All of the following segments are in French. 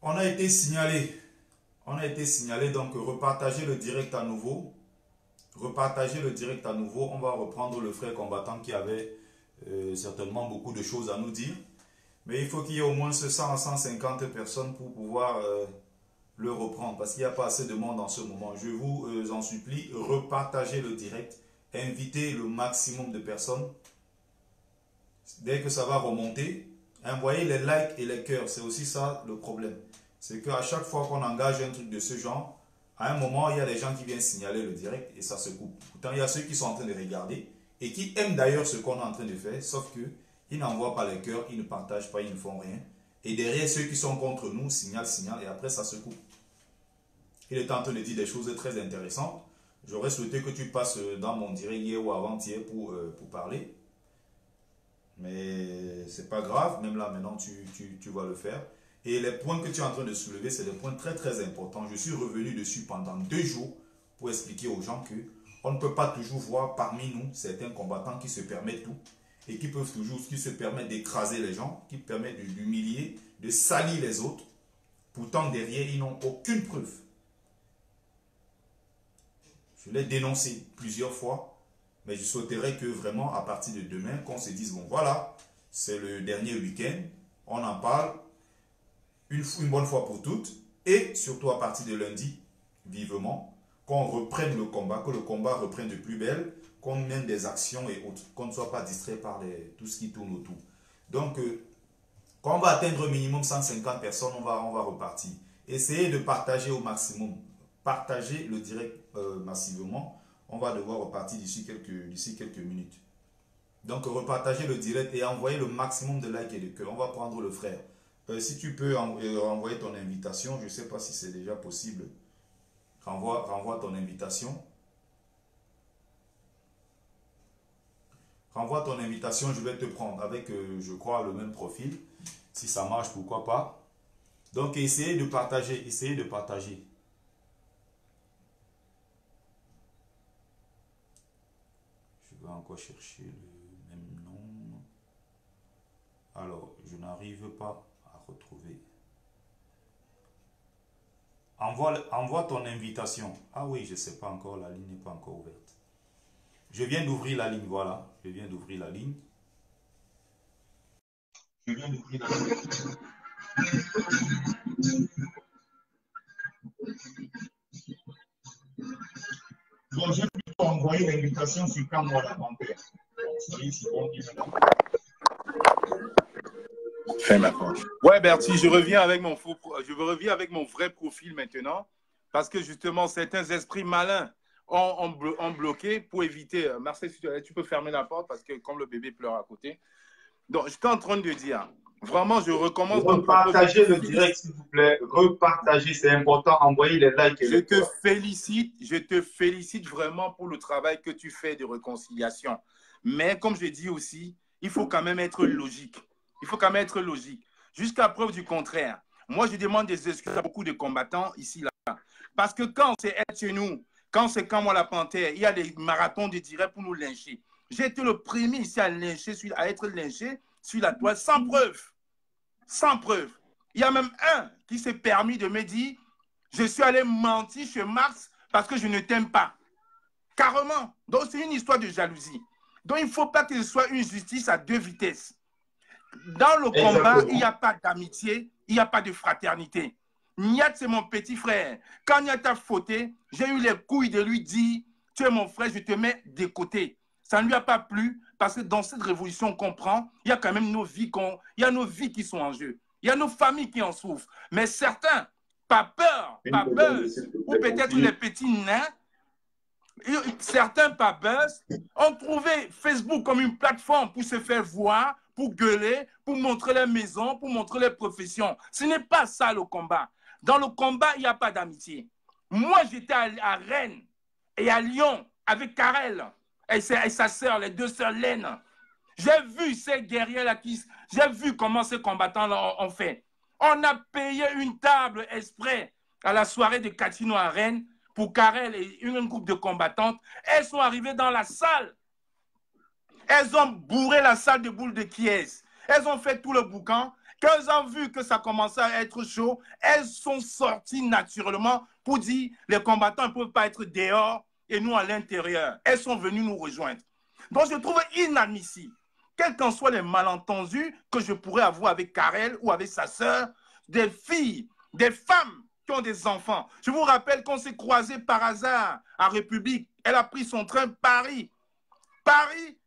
On a été signalé. On a été signalé, donc repartager le direct à nouveau. Repartager le direct à nouveau. On va reprendre le frère combattant qui avait certainement beaucoup de choses à nous dire. Mais il faut qu'il y ait au moins 100 à 150 personnes pour pouvoir le reprendre. Parce qu'il n'y a pas assez de monde en ce moment. Je vous en supplie, repartagez le direct. Invitez le maximum de personnes. Dès que ça va remonter, envoyez les likes et les cœurs. C'est aussi ça le problème. C'est qu'à chaque fois qu'on engage un truc de ce genre, à un moment, il y a des gens qui viennent signaler le direct et ça se coupe. Pourtant, il y a ceux qui sont en train de regarder et qui aiment d'ailleurs ce qu'on est en train de faire, sauf qu'ils n'envoient pas les cœurs, ils ne partagent pas, ils ne font rien. Et derrière, ceux qui sont contre nous signalent et après, ça se coupe. Il est en train de dire des choses très intéressantes. J'aurais souhaité que tu passes dans mon direct hier ou avant-hier pour parler. Mais c'est pas grave, même là maintenant tu vas le faire. Et les points que tu es en train de soulever, c'est des points très très importants. Je suis revenu dessus pendant 2 jours pour expliquer aux gens que on ne peut pas toujours voir parmi nous certains combattants qui se permettent tout et qui se permettent d'écraser les gens, qui permettent d'humilier, de salir les autres. Pourtant derrière, ils n'ont aucune preuve. Je l'ai dénoncé plusieurs fois. Mais je souhaiterais que vraiment, à partir de demain, qu'on se dise, bon voilà, c'est le dernier week-end, on en parle une bonne fois pour toutes, et surtout à partir de lundi, vivement, qu'on reprenne le combat, que le combat reprenne de plus belle, qu'on mène des actions et autres, qu'on ne soit pas distrait par tout ce qui tourne autour. Donc, quand on va atteindre au minimum 150 personnes, on va repartir. Essayez de partager au maximum. Partagez le direct massivement. On va devoir repartir d'ici quelques minutes. Donc, repartagez le direct et envoyez le maximum de likes et de cœurs. On va prendre le frère. Si tu peux envoyer ton invitation, je ne sais pas si c'est déjà possible. Renvoie ton invitation. Renvoie ton invitation, je vais te prendre avec, je crois, le même profil. Si ça marche, pourquoi pas. Donc, essayez de partager. Essayez de partager. Je vais encore chercher le même nom. Alors, je n'arrive pas à retrouver. Envoie ton invitation. Ah oui, je ne sais pas encore, la ligne n'est pas encore ouverte. Je viens d'ouvrir la ligne, voilà. Je viens d'ouvrir la ligne. Je viens d'ouvrir la ligne. Donc, j'ai plutôt envoyé l'invitation sur Camera la Panthère. Ouais, Bertie, je reviens avec mon vrai profil maintenant. Parce que justement, certains esprits malins ont bloqué pour éviter. Marcel, si tu peux fermer la porte parce que comme le bébé pleure à côté. Donc, j'étais en train de dire, vraiment, je recommence. Repartagez le direct, s'il vous plaît. Repartagez, c'est important. Envoyez les likes et les cœurs. Je te félicite vraiment pour le travail que tu fais de réconciliation. Mais comme je dis aussi, il faut quand même être logique. Il faut quand même être logique. Jusqu'à preuve du contraire. Moi, je demande des excuses à beaucoup de combattants ici, là. Parce que quand c'est être chez nous, quand c'est comme moi la Panthère, il y a des marathons de direct pour nous lyncher. J'ai été le premier ici à être lynché sur la toile sans preuve. Sans preuve. Il y a même un qui s'est permis de me dire je suis allé mentir chez Marx parce que je ne t'aime pas. Carrément. Donc, c'est une histoire de jalousie. Donc, il ne faut pas que ce soit une justice à 2 vitesses. Dans le combat, il n'y a pas d'amitié, il n'y a pas de fraternité. Niat, c'est mon petit frère. Quand Niat a fauté, j'ai eu les couilles de lui dire tu es mon frère, je te mets de côté. Ça ne lui a pas plu parce que dans cette révolution qu'on prend, il y a quand même nos vies qui sont en jeu. Il y a nos familles qui en souffrent. Mais certains, pas peur, pas buzz, ou peut-être les petits nains, certains, pas buzz, ont trouvé Facebook comme une plateforme pour se faire voir, pour gueuler, pour montrer les maisons, pour montrer les professions. Ce n'est pas ça le combat. Dans le combat, il n'y a pas d'amitié. Moi, j'étais à Rennes et à Lyon avec Karel et sa sœur, les 2 sœurs Laine. J'ai vu ces guerriers-là, j'ai vu comment ces combattants-là ont fait. On a payé une table exprès à la soirée de Catino à Rennes pour Karel et une groupe de combattantes. Elles sont arrivées dans la salle. Elles ont bourré la salle de boules de Kies. Elles ont fait tout le boucan. quand elles ont vu que ça commençait à être chaud, elles sont sorties naturellement pour dire les combattants ne peuvent pas être dehors et nous à l'intérieur. Elles sont venues nous rejoindre. Donc je trouve inadmissible, quels qu'en soient les malentendus que je pourrais avoir avec Karel ou avec sa sœur, des filles, des femmes qui ont des enfants. Je vous rappelle qu'on s'est croisés par hasard à République. Elle a pris son train Paris,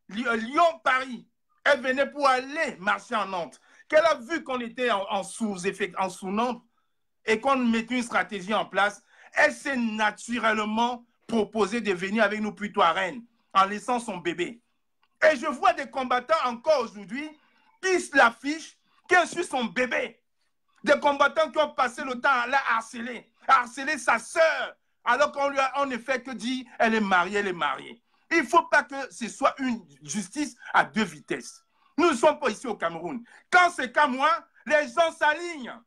Lyon-Paris. Elle venait pour aller marcher en Nantes. Qu'elle a vu qu'on était en sous-nombre et qu'on mettait une stratégie en place, elle s'est naturellement proposée de venir avec nous plutôt à Rennes en laissant son bébé. Et je vois des combattants encore aujourd'hui qui se l'affichent, qui insultent son bébé. Des combattants qui ont passé le temps à la harceler, sa sœur, alors qu'on lui a en effet que dit elle est mariée, elle est mariée. Il ne faut pas que ce soit une justice à deux vitesses. Nous ne sommes pas ici au Cameroun. Quand c'est qu'à moi, les gens s'alignent.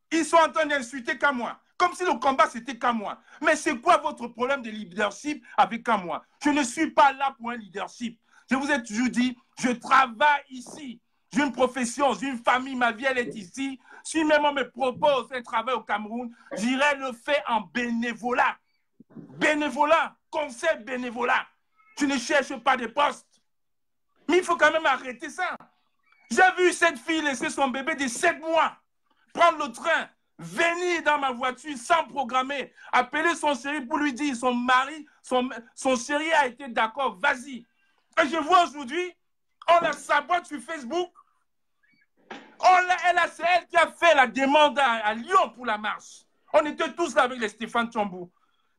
Ils sont en train d'insulter qu'à moi. Comme si le combat c'était qu'à moi. Mais c'est quoi votre problème de leadership avec qu'à moi? Je ne suis pas là pour un leadership. Je vous ai toujours dit, je travaille ici. J'ai une profession, j'ai une famille, ma vie elle est ici. Si même on me propose un travail au Cameroun, j'irai le faire en bénévolat. Bénévolat, conseil bénévolat. Je ne cherche pas de poste. Mais il faut quand même arrêter ça. J'ai vu cette fille laisser son bébé de 7 mois, prendre le train, venir dans ma voiture sans programmer, appeler son chéri pour lui dire son mari, son chéri a été d'accord, vas-y. Et je vois aujourd'hui, on la sabote sur Facebook. C'est elle qui a fait la demande à Lyon pour la marche. On était tous là avec les Stéphane Tchambou.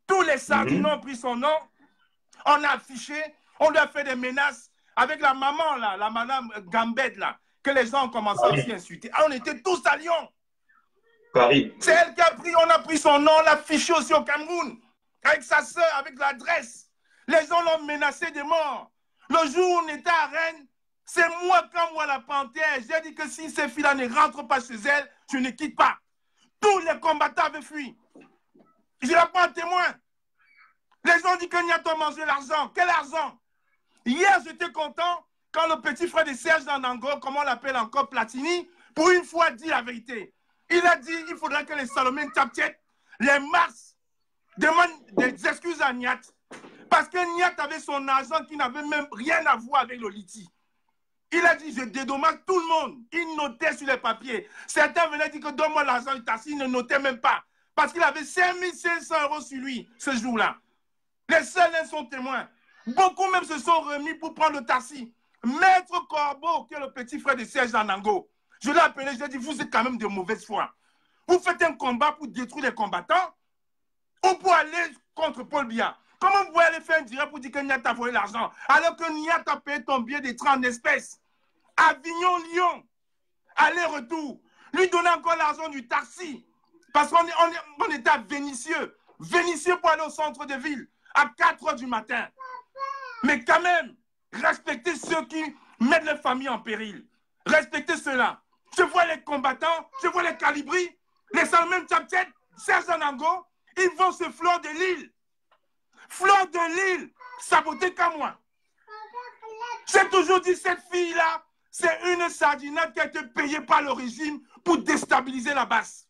Tous les sardines ont pris son nom. On a affiché, on lui a fait des menaces avec la maman, là, la madame Gambette, là, que les gens ont commencé aussi à insulter. Ah, on était tous à Lyon. C'est elle qui a pris, on a pris son nom, on l'a affiché aussi au Cameroun, avec sa sœur, avec l'adresse. Les gens l'ont menacé de mort. Le jour où on était à Rennes, c'est moi, quand moi, la panthère, j'ai dit que si ces filles-là ne rentrent pas chez elles, je ne quitte pas. Tous les combattants avaient fui. Je la prends en témoin. Les gens disent que Niato a mangé l'argent. Quel argent? Hier, j'étais content quand le petit frère de Serge Danango, comment on l'appelle encore, Platini, pour une fois dit la vérité. Il a dit qu'il faudrait que les Salomé Tchaptiet, les Mars, demandent des excuses à Niat. Parce que Niat avait son argent qui n'avait même rien à voir avec le liti. Il a dit, je dédommage tout le monde. Il notait sur les papiers. Certains venaient dire que donne-moi l'argent du taxi, il ne notait même pas. Parce qu'il avait 5500 € sur lui ce jour-là. Les seuls sont témoins. Beaucoup même se sont remis pour prendre le taxi. Maître Corbeau, qui est le petit frère de Serge Danango, je l'ai appelé, je lui ai dit, vous êtes quand même de mauvaise foi. Vous faites un combat pour détruire les combattants ou pour aller contre Paul Biya. Comment vous pouvez aller faire un direct pour dire que Niat a volé l'argent alors que Niat a payé ton billet de train en espèces? Avignon-Lyon, aller-retour. Lui donner encore l'argent du taxi. Parce qu'on était à Vénissieux. Vénissieux pour aller au centre de ville à 4 h du matin. Mais quand même, respectez ceux qui mettent leur famille en péril. Respectez ceux-là. Je vois les combattants, je vois les calibris, les Salomé Tchaptiet, Serge Danango, ils vont se Fleur de Lille. Fleur de Lille, saboter qu'à moi. J'ai toujours dit, cette fille-là, c'est une sardinate qui a été payée par le régime pour déstabiliser la base.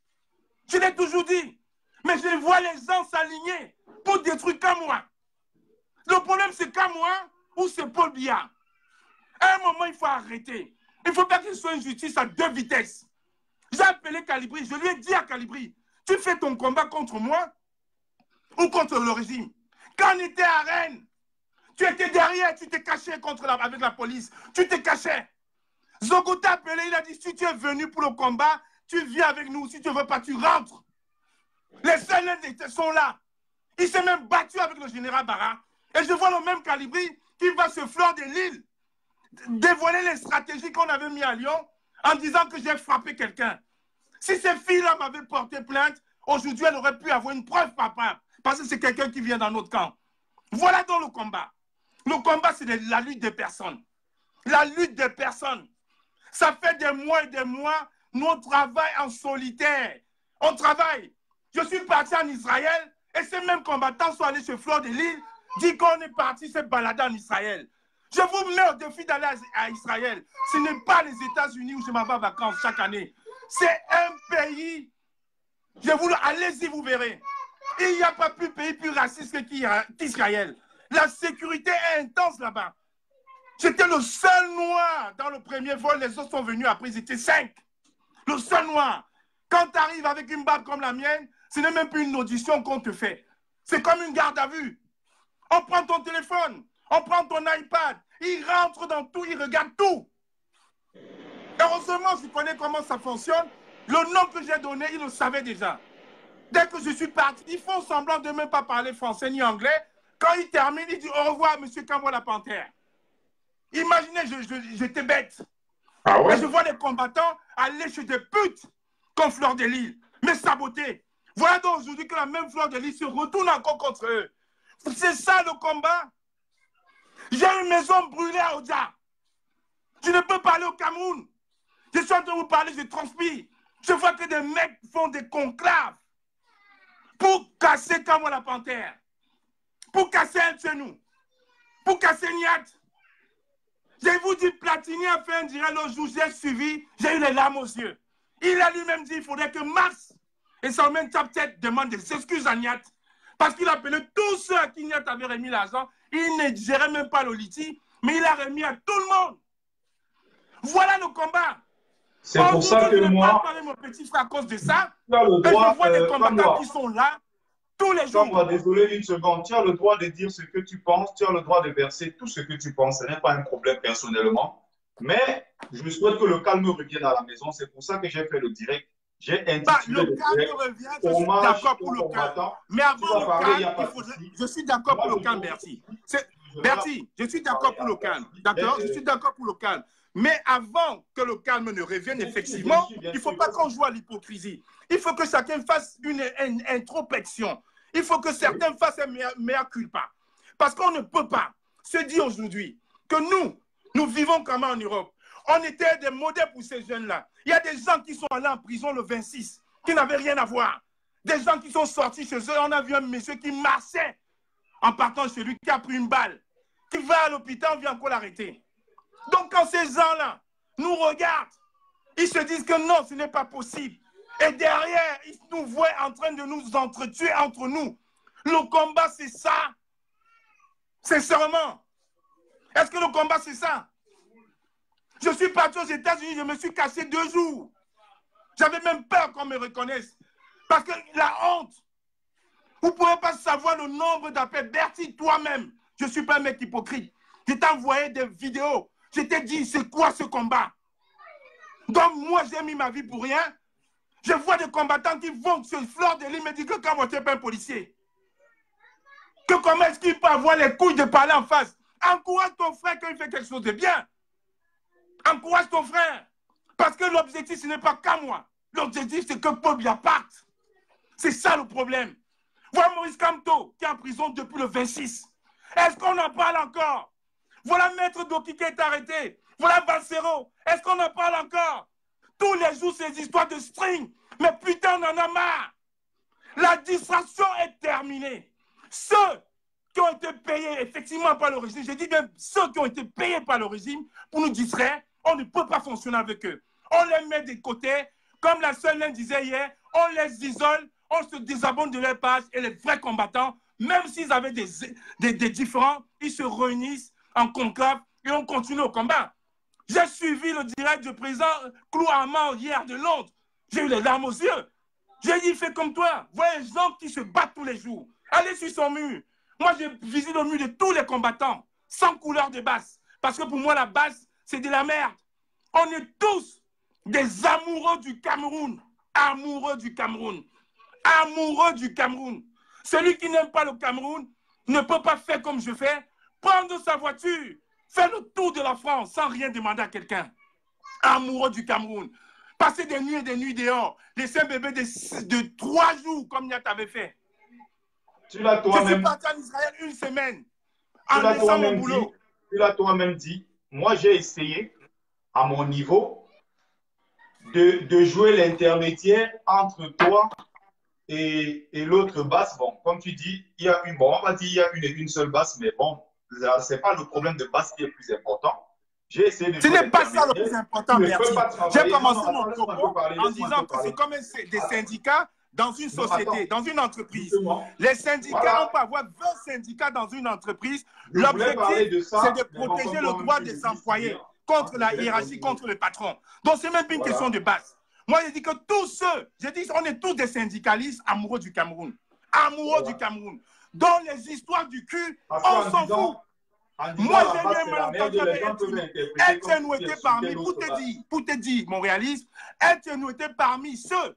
Je l'ai toujours dit. Mais je vois les gens s'aligner pour détruire qu'à moi. Le problème, c'est qu'à moi ou c'est Paul Biya. À un moment, il faut arrêter. Il ne faut pas que ce soit une justice à deux vitesses. J'ai appelé Calibri, je lui ai dit à Calibri, tu fais ton combat contre moi ou contre le régime. Quand on était à Rennes, tu étais derrière, tu t'es caché avec la police. Tu t'es caché. Zogo t'a appelé, il a dit, si tu es venu pour le combat, tu viens avec nous. Si tu ne veux pas, tu rentres. Les seuls sont là. Il s'est même battu avec le général Barra. Et je vois le même Calibri qui va se Fleur de Lille dévoiler les stratégies qu'on avait mis à Lyon en disant que j'ai frappé quelqu'un. Si ces filles-là m'avaient porté plainte, aujourd'hui, elles auraient pu avoir une preuve, papa, parce que c'est quelqu'un qui vient dans notre camp. Voilà donc le combat. Le combat, c'est la lutte des personnes. La lutte des personnes. Ça fait des mois et des mois, nous on travaille en solitaire. On travaille. Je suis parti en Israël et ces mêmes combattants sont allés chez Fleur de Lille, dit qu'on est parti se balader en Israël. Je vous mets au défi d'aller à Israël. Ce n'est pas les États-Unis où je m'en vais en vacances chaque année. C'est un pays. Je vous le... Allez-y, vous verrez. Il n'y a pas plus pays plus raciste qu'Israël. La sécurité est intense là-bas. J'étais le seul noir dans le premier vol. Les autres sont venus après, ils étaient 5. Le seul noir. Quand tu arrives avec une barbe comme la mienne, ce n'est même plus une audition qu'on te fait. C'est comme une garde à vue. On prend ton téléphone, on prend ton iPad, il rentre dans tout, il regarde tout. Heureusement, je connais comment ça fonctionne. Le nom que j'ai donné, il le savait déjà. Dès que je suis parti, ils font semblant de ne même pas parler français ni anglais. Quand ils terminent, ils disent au revoir, monsieur Kamwa la Panthère. Imaginez, j'étais bête. Ah ouais? Et je vois les combattants aller chez des putes comme Fleur de Lys, mais saboter. Voilà donc aujourd'hui que la même Fleur de Lys se retourne encore contre eux. C'est ça le combat. J'ai une maison brûlée à Odia. Je ne peux pas aller au Cameroun. Je suis en train de vous parler, je transpire. Je vois que des mecs font des conclaves pour casser Kamwa la Panthère, pour casser un de nous, pour casser Niat. Je vous dis, Platini a fait un direct l'autre jour, j'ai suivi, j'ai eu les larmes aux yeux. Il a lui-même dit qu'il faudrait que Mars et son même tête demande des excuses à Niat. Parce qu'il appelait tous ceux à qui Niat avait remis l'argent. Il ne gérait même pas le liti, mais il a remis à tout le monde. Voilà le combat. C'est pour ça que je moi... ne parle pas de mon petit frère à cause de ça. Tu as le droit, je vois des combattants qui sont là tous les jours. Désolé, une seconde. Tu as le droit de dire ce que tu penses. Tu as le droit de verser tout ce que tu penses. Ce n'est pas un problème personnellement. Mais je souhaite que le calme revienne à la maison. C'est pour ça que j'ai fait le direct. J'ai intitulé le calme revient, je suis d'accord pour le calme. Mais avant le calme, je suis d'accord pour le calme, Bertie. Bertie, je suis d'accord pour le calme. D'accord? Je suis d'accord pour le calme. Mais avant que le calme ne revienne, effectivement, il ne faut pas qu'on joue à l'hypocrisie. Il faut que chacun fasse une introspection. Il faut que certains fassent un mea culpa. Parce qu'on ne peut pas se dire aujourd'hui que nous vivons comment en Europe. On était des modèles pour ces jeunes-là. Il y a des gens qui sont allés en prison le 26, qui n'avaient rien à voir. Des gens qui sont sortis chez eux. On a vu un monsieur qui marchait en partant chez lui, qui a pris une balle, qui va à l'hôpital, on vient encore l'arrêter. Donc quand ces gens-là nous regardent, ils se disent que non, ce n'est pas possible. Et derrière, ils nous voient en train de nous entretuer entre nous. Le combat, c'est ça. Sincèrement. Est-ce que le combat, c'est ça? Je suis parti aux États-Unis, je me suis caché 2 jours. J'avais même peur qu'on me reconnaisse. Parce que la honte, vous ne pouvez pas savoir le nombre d'appels. Bertie, toi-même, je ne suis pas un mec hypocrite. Je t'ai envoyé des vidéos. Je t'ai dit, c'est quoi ce combat? Donc, moi, j'ai mis ma vie pour rien. Je vois des combattants qui vont sur Fleur de Lys me disent que quand vous n'êtes pas un policier, que comment est-ce qu'il peut avoir les couilles de parler en face? Encourage ton frère quand il fait quelque chose de bien. Encourage ton frère. Parce que l'objectif, ce n'est pas qu'à moi. L'objectif, c'est que Paul Biya parte. C'est ça le problème. Voilà Maurice Kamto, qui est en prison depuis le 26. Est-ce qu'on en parle encore? Voilà Maître Doki qui est arrêté. Voilà Valsero. Est-ce qu'on en parle encore? Tous les jours, ces histoires de string. Mais putain, on en a marre. La distraction est terminée. Ceux qui ont été payés effectivement par le régime, je dis bien ceux qui ont été payés par le régime pour nous distraire, on ne peut pas fonctionner avec eux. On les met de côté, comme la seule l'un disait hier, on les isole, on se désabonne de leur page et les vrais combattants, même s'ils avaient des différends, ils se réunissent en conclave et on continue au combat. J'ai suivi le direct du président Clou Armand hier de Londres. J'ai eu les larmes aux yeux. J'ai dit, fais comme toi. Voyez les gens qui se battent tous les jours. Allez sur son mur. Moi, je visite le mur de tous les combattants, sans couleur de base. Parce que pour moi, la base, c'est de la merde. On est tous des amoureux du Cameroun. Amoureux du Cameroun. Amoureux du Cameroun. Celui qui n'aime pas le Cameroun ne peut pas faire comme je fais. Prendre sa voiture, faire le tour de la France sans rien demander à quelqu'un. Amoureux du Cameroun. Passer des nuits et des nuits dehors. Laisser un bébé de 3 jours comme Niat avait fait. Je suis parti en Israël 1 semaine. En laissant mon boulot. Tu l'as toi-même dit. Moi, j'ai essayé, à mon niveau, de jouer l'intermédiaire entre toi et l'autre basse. Bon, comme tu dis, il y a une, bon, on va dire il y a une seule basse, mais bon, ce n'est pas le problème de basse qui est plus important. J'ai essayé de Ce vous n'est pas ça le déterminer. plus important, Tu ne peux merci. pas J'ai travailler. commencé Non, mon attends, laisse-moi un peu propos parler. en Laisse-moi un disant peu que c'est parler. comme des syndicats dans une Non, société, attends. dans une entreprise. Justement. Les syndicats, on Voilà. peut avoir 20 syndicats dans une entreprise. Je voulais parler L'objectif, de c'est ça, de mais bon, protéger comme le toi-même, droit tu me des dis si bien. employés contre Donc, la je vais hiérarchie, continuer. contre le patron. Donc, c'est même pas une question de base. Moi, j'ai dit que tous ceux, j'ai dit, on est tous des syndicalistes amoureux du Cameroun. Amoureux du Cameroun. Dans les histoires du cul, on s'en fout. En disant Moi, la j'ai eu base, un c'est la merde, malentendu les avec gens peuvent Etienne. interpréter comme Etienne si tu était insultais parmi, l'autre base. pour te dire, mon réaliste, Etienne était parmi ceux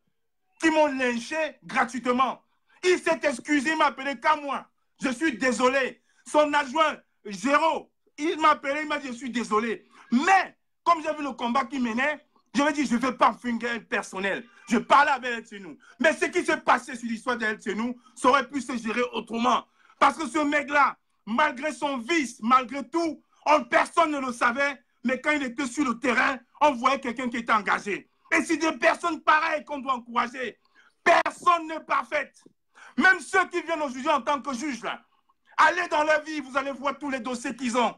qui m'ont lynché gratuitement. Il s'est excusé, il m'a appelé qu'à moi. Je suis désolé. Son adjoint, Géraud, il m'a appelé, il m'a dit, je suis désolé. Mais, comme j'ai vu le combat qui menait, je me dis, je ne vais pas faire un personnel. Je parlais avec Etienne. Mais ce qui s'est passé sur l'histoire d'Etienne, ça aurait pu se gérer autrement. Parce que ce mec-là, malgré son vice, malgré tout, personne ne le savait, mais quand il était sur le terrain, on voyait quelqu'un qui était engagé. Et c'est des personnes pareilles qu'on doit encourager. Personne n'est parfaite. Même ceux qui viennent au juger en tant que juges, là, allez dans leur vie, vous allez voir tous les dossiers qu'ils ont.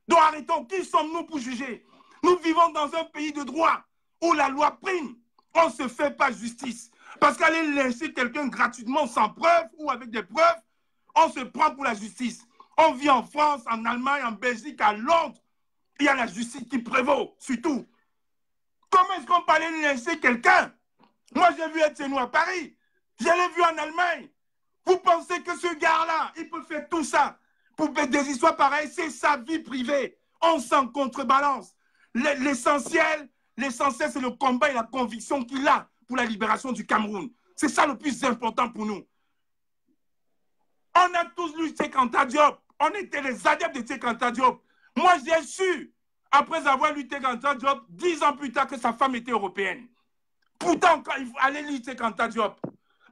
Donc arrêtons, qui sommes-nous pour juger? Nous vivons dans un pays de droit où la loi prime. On ne se fait pas justice. Parce qu'aller lyncher quelqu'un gratuitement sans preuve ou avec des preuves, on se prend pour la justice. On vit en France, en Allemagne, en Belgique, à Londres. Il y a la justice qui prévaut, surtout. Comment est-ce qu'on peut aller lyncher quelqu'un? Moi, j'ai vu Etienne à Paris. Je l'ai vu en Allemagne. Vous pensez que ce gars-là, il peut faire tout ça pour des histoires pareilles? C'est sa vie privée. On s'en contrebalance. L'essentiel, c'est le combat et la conviction qu'il a pour la libération du Cameroun. C'est ça le plus important pour nous. On a tous lu Cheikh Anta Diop. On était les adeptes de Cheikh Anta Diop. Moi, j'ai su, après avoir lu Cheikh Anta Diop, 10 ans plus tard que sa femme était européenne. Pourtant, quand il faut aller lire Cheikh Anta Diop.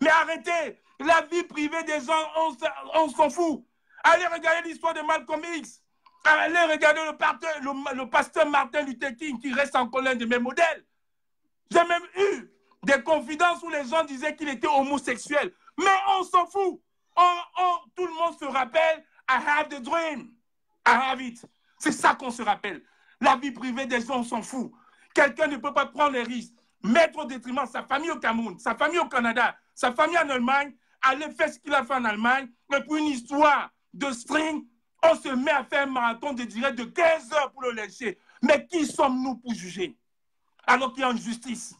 Mais arrêtez, la vie privée des gens, on s'en fout. Allez regarder l'histoire de Malcolm X. Allez regarder le pasteur Martin Luther King qui reste encore l'un de mes modèles. J'ai même eu des confidences où les gens disaient qu'il était homosexuel. Mais on s'en fout. Tout le monde se rappelle I have the dream. I have it. C'est ça qu'on se rappelle. La vie privée des gens, on s'en fout. Quelqu'un ne peut pas prendre les risques, mettre au détriment sa famille au Cameroun, sa famille au Canada, sa famille en Allemagne, aller faire ce qu'il a fait en Allemagne, et pour une histoire de string, on se met à faire un marathon de direct de 15 heures pour le lyncher. Mais qui sommes-nous pour juger? Alors qu'il y a une justice.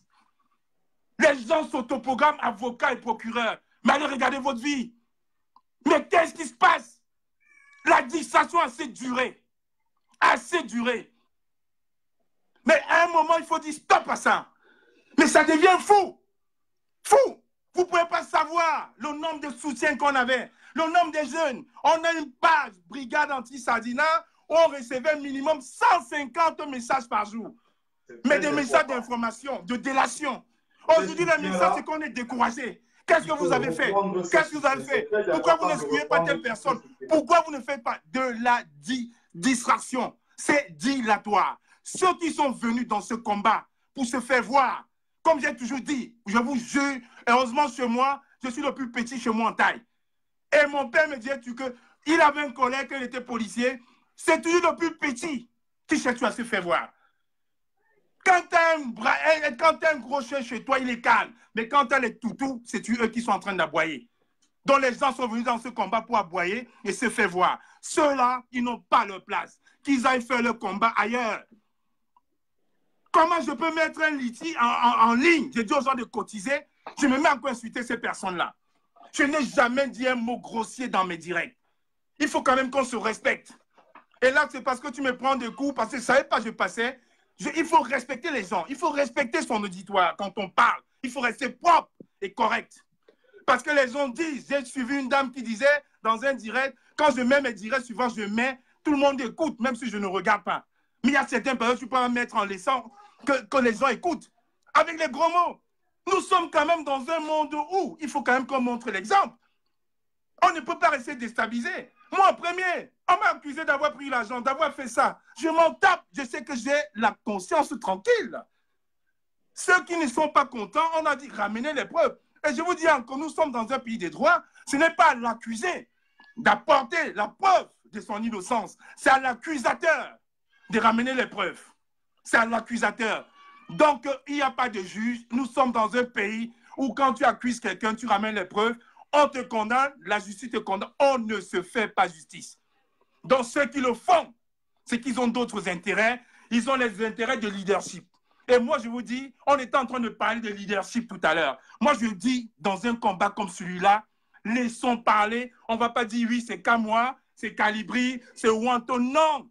Les gens s'autoprogramment avocats et procureurs. Mais allez regarder votre vie. Mais qu'est-ce qui se passe? La distraction a assez duré. Assez duré. Mais à un moment, il faut dire stop à ça. Mais ça devient fou. Fou. Vous ne pouvez pas savoir le nombre de soutiens qu'on avait, le nombre de jeunes. On a une page brigade anti-Sardina où on recevait minimum 150 messages par jour. Mais des messages d'information, de délation. Aujourd'hui, le message, c'est qu'on est découragé. Qu'est-ce que vous avez fait? Qu'est-ce que vous avez fait? Pourquoi vous n'excluez pas telle personne? Pourquoi vous ne faites pas de la distraction? C'est dilatoire. Ceux qui sont venus dans ce combat pour se faire voir, comme j'ai toujours dit, je vous jure, heureusement chez moi, je suis le plus petit chez moi en taille. Et mon père me disait qu'il avait un collègue, il était policier, c'est toujours le plus petit qui cherche à se faire voir. Quand tu as un gros chien chez toi, il est calme. Mais quand tu as les toutous, c'est eux qui sont en train d'aboyer. Donc les gens sont venus dans ce combat pour aboyer et se faire voir. Ceux-là, ils n'ont pas leur place. Qu'ils aillent faire le combat ailleurs. Comment je peux mettre un litige en ligne? J'ai dit aux gens de cotiser. Je me mets encore à insulter ces personnes-là. Je n'ai jamais dit un mot grossier dans mes directs. Il faut quand même qu'on se respecte. Et là, c'est parce que tu me prends des coups, parce que je ne savais pas que je passais. Il faut respecter les gens. Il faut respecter son auditoire quand on parle. Il faut rester propre et correct. Parce que les gens disent, j'ai suivi une dame qui disait dans un direct, quand je mets mes directs suivants, je mets, tout le monde écoute, même si je ne regarde pas. Mais il y a certaines périodes, tu peux en mettre en laissant que les gens écoutent. Avec les gros mots. Nous sommes quand même dans un monde où il faut quand même qu'on montre l'exemple. On ne peut pas rester déstabilisé. Moi, en premier, on m'a accusé d'avoir pris l'argent, d'avoir fait ça. Je m'en tape. Je sais que j'ai la conscience tranquille. Ceux qui ne sont pas contents, on a dit ramener les preuves. Et je vous dis encore, nous sommes dans un pays des droits. Ce n'est pas à l'accusé d'apporter la preuve de son innocence. C'est à l'accusateur de ramener les preuves. C'est à l'accusateur. Donc, il n'y a pas de juge. Nous sommes dans un pays où quand tu accuses quelqu'un, tu ramènes les preuves, on te condamne, la justice te condamne. On ne se fait pas justice. Donc, ceux qui le font, c'est qu'ils ont d'autres intérêts. Ils ont les intérêts de leadership. Et moi, je vous dis, on était en train de parler de leadership tout à l'heure. Moi, je dis, dans un combat comme celui-là, laissons parler. On ne va pas dire, oui, c'est Kamwa, c'est Calibri, c'est Wanto. Non.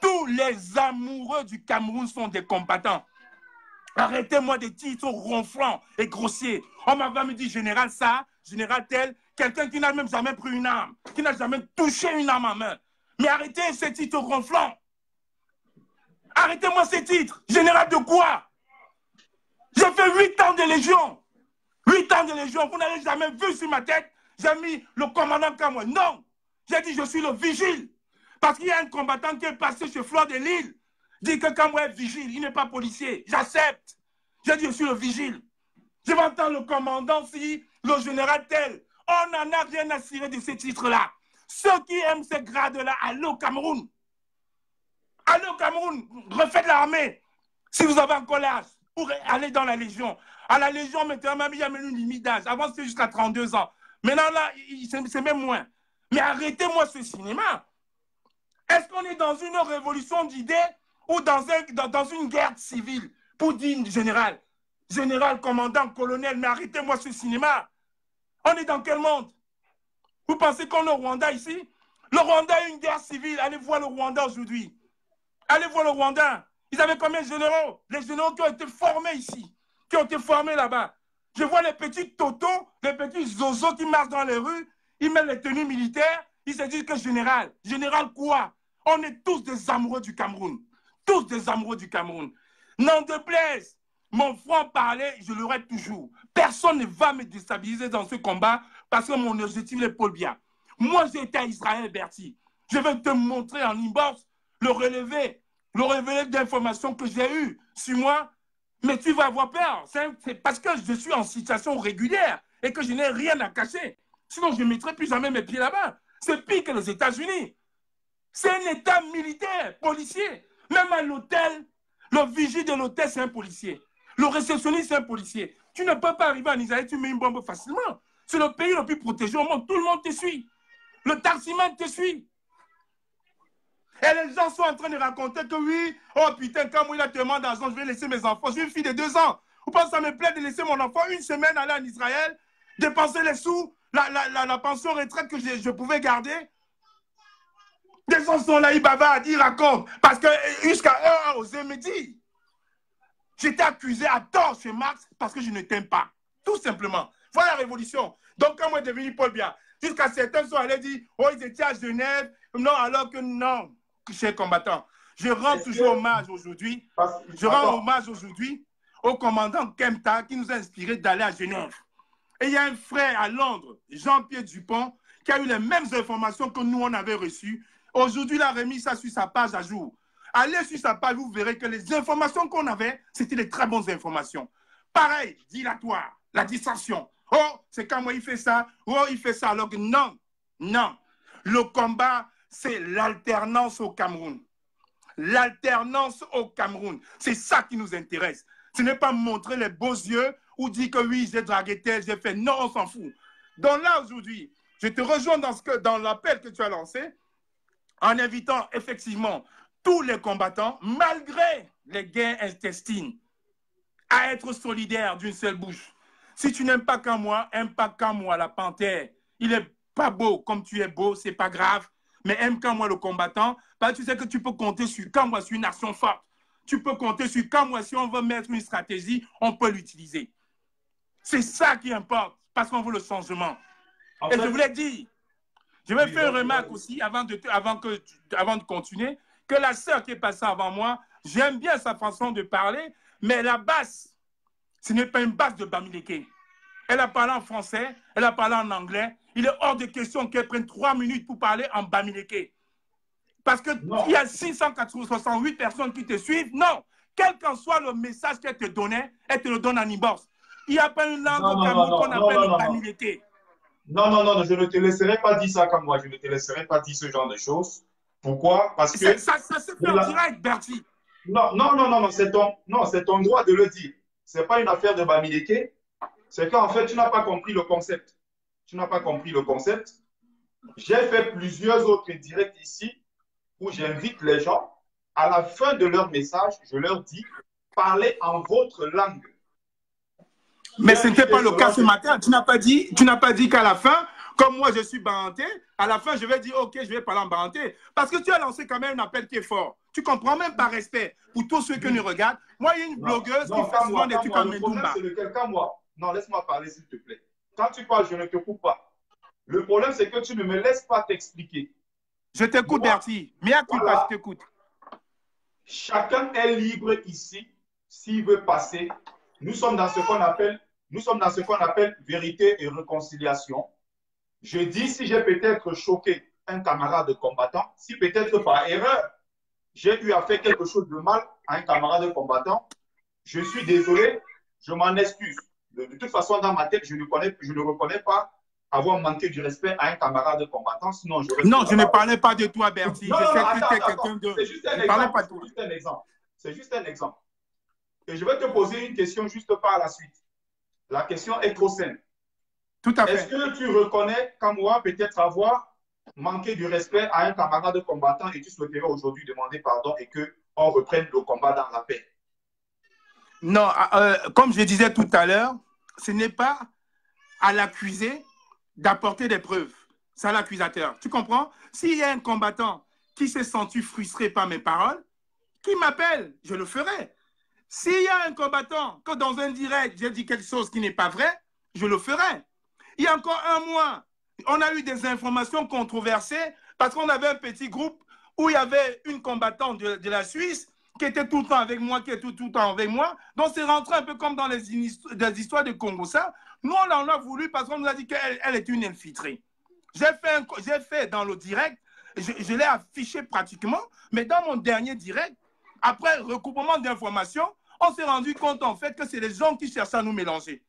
Tous les amoureux du Cameroun sont des combattants. Arrêtez-moi des titres ronflants et grossiers. On m'a me dit général ça, général tel, quelqu'un qui n'a même jamais pris une arme, qui n'a jamais touché une arme en main. Mais arrêtez ces titres ronflants. Arrêtez-moi ces titres. Général de quoi? J'ai fait 8 ans de Légion. 8 ans de Légion. Vous n'avez jamais vu sur ma tête, j'ai mis le commandant Kamwa. Non. J'ai dit je suis le vigile. Parce qu'il y a un combattant qui est passé chez Fleur de Lille. Dit que Kamwa est vigile, il n'est pas policier. J'accepte. J'ai dit je suis le vigile. Je vais entendre le commandant si le général tel. On n'en a rien à cirer de ces titres-là. Ceux qui aiment ces grades-là, allez au Cameroun. Allez au Cameroun, refaites l'armée. Si vous avez encore l'âge, pour aller dans la Légion. À la Légion, maintenant, même, il y a même une limite d'âge. Avant, c'était jusqu'à 32 ans. Maintenant, là, c'est même moins. Mais arrêtez-moi ce cinéma. Est-ce qu'on est dans une révolution d'idées ou dans une guerre civile pour dire général, commandant, colonel, mais arrêtez-moi ce cinéma. On est dans quel monde? Vous pensez qu'on est au Rwanda ici? Le Rwanda a une guerre civile. Allez voir le Rwanda aujourd'hui. Allez voir le Rwanda. Ils avaient combien de généraux? Les généraux qui ont été formés ici, qui ont été formés là-bas. Je vois les petits totos, les petits zozos qui marchent dans les rues, ils mettent les tenues militaires, ils se disent que général. Général quoi? On est tous des amoureux du Cameroun. Tous des amoureux du Cameroun. N'en déplaise, mon front parlait, je l'aurai toujours. Personne ne va me déstabiliser dans ce combat parce que mon objectif est Paul Biya. Moi, j'étais à Israël, Bertie. Je vais te montrer en inbox le relevé d'informations que j'ai eues sur moi. Mais tu vas avoir peur. C'est parce que je suis en situation régulière et que je n'ai rien à cacher. Sinon, je ne mettrai plus jamais mes pieds là-bas. C'est pire que les États-Unis. C'est un État militaire, policier. Même à l'hôtel, le vigile de l'hôtel, c'est un policier. Le réceptionniste, c'est un policier. Tu ne peux pas arriver en Israël, tu mets une bombe facilement. C'est le pays le plus protégé au monde. Tout le monde te suit. Le taximan te suit. Et les gens sont en train de raconter que oui, oh putain, quand moi il a tellement d'argent, je vais laisser mes enfants. J'ai une fille de 2 ans. Vous pensez que ça me plaît de laisser mon enfant une semaine aller en Israël, dépenser les sous, la pension retraite que je pouvais garder? Des gens sont là, ils bavardent, ils racontent. Parce que jusqu'à eux, a osé me dire. J'étais accusé à tort chez Marx parce que je ne t'aime pas. Tout simplement. Voilà la révolution. Donc, quand moi je suis devenu Paul Biya, jusqu'à certains sont allés dire, oh, ils étaient à Genève. Non, alors que non, chers combattants. Je rends toujours hommage aujourd'hui. Je rends hommage aujourd'hui au commandant Kempta qui nous a inspiré d'aller à Genève. Et il y a un frère à Londres, Jean-Pierre Dupont, qui a eu les mêmes informations que nous, on avait reçues. Aujourd'hui, il a remis ça sur sa page à jour. Allez sur sa page, vous verrez que les informations qu'on avait, c'était des très bonnes informations. Pareil, dilatoire, la distraction. Oh, c'est quand moi il fait ça. Oh, il fait ça. Alors que non, non. Le combat, c'est l'alternance au Cameroun. L'alternance au Cameroun. C'est ça qui nous intéresse. Ce n'est pas montrer les beaux yeux ou dire que oui, j'ai dragué tel, j'ai fait. Non, on s'en fout. Donc là, aujourd'hui, je te rejoins dans l'appel que tu as lancé en invitant effectivement tous les combattants, malgré les guerres intestines, à être solidaires d'une seule bouche. Si tu n'aimes pas Kamwa, aime pas Kamwa, la panthère. Il est pas beau comme tu es beau, c'est pas grave. Mais aime Kamwa, le combattant, parce que tu sais que tu peux compter sur Kamwa, sur une action forte. Tu peux compter sur Kamwa, si on veut mettre une stratégie, on peut l'utiliser. C'est ça qui importe, parce qu'on veut le changement. Et je voulais dire, je vais faire une remarque aussi, avant de continuer, que la sœur qui est passée avant moi, j'aime bien sa façon de parler, mais la basse, ce n'est pas une basse de Bamileke. Elle a parlé en français, elle a parlé en anglais. Il est hors de question qu'elle prenne 3 minutes pour parler en Bamileke. Parce qu'il y a 668 personnes qui te suivent. Non, quel qu'en soit le message qu'elle te donnait, elle te le donne en inbox. Il n'y a pas une langue au Cameroun qu'on appelle le Bamileke. Non, je ne te laisserai pas dire ça comme moi. Je ne te laisserai pas dire ce genre de choses. Pourquoi? Parce que... Ça se fait en direct, Bertie. Non, c'est ton droit de le dire. Ce n'est pas une affaire de Bamileke. C'est qu'en fait, tu n'as pas compris le concept. Tu n'as pas compris le concept. J'ai fait plusieurs autres directs ici où j'invite les gens. À la fin de leur message, je leur dis, parlez en votre langue. Mais ce n'était pas le cas ce matin. Tu n'as pas dit qu'à la fin, comme moi je suis banté, à la fin je vais dire ok, je vais parler en banté. Parce que tu as lancé quand même un appel qui est fort. Tu comprends même par respect pour tous ceux qui nous regardent. Moi, il y a une blogueuse qui fait souvent des trucs comme le problème, c'est lequel? Quand moi. Non, laisse-moi parler s'il te plaît. Quand tu parles, je ne te coupe pas. Le problème, c'est que tu ne me laisses pas t'expliquer. Je t'écoute, Bertie. Mais à qui pas, je t'écoute. Chacun est libre ici s'il veut passer. Nous sommes dans ce qu'on appelle vérité et réconciliation. Je dis si j'ai peut-être choqué un camarade combattant, si peut-être par erreur, j'ai eu à faire quelque chose de mal à un camarade combattant, je suis désolé, je m'en excuse. De toute façon, dans ma tête, je ne reconnais pas avoir manqué du respect à un camarade combattant. Sinon, non, je ne parlais pas de toi, Bertie. Non, je sais que tu es quelqu'un de... C'est juste un exemple. C'est juste un exemple. Et je vais te poser une question juste par la suite. La question est trop simple. Tout à fait. Est-ce que tu reconnais qu'à moi, peut-être avoir manqué du respect à un camarade combattant et tu souhaiterais aujourd'hui demander pardon et qu'on reprenne le combat dans la paix? Non, comme je disais tout à l'heure, ce n'est pas à l'accusé d'apporter des preuves. C'est à l'accusateur. Tu comprends? S'il y a un combattant qui s'est senti frustré par mes paroles, qui m'appelle, je le ferai. S'il y a un combattant que dans un direct, j'ai dit quelque chose qui n'est pas vrai, je le ferai. Il y a encore un mois, on a eu des informations controversées parce qu'on avait un petit groupe où il y avait une combattante de la Suisse qui était tout le temps avec moi, qui est tout le temps avec moi. Donc, c'est rentré un peu comme dans les histoires de Congo. Ça, nous, on en a voulu parce qu'on nous a dit qu'elle est une infiltrée. J'ai fait dans le direct, je l'ai affiché pratiquement, mais dans mon dernier direct, après recoupement d'informations, on s'est rendu compte en fait que c'est les gens qui cherchaient à nous mélanger.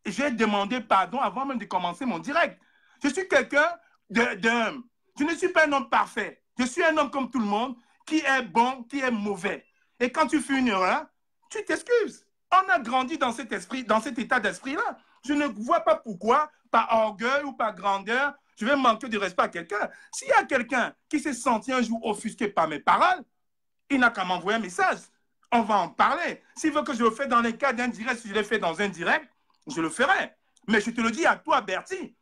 J'ai demandé pardon avant même de commencer mon direct. Je suis quelqu'un d'humble. Je ne suis pas un homme parfait. Je suis un homme comme tout le monde qui est bon, qui est mauvais. Et quand tu fais une erreur, tu t'excuses. On a grandi dans cet esprit, dans cet état d'esprit-là. Je ne vois pas pourquoi, par orgueil ou par grandeur, je vais manquer de respect à quelqu'un. S'il y a quelqu'un qui s'est senti un jour offusqué par mes paroles, il n'a qu'à m'envoyer un message. On va en parler. S'il veut que je le fasse dans les cas d'un direct, si je l'ai fait dans un direct, je le ferai. Mais je te le dis à toi, Bertie,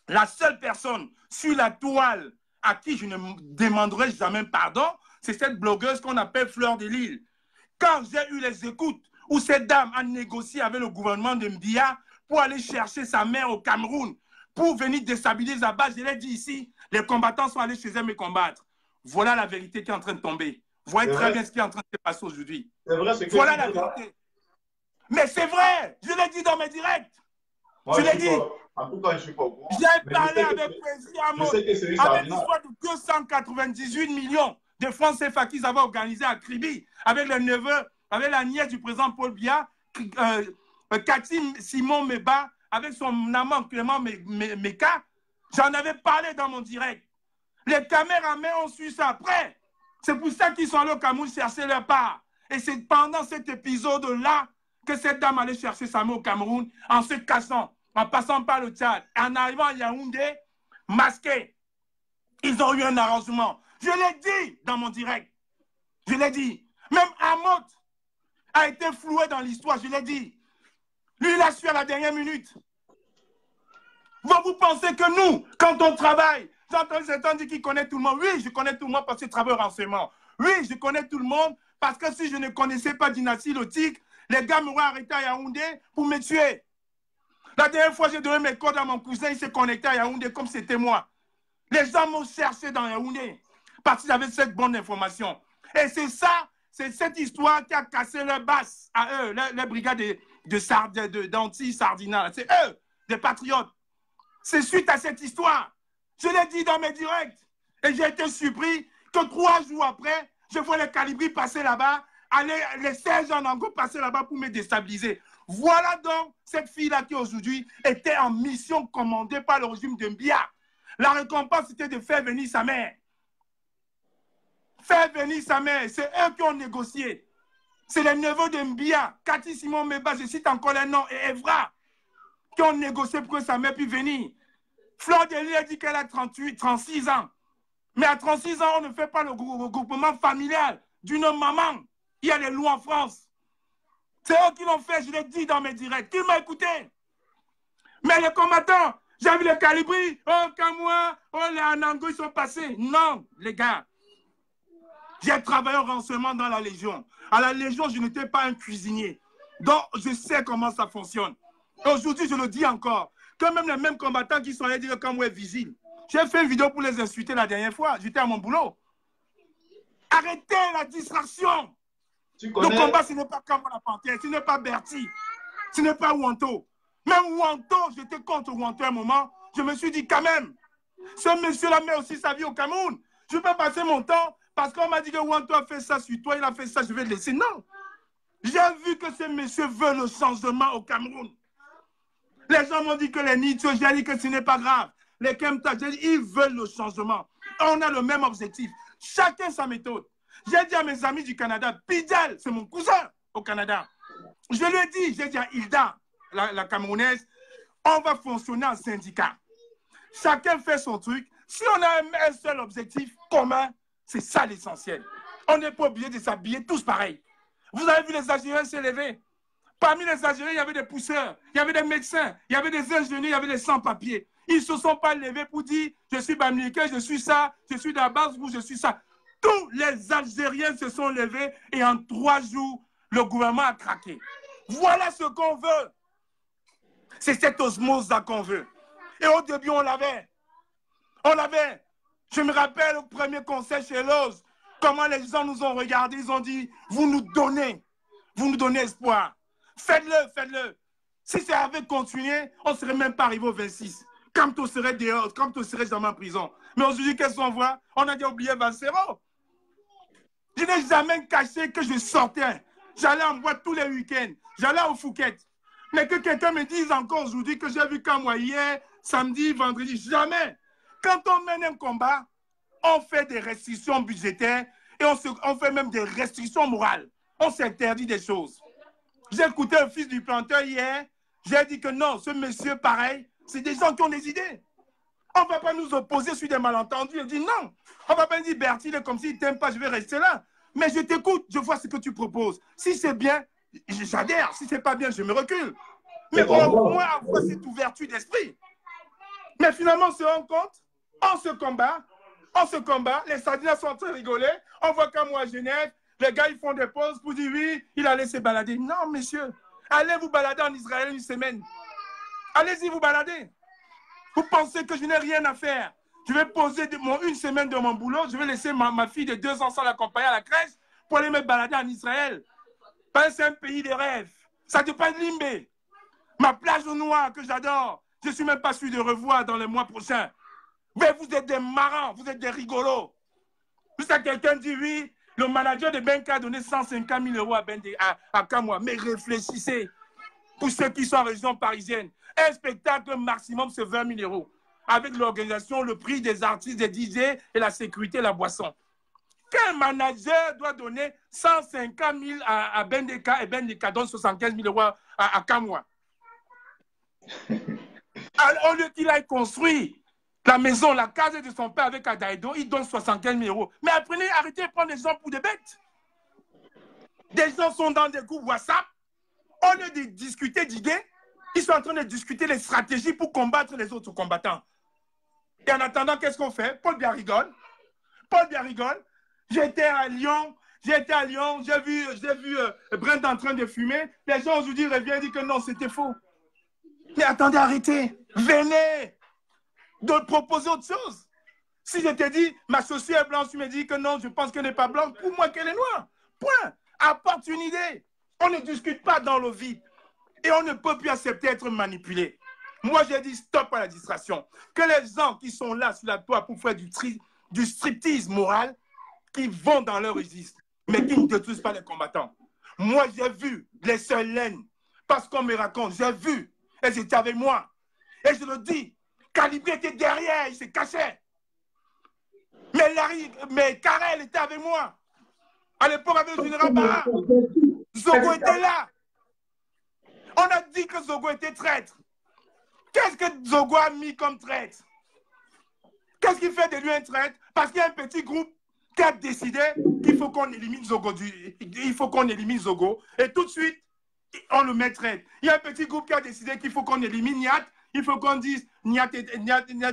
la seule personne sur la toile à qui je ne demanderai jamais pardon, c'est cette blogueuse qu'on appelle Fleur de Lille. Quand j'ai eu les écoutes où cette dame a négocié avec le gouvernement de Mbia pour aller chercher sa mère au Cameroun, pour venir déstabiliser la base, je l'ai dit ici, les combattants sont allés chez elle me combattre. Voilà la vérité qui est en train de tomber. Vous voyez très bien ce qui est en train de se passer aujourd'hui. Voilà la vérité. Mais c'est vrai, je l'ai dit dans mes directs. Je l'ai dit. En tout cas, je ne suis pas au courant. J'ai parlé avec Président Amos avec l'histoire de 298 millions de francs CFA qu'ils avaient organisé à Kribi, avec le neveu, avec la nièce du président Paul Biya, Cathy Simon Meba, avec son amant Clément Meka. J'en avais parlé dans mon direct. Les caméramans ont su ça après. C'est pour ça qu'ils sont allés au Cameroun chercher leur part. Et c'est pendant cet épisode-là que cette dame allait chercher sa mère au Cameroun en se cachant, en passant par le Tchad, en arrivant à Yaoundé, masqué. Ils ont eu un arrangement. Je l'ai dit dans mon direct. Je l'ai dit. Même Amot a été floué dans l'histoire, je l'ai dit. Lui, il a su à la dernière minute. Vous pensez que nous, quand on travaille, j'entends certains dire qu'ils connaissent tout le monde. Oui, je connais tout le monde parce que je travaille au renseignement. Oui, je connais tout le monde parce que si je ne connaissais pas Dynastie Lotique, les gars m'auraient arrêté à Yaoundé pour me tuer. La dernière fois, j'ai donné mes codes à mon cousin, il s'est connecté à Yaoundé comme c'était moi. Les gens m'ont cherché dans Yaoundé parce qu'ils avaient cette bonne information. Et c'est ça, c'est cette histoire qui a cassé leur basse à eux, les brigades d'anti-sardinat. C'est eux, des patriotes. C'est suite à cette histoire. Je l'ai dit dans mes directs. Et j'ai été surpris que 3 jours après, je vois les calibris passer là-bas, les Serge en Ango passer là-bas pour me déstabiliser. Voilà donc cette fille-là qui aujourd'hui était en mission commandée par le régime de Mbia. La récompense, c'était de faire venir sa mère. faire venir sa mère. C'est eux qui ont négocié. C'est les neveux de Mbia, Cathy Simon Meba, je cite encore les noms, et Evra, qui ont négocié pour que sa mère puisse venir. Fleur de Lys a dit qu'elle a 36 ans. Mais à 36 ans, on ne fait pas le regroupement familial d'une maman. Il y a des lois en France. C'est eux qui l'ont fait, je l'ai dit dans mes directs. Qui m'a écouté? Mais les combattants, j'ai vu les Calibri, oh Kamoua, oh les Anango, ils sont passés. Non, les gars. J'ai travaillé au renseignement dans la Légion. À la Légion, je n'étais pas un cuisinier. Donc, je sais comment ça fonctionne. Aujourd'hui, je le dis encore. Quand même les mêmes combattants qui sont allés dire comme ouais, vigile. J'ai fait une vidéo pour les insulter la dernière fois. J'étais à mon boulot. Arrêtez la distraction. Le combat, ce n'est pas comme la Panthère, ce n'est pas Berti, ce n'est pas Wanto. Même Wanto, j'étais contre Wanto à un moment. Je me suis dit quand même, ce monsieur-là met aussi sa vie au Cameroun. Je ne peux pas passer mon temps parce qu'on m'a dit que Wanto a fait ça sur toi, il a fait ça, je vais le laisser. Non. J'ai vu que ce monsieur veut le changement au Cameroun. Les gens m'ont dit que les Nitio, j'ai dit que ce n'est pas grave. Les Kemta, j'ai dit, ils veulent le changement. On a le même objectif. Chacun sa méthode. J'ai dit à mes amis du Canada, Pidel, c'est mon cousin au Canada. Je lui ai dit, j'ai dit à Hilda, la Camerounaise, on va fonctionner en syndicat. Chacun fait son truc. Si on a un seul objectif commun, c'est ça l'essentiel. On n'est pas obligé de s'habiller tous pareils. Vous avez vu les Algériens s'élever. Parmi les Algériens, il y avait des pousseurs, il y avait des médecins, il y avait des ingénieurs, il y avait des sans-papiers. Ils ne se sont pas levés pour dire, je suis Bamileke, je suis ça, je suis d'Abbas ou je suis ça. Tous les Algériens se sont levés et en 3 jours, le gouvernement a craqué. Voilà ce qu'on veut. C'est cette osmose-là qu'on veut. Et au début, on l'avait. On l'avait. Je me rappelle au premier conseil chez Loz, comment les gens nous ont regardés, ils ont dit, vous nous donnez espoir. Faites-le, faites-le. Si ça avait continué, on ne serait même pas arrivé au 26. Quand on serait dehors, quand on serait dans ma prison. Mais aujourd'hui, qu'est-ce qu'on voit? On a déjà oublié Valsero. Je n'ai jamais caché que je sortais. J'allais en boîte tous les week-ends. J'allais au Phuket. Mais que quelqu'un me dise encore aujourd'hui que j'ai vu Kamwa hier, samedi, vendredi, jamais. Quand on mène un combat, on fait des restrictions budgétaires et on fait même des restrictions morales. On s'interdit des choses. J'ai écouté le fils du planteur hier. J'ai dit que non, ce monsieur, pareil, c'est des gens qui ont des idées. On ne va pas nous opposer sur des malentendus. Il dit non. On ne va pas dire Bertie, il est comme s'il ne t'aime pas, je vais rester là. Mais je t'écoute, je vois ce que tu proposes. Si c'est bien, j'adhère. Si ce n'est pas bien, je me recule. Mais au moins avoir cette ouverture d'esprit. Mais finalement, on se rend compte, on se combat, les Sardiniens sont en train de rigoler. On voit comme moi à Genève, les gars, ils font des pauses pour dire oui, il allait se balader. Non, messieurs, allez vous balader en Israël une semaine. Allez-y vous balader. Vous pensez que je n'ai rien à faire? Je vais poser une semaine de mon boulot, je vais laisser ma fille de 2 ans sans l'accompagner à la crèche pour aller me balader en Israël. Parce que c'est un pays de rêve. Ça dépend de Limbé. Ma plage au noir que j'adore, je ne suis même pas sûr de revoir dans les mois prochains. Mais vous êtes des marrants, vous êtes des rigolos. Juste quelqu'un dit oui, le manager de Benka a donné 150 000 € à Kamwa. Mais réfléchissez, pour ceux qui sont en région parisienne, un spectacle maximum c'est 20 000 €. Avec l'organisation, le prix des artistes, des DJ et la sécurité, la boisson. Quel manager doit donner 150 000 à Bendeka et Bendeka donne 75 000 € à Kamwa? Au lieu qu'il aille construire la maison, la case de son père avec Adaïdo, il donne 75 000 €. Mais apprenez, arrêtez de prendre les gens pour des bêtes. Des gens sont dans des groupes WhatsApp. Au lieu de discuter d'idées, ils sont en train de discuter les stratégies pour combattre les autres combattants. Et en attendant, qu'est-ce qu'on fait? Paul Biya rigole. J'étais à Lyon, j'ai vu Brent en train de fumer. Les gens aujourd'hui reviennent et disent que non, c'était faux. Mais attendez, arrêtez. Venez de proposer autre chose. Si je te dis, ma chaussure est blanche, tu me dis que non, je pense qu'elle n'est pas blanche, pour moi qu'elle est noire. Point. Apporte une idée. On ne discute pas dans le vide. Et on ne peut plus accepter d'être manipulé. Moi, j'ai dit stop à la distraction. Que les gens qui sont là sur la toile pour faire du striptease moral, qui vont dans leur registre, mais qui ne détruisent pas les combattants. Moi, j'ai vu les seuls laines, parce qu'on me raconte, j'ai vu, et j'étais avec moi. Et je le dis, Calibré était derrière, il se cachait. Mais Karel était avec moi. À l'époque, avec le général Barra. Zogo était là. On a dit que Zogo était traître. Qu'est-ce que Zogo a mis comme traître? Qu'est-ce qui fait de lui un traître? Parce qu'il y a un petit groupe qui a décidé qu'il faut qu'on élimine Zogo. Il faut qu'on élimine Zogo. Et tout de suite, on le met traître. Il y a un petit groupe qui a décidé qu'il faut qu'on élimine Niat. Il faut qu'on dise Niat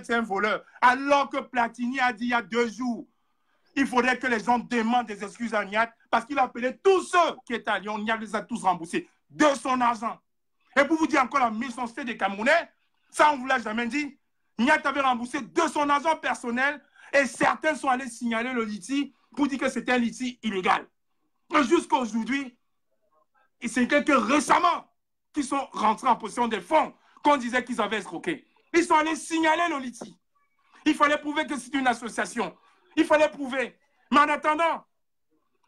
c'est un voleur. Alors que Platini a dit il y a 2 jours, il faudrait que les gens demandent des excuses à Niat parce qu'il a appelé tous ceux qui étaient à Lyon. Niat les a tous remboursés de son argent. Et pour vous dire encore la méchanceté des Camerounais, ça on ne vous l'a jamais dit. Niat avait remboursé de son argent personnel et certains sont allés signaler le litige pour dire que c'était un litige illégal. Jusqu'à aujourd'hui, c'est que récemment qu'ils sont rentrés en possession des fonds qu'on disait qu'ils avaient escroqués. Ils sont allés signaler le litige. Il fallait prouver que c'est une association. Il fallait prouver. Mais en attendant,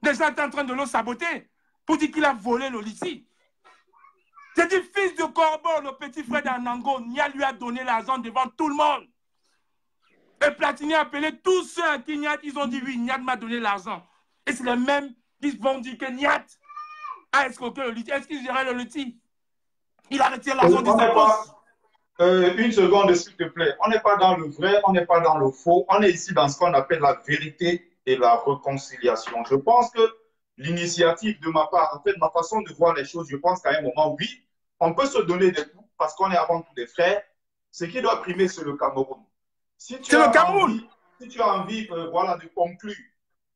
les gens étaient en train de le saboter pour dire qu'il a volé le litige. J'ai dit, fils de Corbeau, le petit frère d'Anango, Nia lui a donné l'argent devant tout le monde. Et Platini a appelé tous ceux à qui Niat, ils ont dit, oui, Niat m'a donné l'argent. Et c'est les mêmes qui vont dire que Niat a escroqué le litige. Est-ce qu'il gérait le litige? Il a retiré l'argent de sa poche. Une seconde, s'il te plaît. On n'est pas dans le vrai, on n'est pas dans le faux. On est ici dans ce qu'on appelle la vérité et la réconciliation. Je pense que l'initiative de ma part, en fait, ma façon de voir les choses, je pense qu'à un moment, oui, on peut se donner des coups parce qu'on est avant tout des frères. Ce qui doit primer, c'est le Cameroun. C'est le Cameroun. Si tu as envie voilà, de conclure,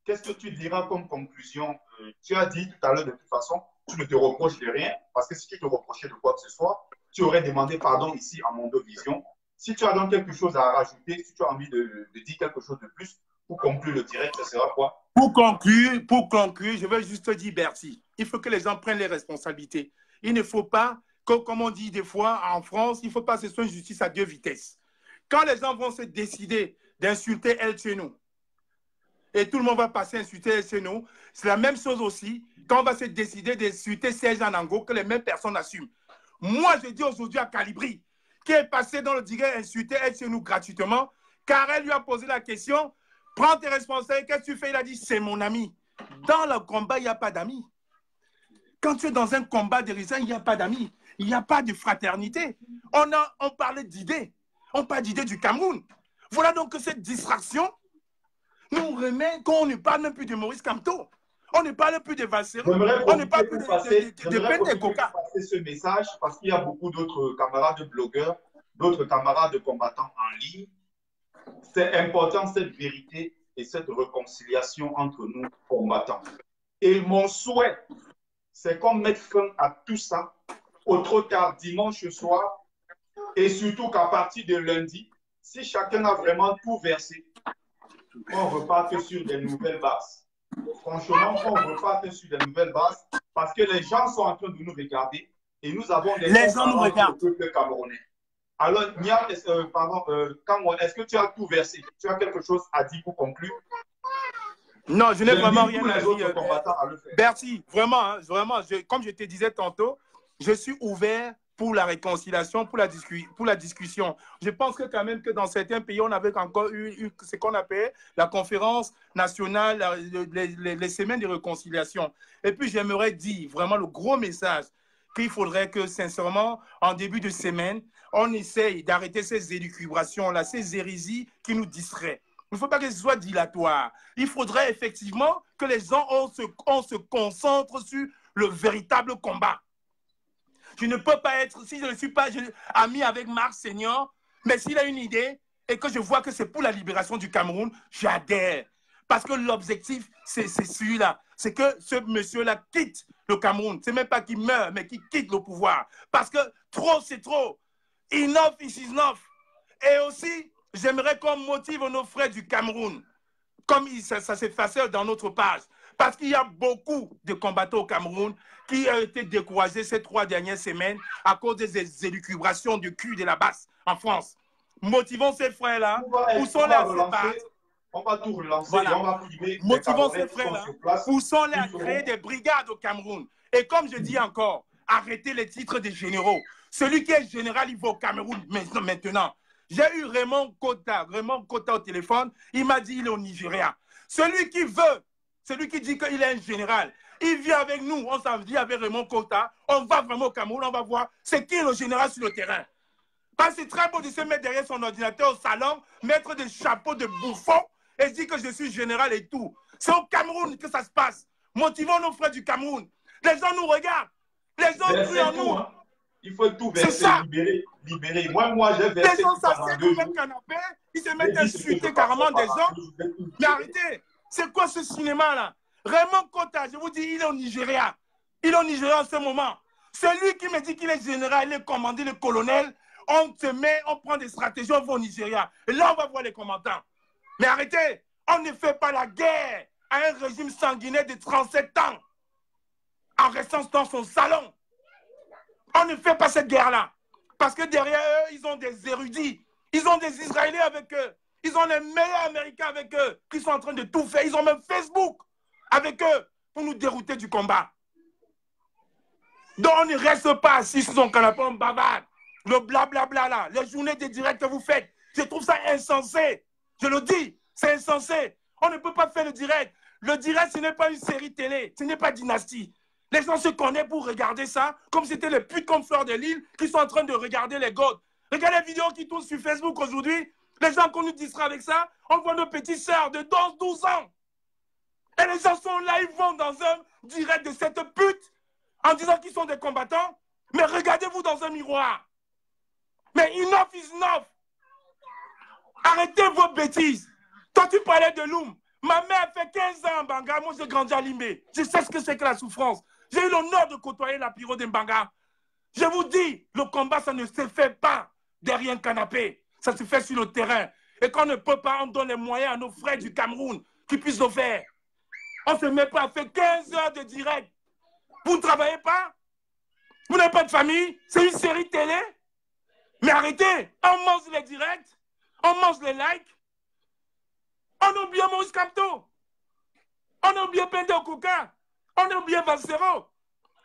qu'est-ce que tu diras comme conclusion? Tu as dit tout à l'heure, de toute façon, tu ne te reproches de rien, parce que si tu te reprochais de quoi que ce soit, tu aurais demandé pardon ici à Mondo Vision. Si tu as donc quelque chose à rajouter, si tu as envie de dire quelque chose de plus, pour conclure le direct, ce sera quoi? Pour conclure, je vais juste te dire, Bertie, il faut que les gens prennent les responsabilités. Il ne faut pas, comme on dit des fois en France, il ne faut pas que ce soit une justice à 2 vitesses. Quand les gens vont se décider d'insulter El Chenou, et tout le monde va passer à insulter El Chenou, c'est la même chose aussi quand on va se décider d'insulter Serge Anango, que les mêmes personnes assument. Moi, je dis aujourd'hui à Calibri, qui est passé dans le direct insulter El Chenou gratuitement, car elle lui a posé la question, prends tes responsabilités, qu'est-ce que tu fais? Il a dit, c'est mon ami. Dans le combat, il n'y a pas d'amis. Quand tu es dans un combat de résistance, il n'y a pas d'amis. Il n'y a pas de fraternité. On parlait d'idées. On parle d'idées du Cameroun. Voilà donc que cette distraction nous remet qu'on ne parle même plus de Maurice Kamto. On ne parle plus de Valsero. On ne parle plus de Pente Coca. Passer ce message parce qu'il y a beaucoup d'autres camarades blogueurs, d'autres camarades combattants en ligne. C'est important cette vérité et cette réconciliation entre nous combattants. Et mon souhait, c'est qu'on mette fin à tout ça au trop tard dimanche soir et surtout qu'à partir de lundi, si chacun a vraiment tout versé, on reparte sur des nouvelles bases. Franchement, on reparte sur des nouvelles bases parce que les gens sont en train de nous regarder et nous avons des gens nous regardent. Peuple camerounais. Alors, Nia, Cameroun, est-ce que tu as tout versé? Tu as quelque chose à dire pour conclure? Non, je n'ai vraiment rien à dire. Bertie, vraiment, comme je te disais tantôt, je suis ouvert pour la réconciliation, pour la discussion. Je pense que quand même que dans certains pays, on avait encore eu ce qu'on appelle la conférence nationale, les semaines de réconciliation. Et puis, j'aimerais dire vraiment le gros message qu'il faudrait que, sincèrement, en début de semaine, on essaye d'arrêter ces élucubrations-là, ces hérésies qui nous distraient. Il ne faut pas que ce soit dilatoire. Il faudrait effectivement que les gens on se concentre sur le véritable combat. Je ne peux pas être, si je ne suis pas ami avec Marc Senior, mais s'il a une idée et que je vois que c'est pour la libération du Cameroun, j'adhère. Parce que l'objectif, c'est celui-là. C'est que ce monsieur-là quitte le Cameroun. Ce n'est même pas qu'il meurt, mais qu'il quitte le pouvoir. Parce que trop, c'est trop. Enough is enough. Et aussi, j'aimerais qu'on motive nos frères du Cameroun, comme ça s'est passé dans notre page. Parce qu'il y a beaucoup de combattants au Cameroun qui ont été découragés ces 3 dernières semaines à cause des élucubrations du cul de la basse en France. Motivons ces frères-là. Où sont les On va tout relancer. Voilà. On va priver. Motivons ces frères-là. Poussons-les à créer des brigades au Cameroun. Et comme je dis encore, arrêtez les titres des généraux. Celui qui est général, il va au Cameroun maintenant. J'ai eu Raymond Kota au téléphone. Il m'a dit qu'il est au Nigeria. Celui qui veut, celui qui dit qu'il est un général, il vient avec nous. On s'en dit avec Raymond Kota. On va vraiment au Cameroun, on va voir c'est qui le général sur le terrain. Parce que c'est très beau de se mettre derrière son ordinateur au salon, mettre des chapeaux de bouffon et dire que je suis général et tout. C'est au Cameroun que ça se passe. Motivons nos frères du Cameroun. Les gens nous regardent. Les gens crient en nous. Hein. Il faut tout verser, libérer. Moi, j'ai versé. Les gens s'assiedent sur le canapé, ils se mettent à insulter carrément des gens. Mais arrêtez, c'est quoi ce cinéma-là? Raymond Kota, je vous dis, il est au Nigeria. Il est au Nigeria en ce moment. Celui qui me dit qu'il est général, il est commandé, le colonel, on se met, on prend des stratégies, on va au Nigeria. Et là, on va voir les combattants. Mais arrêtez, on ne fait pas la guerre à un régime sanguinaire de 37 ans en restant dans son salon. On ne fait pas cette guerre-là. Parce que derrière eux, ils ont des érudits. Ils ont des Israéliens avec eux. Ils ont les meilleurs Américains avec eux qui sont en train de tout faire. Ils ont même Facebook avec eux pour nous dérouter du combat. Donc on ne reste pas assis sur son canapé, on bavarde. Le blablabla là, les journées de direct que vous faites, je trouve ça insensé. Je le dis, c'est insensé. On ne peut pas faire le direct. Le direct, ce n'est pas une série télé, ce n'est pas Dynastie. Les gens se connaissent pour regarder ça, comme c'était les putes comme Fleur de Lille qui sont en train de regarder les godes. Regardez les vidéos qui tournent sur Facebook aujourd'hui. Les gens qu'on nous distrait avec ça, on voit nos petites sœurs de 12 ans. Et les gens sont là, ils vont dans un direct de cette pute en disant qu'ils sont des combattants. Mais regardez-vous dans un miroir. Mais enough is enough. Arrêtez vos bêtises. Toi, tu parlais de Loum. Ma mère a fait 15 ans en Banga. Moi, j'ai grandi à Limbe. Je sais ce que c'est que la souffrance. J'ai eu l'honneur de côtoyer la Piro de Mbanga. Je vous dis, le combat, ça ne se fait pas derrière un canapé. Ça se fait sur le terrain. Et quand on ne peut pas, on donne les moyens à nos frères du Cameroun qui puissent le faire. On ne se met pas à faire 15 heures de direct. Vous ne travaillez pas? Vous n'avez pas de famille? C'est une série télé? Mais arrêtez, on mange les directs, on mange les likes, on a oublié Maurice Kamto, on a oublié Pende Okuka, on a oublié Valsero.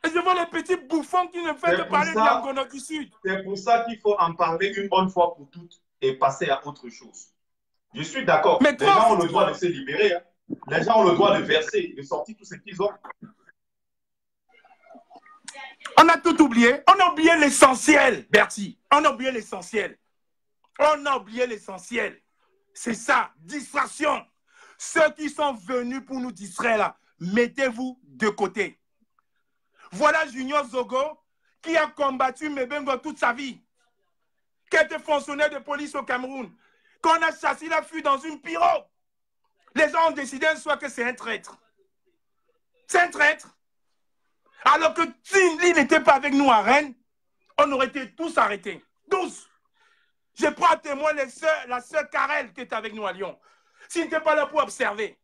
Et je vois les petits bouffons qui ne font que parler de l'Angola du Sud. C'est pour ça qu'il faut en parler une bonne fois pour toutes et passer à autre chose. Je suis d'accord, les gens ont le droit de se libérer. Hein. Les gens ont le droit de verser, de sortir tout ce qu'ils ont. On a tout oublié. On a oublié l'essentiel, Bertie. On a oublié l'essentiel. On a oublié l'essentiel. C'est ça, distraction. Ceux qui sont venus pour nous distraire là, mettez-vous de côté. Voilà Junior Zogo qui a combattu Mebengo toute sa vie. Qui était fonctionnaire de police au Cameroun. Qu'on a chassé, il a fui dans une pirogue. Les gens ont décidé un soir que c'est un traître. C'est un traître. Alors que s'il n'était pas avec nous à Rennes, on aurait été tous arrêtés. Tous. Je prends à témoin la sœur Karel qui est avec nous à Lyon. S'il n'était pas là pour observer,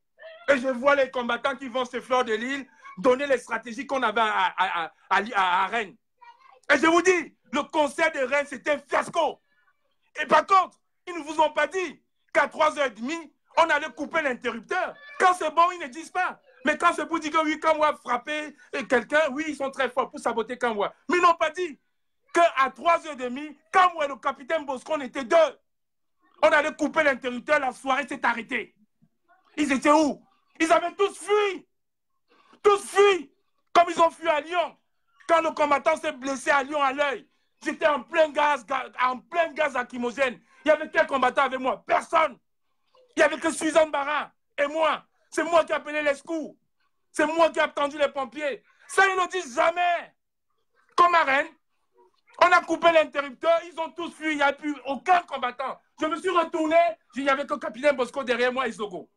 et je vois les combattants qui vont se Fleur de Lille donner les stratégies qu'on avait à Rennes. Et je vous dis, le concert de Rennes, c'était un fiasco. Et par contre, ils ne vous ont pas dit qu'à 3h30, on allait couper l'interrupteur. Quand c'est bon, ils ne disent pas. Mais quand c'est pour dire que oui, Kamwa frapper quelqu'un, oui, ils sont très forts pour saboter Kamwa. Mais ils n'ont pas dit qu'à 3h30, Kamwa et le capitaine Bosco, on était deux. On allait couper l'interrupteur, la soirée s'est arrêtée. Ils étaient où? Ils avaient tous fui. Tous fui. Comme ils ont fui à Lyon. Quand le combattant s'est blessé à Lyon à l'œil, j'étais en plein gaz lacrymogène. Il y avait quel combattant avec moi? Personne. Il n'y avait que Suzanne Barra et moi. C'est moi qui ai appelé les secours. C'est moi qui ai attendu les pompiers. Ça, ils ne disent jamais. Comme à Rennes, on a coupé l'interrupteur, ils ont tous fui, il n'y a plus aucun combattant. Je me suis retourné, il n'y avait que le capitaine Bosco derrière moi et Zogo.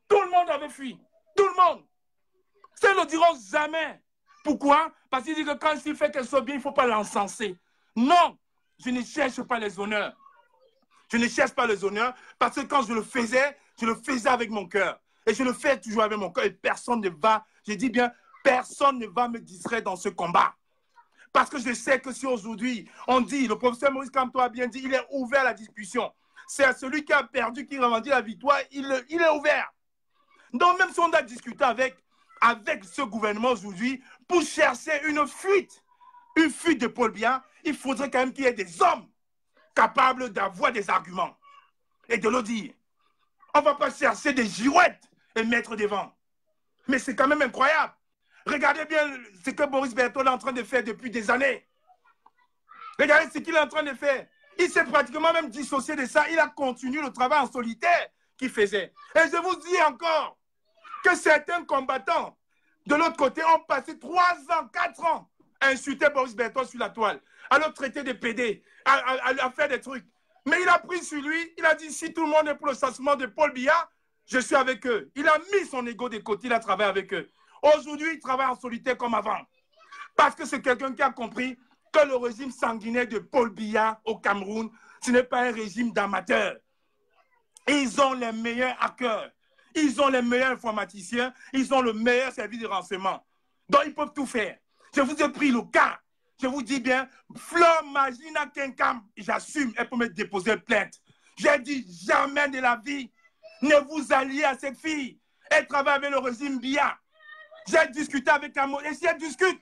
Tout le monde avait fui. Tout le monde. Ça, ils ne le diront jamais. Pourquoi? Parce qu'ils disent que quand il fait quelque chose bien, il ne faut pas l'encenser. Non, je ne cherche pas les honneurs. Je ne cherche pas les honneurs parce que quand je le faisais avec mon cœur. Et je le fais toujours avec mon cœur et personne ne va, je dis bien, personne ne va me distraire dans ce combat. Parce que je sais que si aujourd'hui, on dit, le professeur Maurice Kamto a bien dit, il est ouvert à la discussion. C'est à celui qui a perdu, qui revendique la victoire, il est ouvert. Donc même si on a discuté avec ce gouvernement aujourd'hui pour chercher une fuite de Paul Biya, il faudrait quand même qu'il y ait des hommes capable d'avoir des arguments et de le dire. On ne va pas chercher des girouettes et mettre devant. Mais c'est quand même incroyable. Regardez bien ce que Boris Berthold est en train de faire depuis des années. Regardez ce qu'il est en train de faire. Il s'est pratiquement même dissocié de ça. Il a continué le travail en solitaire qu'il faisait. Et je vous dis encore que certains combattants de l'autre côté ont passé 3 ans, 4 ans à insulter Boris Berthold sur la toile, à le traiter de PD, à faire des trucs. Mais il a pris sur lui, il a dit si tout le monde est pour le chassement de Paul Biya, je suis avec eux. Il a mis son ego de côté, il a travaillé avec eux. Aujourd'hui, il travaille en solitaire comme avant. Parce que c'est quelqu'un qui a compris que le régime sanguinaire de Paul Biya au Cameroun, ce n'est pas un régime d'amateurs. Ils ont les meilleurs hackers, ils ont les meilleurs informaticiens, ils ont le meilleur service de renseignement. Donc, ils peuvent tout faire. Je vous ai pris le cas. Je vous dis bien, Fleur Magina Kenkam, j'assume, elle peut me déposer plainte. J'ai dit jamais de la vie, ne vous alliez à cette fille. Elle travaille avec le régime Biya. J'ai discuté avec Amo, et si elle discute,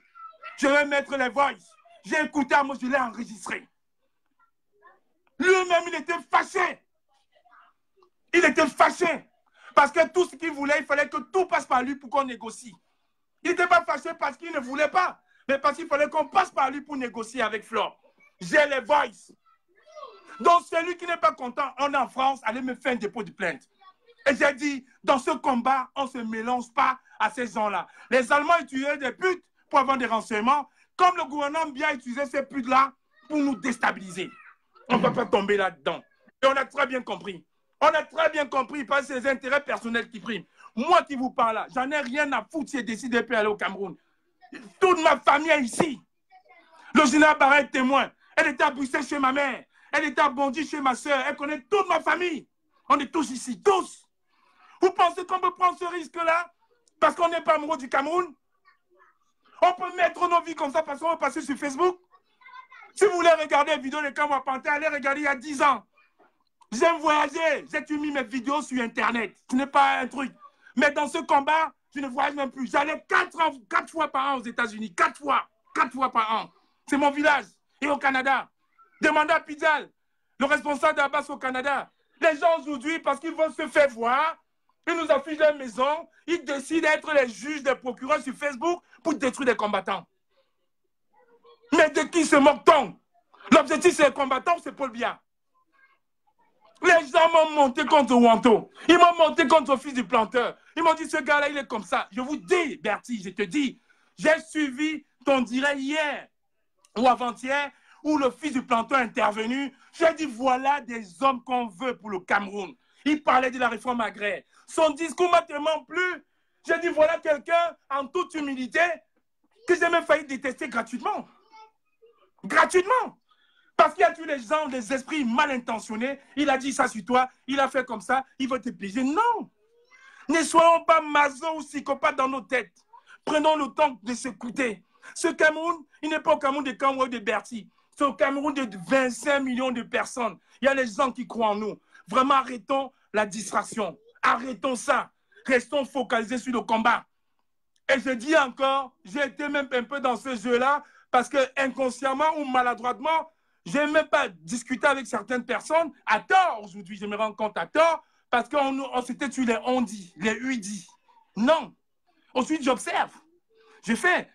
je vais mettre les voices. J'ai écouté Amo, je l'ai enregistré. Lui-même, il était fâché. Il était fâché. Parce que tout ce qu'il voulait, il fallait que tout passe par lui pour qu'on négocie. Il n'était pas fâché parce qu'il ne voulait pas, mais parce qu'il fallait qu'on passe par lui pour négocier avec Flore. J'ai les voices. Donc, celui qui n'est pas content, on est en France, allez me faire un dépôt de plainte. Et j'ai dit, dans ce combat, on ne se mélange pas à ces gens-là. Les Allemands utilisaient des putes pour avoir des renseignements, comme le gouvernement bien utilisé ces putes-là pour nous déstabiliser. On ne va pas tomber là-dedans. Et on a très bien compris. On a très bien compris parce que c'est les intérêts personnels qui priment. Moi qui vous parle là, j'en ai rien à foutre si j'ai décidé de aller au Cameroun. Toute ma famille est ici. Le général Barret est témoin. Elle était à Bruxelles chez ma mère. Elle était à Bondy chez ma soeur. Elle connaît toute ma famille. On est tous ici, tous. Vous pensez qu'on peut prendre ce risque-là parce qu'on n'est pas amoureux du Cameroun? On peut mettre nos vies comme ça parce qu'on va passer sur Facebook? Si vous voulez regarder les vidéos de Kamwa Panté, allez regarder il y a 10 ans. J'aime voyager. J'ai mis mes vidéos sur Internet. Ce n'est pas un truc. Mais dans ce combat, je ne voyage même plus. J'allais 4 fois par an aux États-Unis. 4 fois. 4 fois par an. C'est mon village. Et au Canada. Demandez à Pidal, le responsable d'Abbas au Canada. Les gens aujourd'hui, parce qu'ils vont se faire voir, ils nous affichent leur maison, ils décident d'être les juges des procureurs sur Facebook pour détruire des combattants. Mais de qui se moque-t-on? L'objectif, c'est les combattants, c'est Paul Biya. Les gens m'ont monté contre Wanto. Ils m'ont monté contre le fils du planteur. Ils m'ont dit, ce gars-là, il est comme ça. Je vous dis, Bertie, je te dis, j'ai suivi ton direct hier ou avant-hier où le fils du planteur est intervenu. J'ai dit, voilà des hommes qu'on veut pour le Cameroun. Il parlait de la réforme agraire. Son discours m'a tellement plu. J'ai dit, voilà quelqu'un, en toute humilité, que j'ai même failli détester gratuitement. Gratuitement. Parce qu'il y a tous les gens, des esprits mal intentionnés. Il a dit ça sur toi, il a fait comme ça, il va te piéger. Non. Ne soyons pas maso ou psychopathes dans nos têtes. Prenons le temps de s'écouter. Ce Cameroun, il n'est pas au Cameroun de Kamwa ou de Bertie. C'est au Cameroun de 25 millions de personnes. Il y a les gens qui croient en nous. Vraiment, arrêtons la distraction. Arrêtons ça. Restons focalisés sur le combat. Et je dis encore, j'ai été même un peu dans ce jeu-là parce que inconsciemment ou maladroitement, je n'ai même pas discuté avec certaines personnes à tort aujourd'hui. Je me rends compte à tort parce qu'on s'était tué les on-dit, les ui-dit. Non. Ensuite, j'observe. Je fais.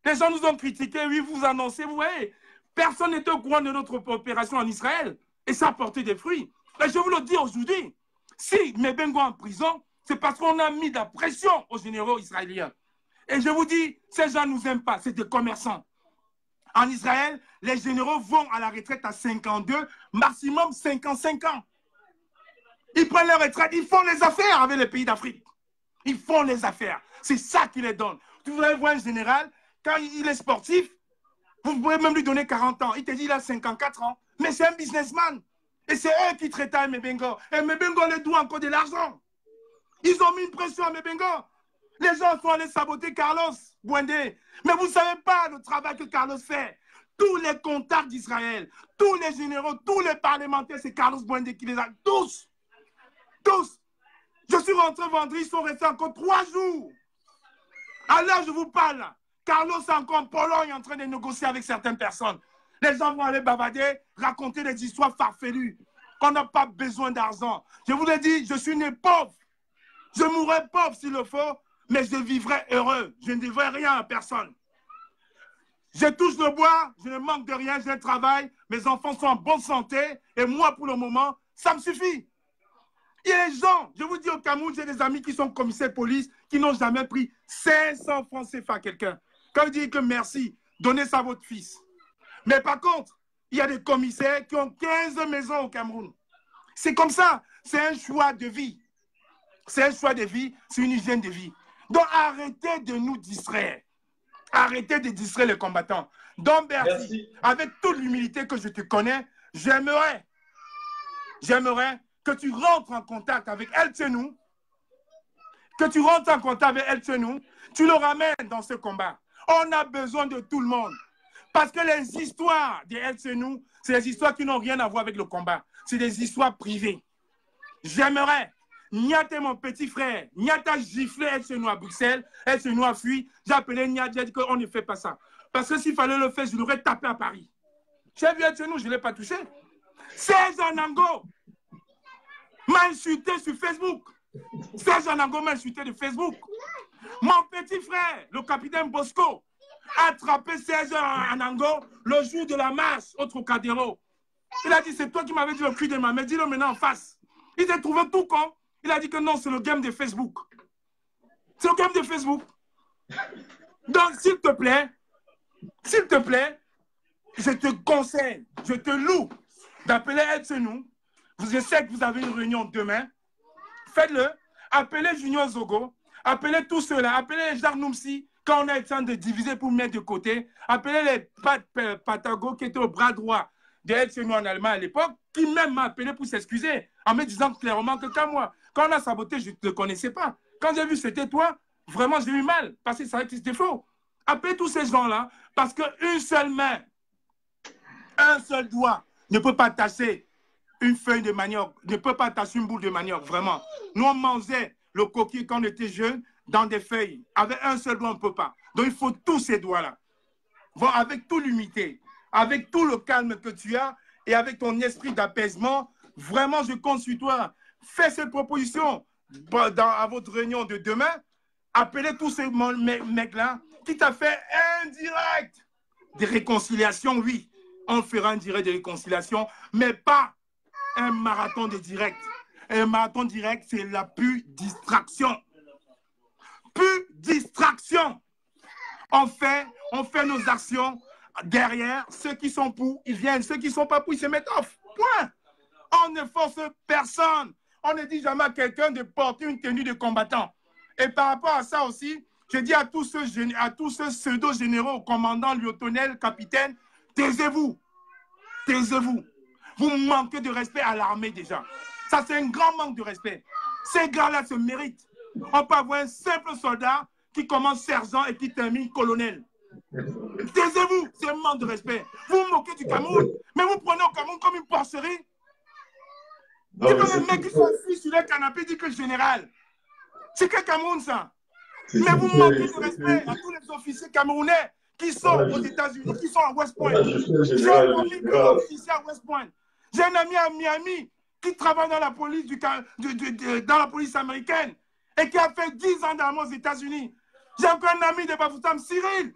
Les gens nous ont critiqué, oui, vous annoncez, vous voyez. Personne n'était au courant de notre opération en Israël. Et ça a porté des fruits. Et je vous le dis aujourd'hui, si Mebengo est en prison, c'est parce qu'on a mis de la pression aux généraux israéliens. Et je vous dis, ces gens ne nous aiment pas, c'est des commerçants. En Israël, les généraux vont à la retraite à 52, maximum 55 ans. Ils prennent leur retraite, ils font les affaires avec les pays d'Afrique. Ils font les affaires. C'est ça qui les donne. Vous allez voir un général, quand il est sportif, vous pouvez même lui donner 40 ans. Il te dit qu'il a 54 ans. Mais c'est un businessman. Et c'est eux qui traitent à Mebengo. Et Mebengo les doit encore de l'argent. Ils ont mis une pression à Mebengo. Les gens sont allés saboter Carlos Bouendé. Mais vous ne savez pas le travail que Carlos fait. Tous les contacts d'Israël, tous les généraux, tous les parlementaires, c'est Carlos Bouendé qui les a. Tous. Tous. Je suis rentré vendredi, ils sont restés encore 3 jours. Alors je vous parle. Carlos est encore en Pologne en train de négocier avec certaines personnes. Les gens vont aller bavarder, raconter des histoires farfelues. Qu'on n'a pas besoin d'argent. Je vous l'ai dit, je suis né pauvre. Je mourrai pauvre s'il le faut, mais je vivrai heureux. Je ne devrai rien à personne. Je touche le bois, je ne manque de rien, j'ai un travail, mes enfants sont en bonne santé, et moi, pour le moment, ça me suffit. Il y a des gens, je vous dis au Cameroun, j'ai des amis qui sont commissaires de police, qui n'ont jamais pris 500 francs CFA à quelqu'un. Quand je dis que merci, donnez ça à votre fils. Mais par contre, il y a des commissaires qui ont 15 maisons au Cameroun. C'est comme ça, c'est un choix de vie. C'est un choix de vie, c'est une hygiène de vie. Donc arrêtez de nous distraire. Arrêtez de distraire les combattants. Donc Bertie, avec toute l'humilité que je te connais, j'aimerais que tu rentres en contact avec El Tchenou, tu le ramènes dans ce combat. On a besoin de tout le monde. Parce que les histoires de El Tchenou, c'est des histoires qui n'ont rien à voir avec le combat. C'est des histoires privées. J'aimerais, Niat est mon petit frère, Niat a giflé El Tchenou à Bruxelles, El Tchenou a fui, j'ai appelé Niat, j'ai dit qu'on ne fait pas ça. Parce que s'il fallait le faire, je l'aurais tapé à Paris. J'ai vu El Tchenou, je ne l'ai pas touché. Serge Anango m'a insulté sur Facebook. Serge Anango m'a insulté de Facebook. Mon petit frère, le capitaine Bosco, a attrapé Serge Anango le jour de la marche au Trocadéro. Il a dit, c'est toi qui m'avais dit le cul de ma mère, dis-le maintenant en face. Il s'est trouvé tout con. Il a dit que non, c'est le game de Facebook. C'est le game de Facebook. Donc, s'il te plaît, je te conseille, je te loue d'appeler El Tchenou. Je sais que vous avez une réunion demain. Faites-le. Appelez Junior Zogo. Appelez tous ceux-là. Appelez les Jarnoumsi quand on a été en train de diviser pour mettre de côté. Appelez les Patago qui étaient au bras droit de El Tchenou en Allemagne à l'époque, qui même m'a appelé pour s'excuser en me disant clairement que quand on a saboté, je ne te connaissais pas. Quand j'ai vu c'était toi, vraiment j'ai eu mal parce que ça a été faux. Appelez tous ces gens-là parce qu'une seule main, un seul doigt ne peut pas tasser une feuille de manioc, ne peut pas tasser une boule de manioc, vraiment. Nous, on mangeait le coquille quand on était jeune dans des feuilles. Avec un seul doigt, on ne peut pas. Donc, il faut tous ces doigts-là. Bon, avec toute l'humilité, avec tout le calme que tu as et avec ton esprit d'apaisement, vraiment, je compte sur toi. Fais cette proposition à votre réunion de demain. Appelez tous ces mecs-là qui t'a fait un direct de réconciliation, oui. On fera un direct de réconciliation, mais pas un marathon de direct. Un marathon direct, c'est la pure distraction. Pure distraction. On fait nos actions derrière. Ceux qui sont pour, ils viennent. Ceux qui ne sont pas pour, ils se mettent off. Point. On ne force personne. On ne dit jamais à quelqu'un de porter une tenue de combattant. Et par rapport à ça aussi, je dis à tous ceux pseudo-généraux, commandants, lieutenants, capitaines, taisez-vous. Taisez-vous. Vous manquez de respect à l'armée déjà. Ça, c'est un grand manque de respect. Ces gars-là se méritent. On peut avoir un simple soldat qui commence sergent et qui termine colonel. Taisez-vous, c'est un manque de respect. Vous vous moquez du Cameroun, mais vous prenez au Cameroun comme une porcerie. C'est comme un mec qui sont assis sur le canapé dit que général. C'est quel Cameroun, ça? Mais vous manquez de respect à tous les officiers camerounais qui sont aux États-Unis, qui sont à West Point. J'ai un ami qui est officier à West Point. J'ai un ami à Miami qui travaille dans la police, dans la police américaine et qui a fait 10 ans d'armée aux États-Unis. J'ai encore un ami de Bafoussam, Cyril,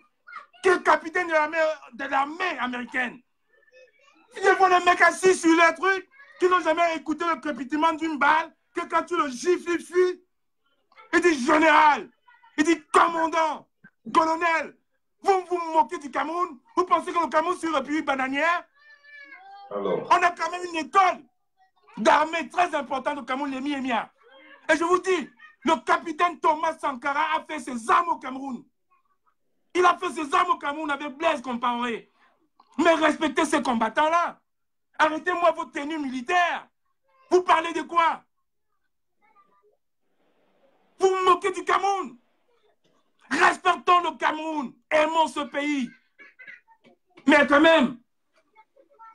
qui est capitaine de l'armée américaine. Il y a des mecs assis sur les trucs qui n'ont jamais écouté le crépitement d'une balle, que quand tu le gifles, il fuit. Il dit général, il dit commandant, colonel. Vous vous moquez du Cameroun? Vous pensez que le Cameroun, c'est une république bananière? Alors. On a quand même une école d'armée très importante au Cameroun, les Miemia. Et je vous dis, le capitaine Thomas Sankara a fait ses armes au Cameroun. Il a fait ses armes au Cameroun avec Blaise Compaoré. Mais respectez ces combattants-là. Arrêtez-moi vos tenues militaires. Vous parlez de quoi? Vous vous moquez du Cameroun. Respectons le Cameroun. Aimons ce pays. Mais quand même,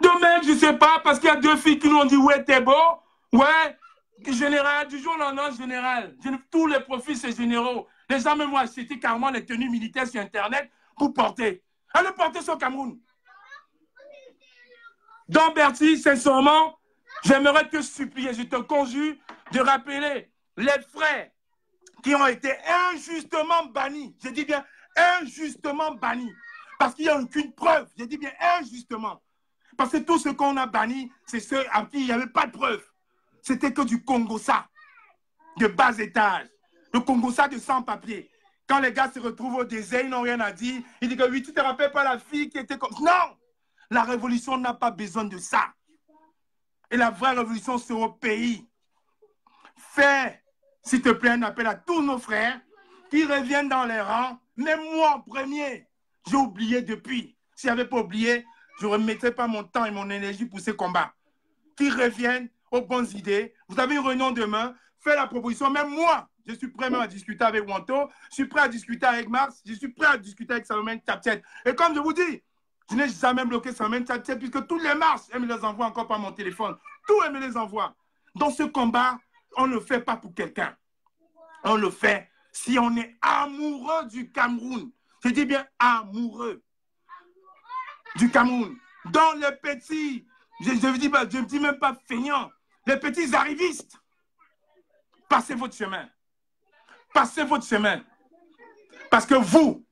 demain, je ne sais pas, parce qu'il y a 2 filles qui nous ont dit, ouais, t'es beau. Ouais, général, du jour au lendemain, général. Tous les profils, c'est généraux. Les gens, même moi, acheté carrément les tenues militaires sur Internet pour porter. Allez porter sur le Cameroun. Donc, Bertie, sincèrement, j'aimerais te supplier, je te conjure de rappeler les frères qui ont été injustement bannis. Je dis bien injustement bannis. Parce qu'il n'y a aucune preuve. Je dis bien injustement. Parce que tout ce qu'on a banni, c'est ceux à qui il n'y avait pas de preuve. C'était que du Congo-ça, de bas étage. Le Congo-ça de sans-papier. Quand les gars se retrouvent au désert, ils n'ont rien à dire. Ils disent que oui, tu ne te rappelles pas la fille qui était comme... Non! La révolution n'a pas besoin de ça. Et la vraie révolution, c'est au pays. Fais, s'il te plaît, un appel à tous nos frères qui reviennent dans les rangs. Même moi en premier, j'ai oublié depuis. Si je n'avais pas oublié, je ne remettrais pas mon temps et mon énergie pour ces combats. Qui reviennent aux bonnes idées. Vous avez une réunion demain, faites la proposition. Même moi, je suis prêt même à discuter avec Wanto, je suis prêt à discuter avec Mars, je suis prêt à discuter avec Salomon Tchapchet. Et comme je vous dis, je n'ai jamais bloqué Salomon Tchapchet puisque tous les marches, elle me les envoie encore par mon téléphone. Tout, elle me les envoie. Dans ce combat, on ne le fait pas pour quelqu'un. On le fait si on est amoureux du Cameroun. Je dis bien amoureux du Cameroun. Dans les petits, je ne dis même pas feignants, les petits arrivistes, passez votre chemin. Passez votre chemin. Parce que vous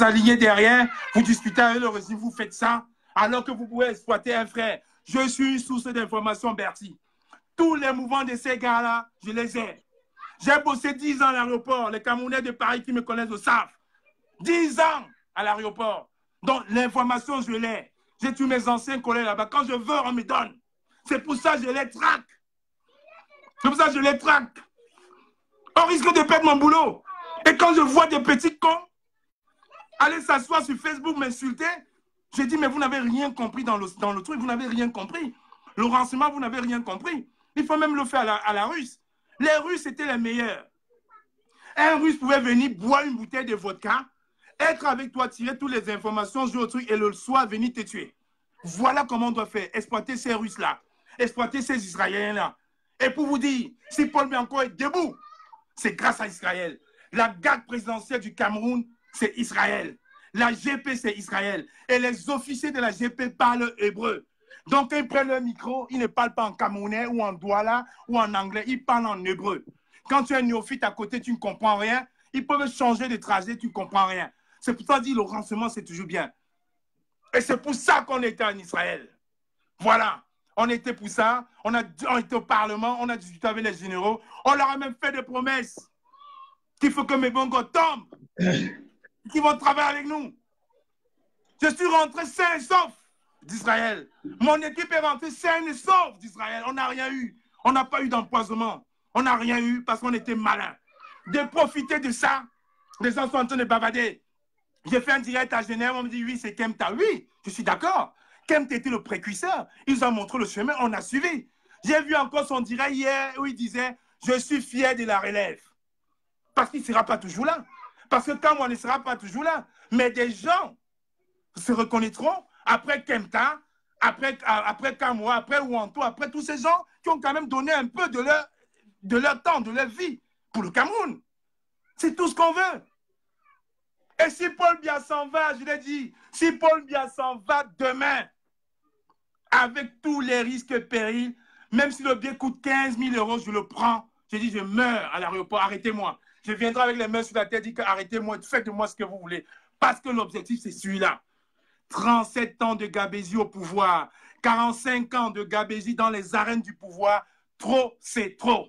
alignez derrière, vous discutez avec le régime, vous faites ça, alors que vous pouvez exploiter un frère. Je suis une source d'information, Bertie. Tous les mouvements de ces gars-là, je les ai. J'ai bossé 10 ans à l'aéroport. Les Camerounais de Paris qui me connaissent le savent. 10 ans à l'aéroport. Donc, l'information, je l'ai. J'ai tous mes anciens collègues là-bas. Quand je veux, on me donne. C'est pour ça que je les traque. C'est pour ça que je les traque. On risque de perdre mon boulot. Et quand je vois des petits cons aller s'asseoir sur Facebook, m'insulter, je dis, mais vous n'avez rien compris dans le truc. Vous n'avez rien compris. Le renseignement, vous n'avez rien compris. Il faut même le faire à la Russe. Les Russes étaient les meilleurs. Un Russe pouvait venir boire une bouteille de vodka, être avec toi, tirer toutes les informations, jouer au truc et le soir venir te tuer. Voilà comment on doit faire. Exploiter ces Russes-là. Exploiter ces Israéliens-là. Et pour vous dire, si Paul Bianco est debout, c'est grâce à Israël. La garde présidentielle du Cameroun, c'est Israël. La GP, c'est Israël. Et les officiers de la GP parlent hébreu. Donc, quand ils prennent le micro, ils ne parlent pas en camerounais ou en douala ou en anglais, ils parlent en hébreu. Quand tu es un néophyte à côté, tu ne comprends rien. Ils peuvent changer de trajet, tu ne comprends rien. C'est pour ça que je dis le renseignement, c'est toujours bien. Et c'est pour ça qu'on était en Israël. Voilà. On était pour ça. On était au Parlement, on a discuté avec les généraux. On leur a même fait des promesses qu'il faut que mes bons gars tombent, qu'ils vont travailler avec nous. Je suis rentré sain et sauf d'Israël. Mon équipe est rentrée saine et sauve d'Israël. On n'a rien eu. On n'a pas eu d'empoisonnement. On n'a rien eu parce qu'on était malins. De profiter de ça, les gens sont en train de bavader. J'ai fait un direct à Genève, on me dit oui, c'est Kemta. Oui, je suis d'accord. Kemta était le précurseur. Ils ont montré le chemin, on a suivi. J'ai vu encore son direct hier où il disait je suis fier de la relève. Parce qu'il ne sera pas toujours là. Parce que quand on ne sera pas toujours là, mais des gens se reconnaîtront après Kemta, après Kamwa, après Wanto, après tous ces gens qui ont quand même donné un peu de leur temps, de leur vie pour le Cameroun. C'est tout ce qu'on veut. Et si Paul Biya s'en va, je l'ai dit, si Paul Biya s'en va demain, avec tous les risques et périls, même si le billet coûte 15 000 €, je le prends. Je dis, je meurs à l'aéroport, arrêtez-moi. Je viendrai avec les mains sur la tête, je dis arrêtez-moi, faites de moi ce que vous voulez. Parce que l'objectif, c'est celui-là. 37 ans de Gabésie au pouvoir, 45 ans de Gabésie dans les arènes du pouvoir. Trop, c'est trop.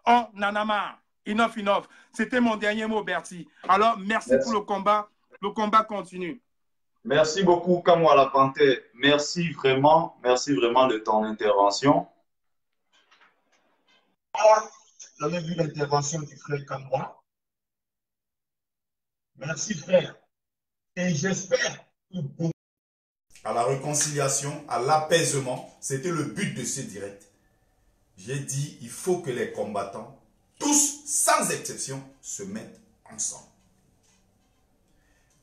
On en a marre. Enough, enough. C'était mon dernier mot, Bertie. Alors, merci pour le combat. Le combat continue. Merci beaucoup, Kamwa la Panthère. Merci vraiment de ton intervention. Vous avez vu l'intervention du frère Kamwa. Merci, frère. Et j'espère que vous... À la réconciliation, à l'apaisement, c'était le but de ce direct. J'ai dit, il faut que les combattants, tous, sans exception, se mettent ensemble.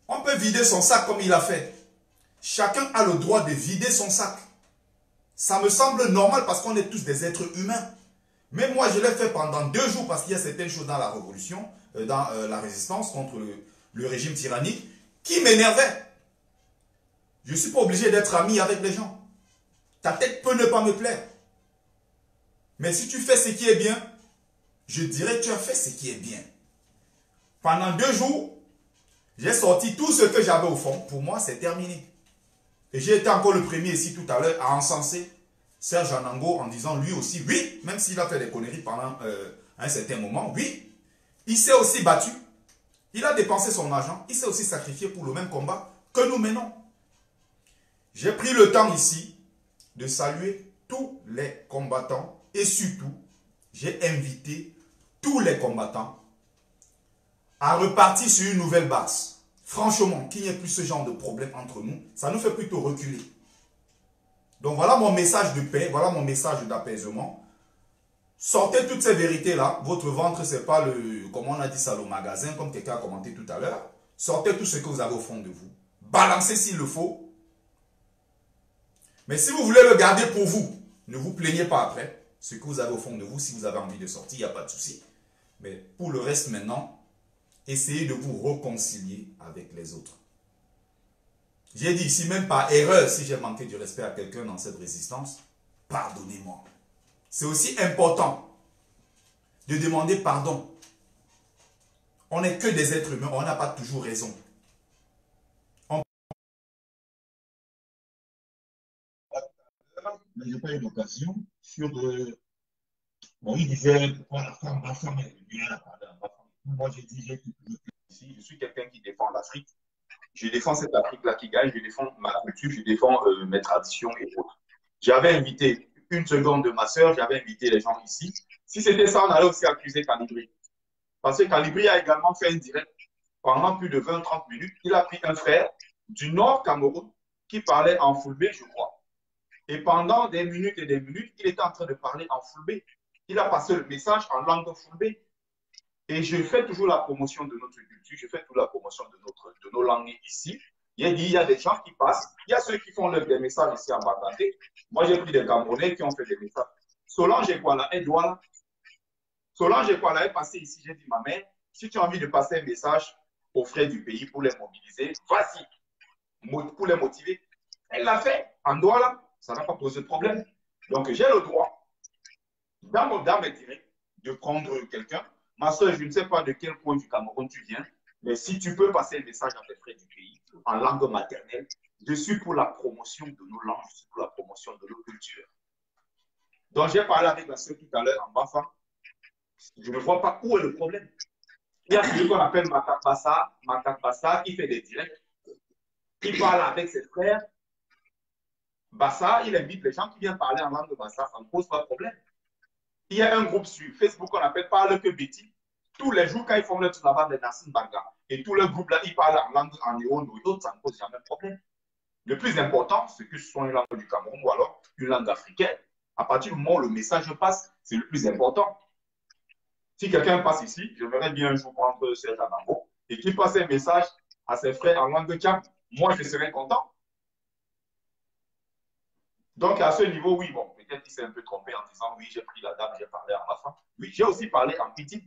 On peut vider son sac comme il a fait. Chacun a le droit de vider son sac. Ça me semble normal parce qu'on est tous des êtres humains. Mais moi, je l'ai fait pendant 2 jours parce qu'il y a certaines choses dans la révolution, dans la résistance contre le régime tyrannique, qui m'énervaient. Je ne suis pas obligé d'être ami avec les gens. Ta tête peut ne pas me plaire. Mais si tu fais ce qui est bien, je dirais que tu as fait ce qui est bien. Pendant 2 jours, j'ai sorti tout ce que j'avais au fond. Pour moi, c'est terminé. Et j'ai été encore le premier ici tout à l'heure à encenser Serge Anango en disant lui aussi, oui, même s'il a fait des conneries pendant un certain moment, oui, il s'est aussi battu. Il a dépensé son argent. Il s'est aussi sacrifié pour le même combat que nous menons. J'ai pris le temps ici de saluer tous les combattants et surtout, j'ai invité tous les combattants à repartir sur une nouvelle base. Franchement, qu'il n'y ait plus ce genre de problème entre nous, ça nous fait plutôt reculer. Donc voilà mon message de paix, voilà mon message d'apaisement. Sortez toutes ces vérités-là. Votre ventre, c'est pas le, comme on a dit ça au magasin, comme quelqu'un a commenté tout à l'heure. Sortez tout ce que vous avez au fond de vous. Balancez s'il le faut. Mais si vous voulez le garder pour vous, ne vous plaignez pas après. Ce que vous avez au fond de vous, si vous avez envie de sortir, il n'y a pas de souci. Mais pour le reste maintenant, essayez de vous réconcilier avec les autres. J'ai dit ici, même par erreur, si j'ai manqué du respect à quelqu'un dans cette résistance, pardonnez-moi. C'est aussi important de demander pardon. On n'est que des êtres humains, on n'a pas toujours raison. Mais j'ai pas eu l'occasion sur... bon, il disait, pourquoi la femme est venue à la femme. Moi, j'ai dit, ici, je suis quelqu'un qui défend l'Afrique. Je défends cette Afrique-là qui gagne, je défends ma culture, je défends mes traditions et autres. J'avais invité une seconde de ma soeur, j'avais invité les gens ici. Si c'était ça, on allait aussi accuser Calibri. Parce que Calibri a également fait un direct pendant plus de 20-30 minutes. Il a pris un frère du Nord Cameroun qui parlait en fulbé, je crois. Et pendant des minutes et des minutes, il était en train de parler en fulbé. Il a passé le message en langue fulbé. Et je fais toujours la promotion de notre culture, je fais toujours la promotion de nos langues ici. Il y a des gens qui passent, il y a ceux qui font des messages ici en Bagdadé. Moi, j'ai pris des Camerounais qui ont fait des messages. Solange Ekwala est passée ici, j'ai dit, ma mère, si tu as envie de passer un message aux frères du pays pour les mobiliser, vas-y, pour les motiver. Elle l'a fait en Douala, ça n'a pas posé de problème. Donc, j'ai le droit, dans mes directs, de prendre quelqu'un. Ma soeur, je ne sais pas de quel point du Cameroun tu viens, mais si tu peux passer un message à tes frères du pays en langue maternelle, je suis pour la promotion de nos langues, je suis pour la promotion de nos cultures. Donc, j'ai parlé avec la soeur tout à l'heure en Bafa. Je ne vois pas où est le problème. Il y a celui qu'on appelle Makak Bassa, qui fait des directs, qui parle avec ses frères. Bassa, il invite les gens qui viennent parler en langue de Bassa, ça ne pose pas de problème. Il y a un groupe sur Facebook qu'on appelle Parle que Betty. Tous les jours, quand ils font le travail de Nassim Banga, et tout le groupe là, ils parlent en langue en néo ou d'autres, ça ne pose jamais de problème. Le plus important, c'est que ce soit une langue du Cameroun ou alors une langue africaine. À partir du moment où le message passe, c'est le plus important. Si quelqu'un passe ici, j'aimerais bien un jour prendre Serge Anango et qu'il passe un message à ses frères en langue de Tchad. Moi, je serais content. Donc, à ce niveau, oui, bon, peut-être qu'il s'est un peu trompé en disant, oui, j'ai pris la dame, j'ai parlé en Bafang. Oui, j'ai aussi parlé en Pidgin.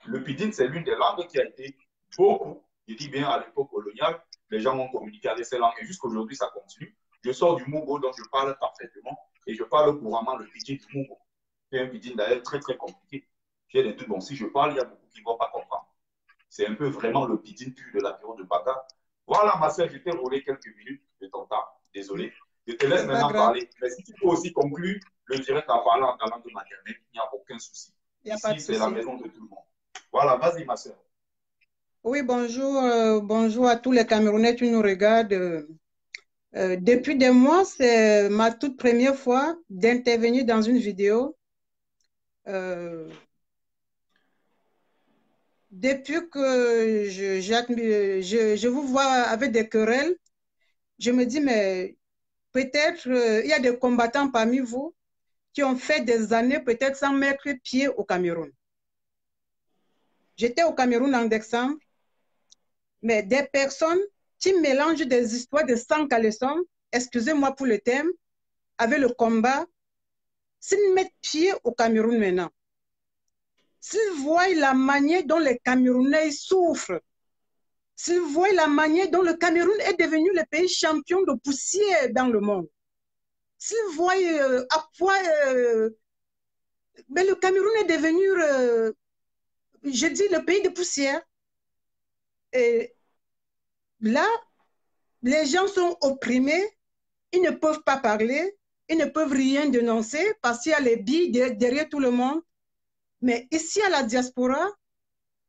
Le Pidgin, c'est l'une des langues qui a été beaucoup, je dis bien à l'époque coloniale, les gens ont communiqué avec ces langues et jusqu'aujourd'hui, ça continue. Je sors du Mugo, donc je parle parfaitement et je parle couramment le Pidgin du Mugo. C'est un Pidgin d'ailleurs très, très compliqué. J'ai des trucs, bon, si je parle, il y a beaucoup qui ne vont pas comprendre. C'est un peu vraiment le Pidgin pur de la période de Baga. Voilà, ma soeur, je t'ai roulé quelques minutes de ton temps. Désolé. Je te laisse maintenant parler. Mais si tu peux aussi conclure le direct en parlant en ta langue maternelle, il n'y a aucun souci. Ici, c'est la maison de tout le monde. Voilà, vas-y, ma soeur. Oui, bonjour, bonjour à tous les Camerounais qui nous regardent. Depuis des mois, c'est ma toute première fois d'intervenir dans une vidéo. Depuis que je vous vois avec des querelles, je me dis, mais peut-être il y a des combattants parmi vous qui ont fait des années peut-être sans mettre pied au Cameroun. J'étais au Cameroun en décembre, mais des personnes qui mélangent des histoires de sang caleçon, excusez-moi pour le thème, avec le combat, s'ils mettent pied au Cameroun maintenant, s'ils voient la manière dont les Camerounais souffrent, s'ils voient la manière dont le Cameroun est devenu le pays champion de poussière dans le monde, s'ils voient à quoi mais le Cameroun est devenu, je dis, le pays de poussière. Et là, les gens sont opprimés, ils ne peuvent pas parler, ils ne peuvent rien dénoncer parce qu'il y a les billes derrière tout le monde. Mais ici à la diaspora,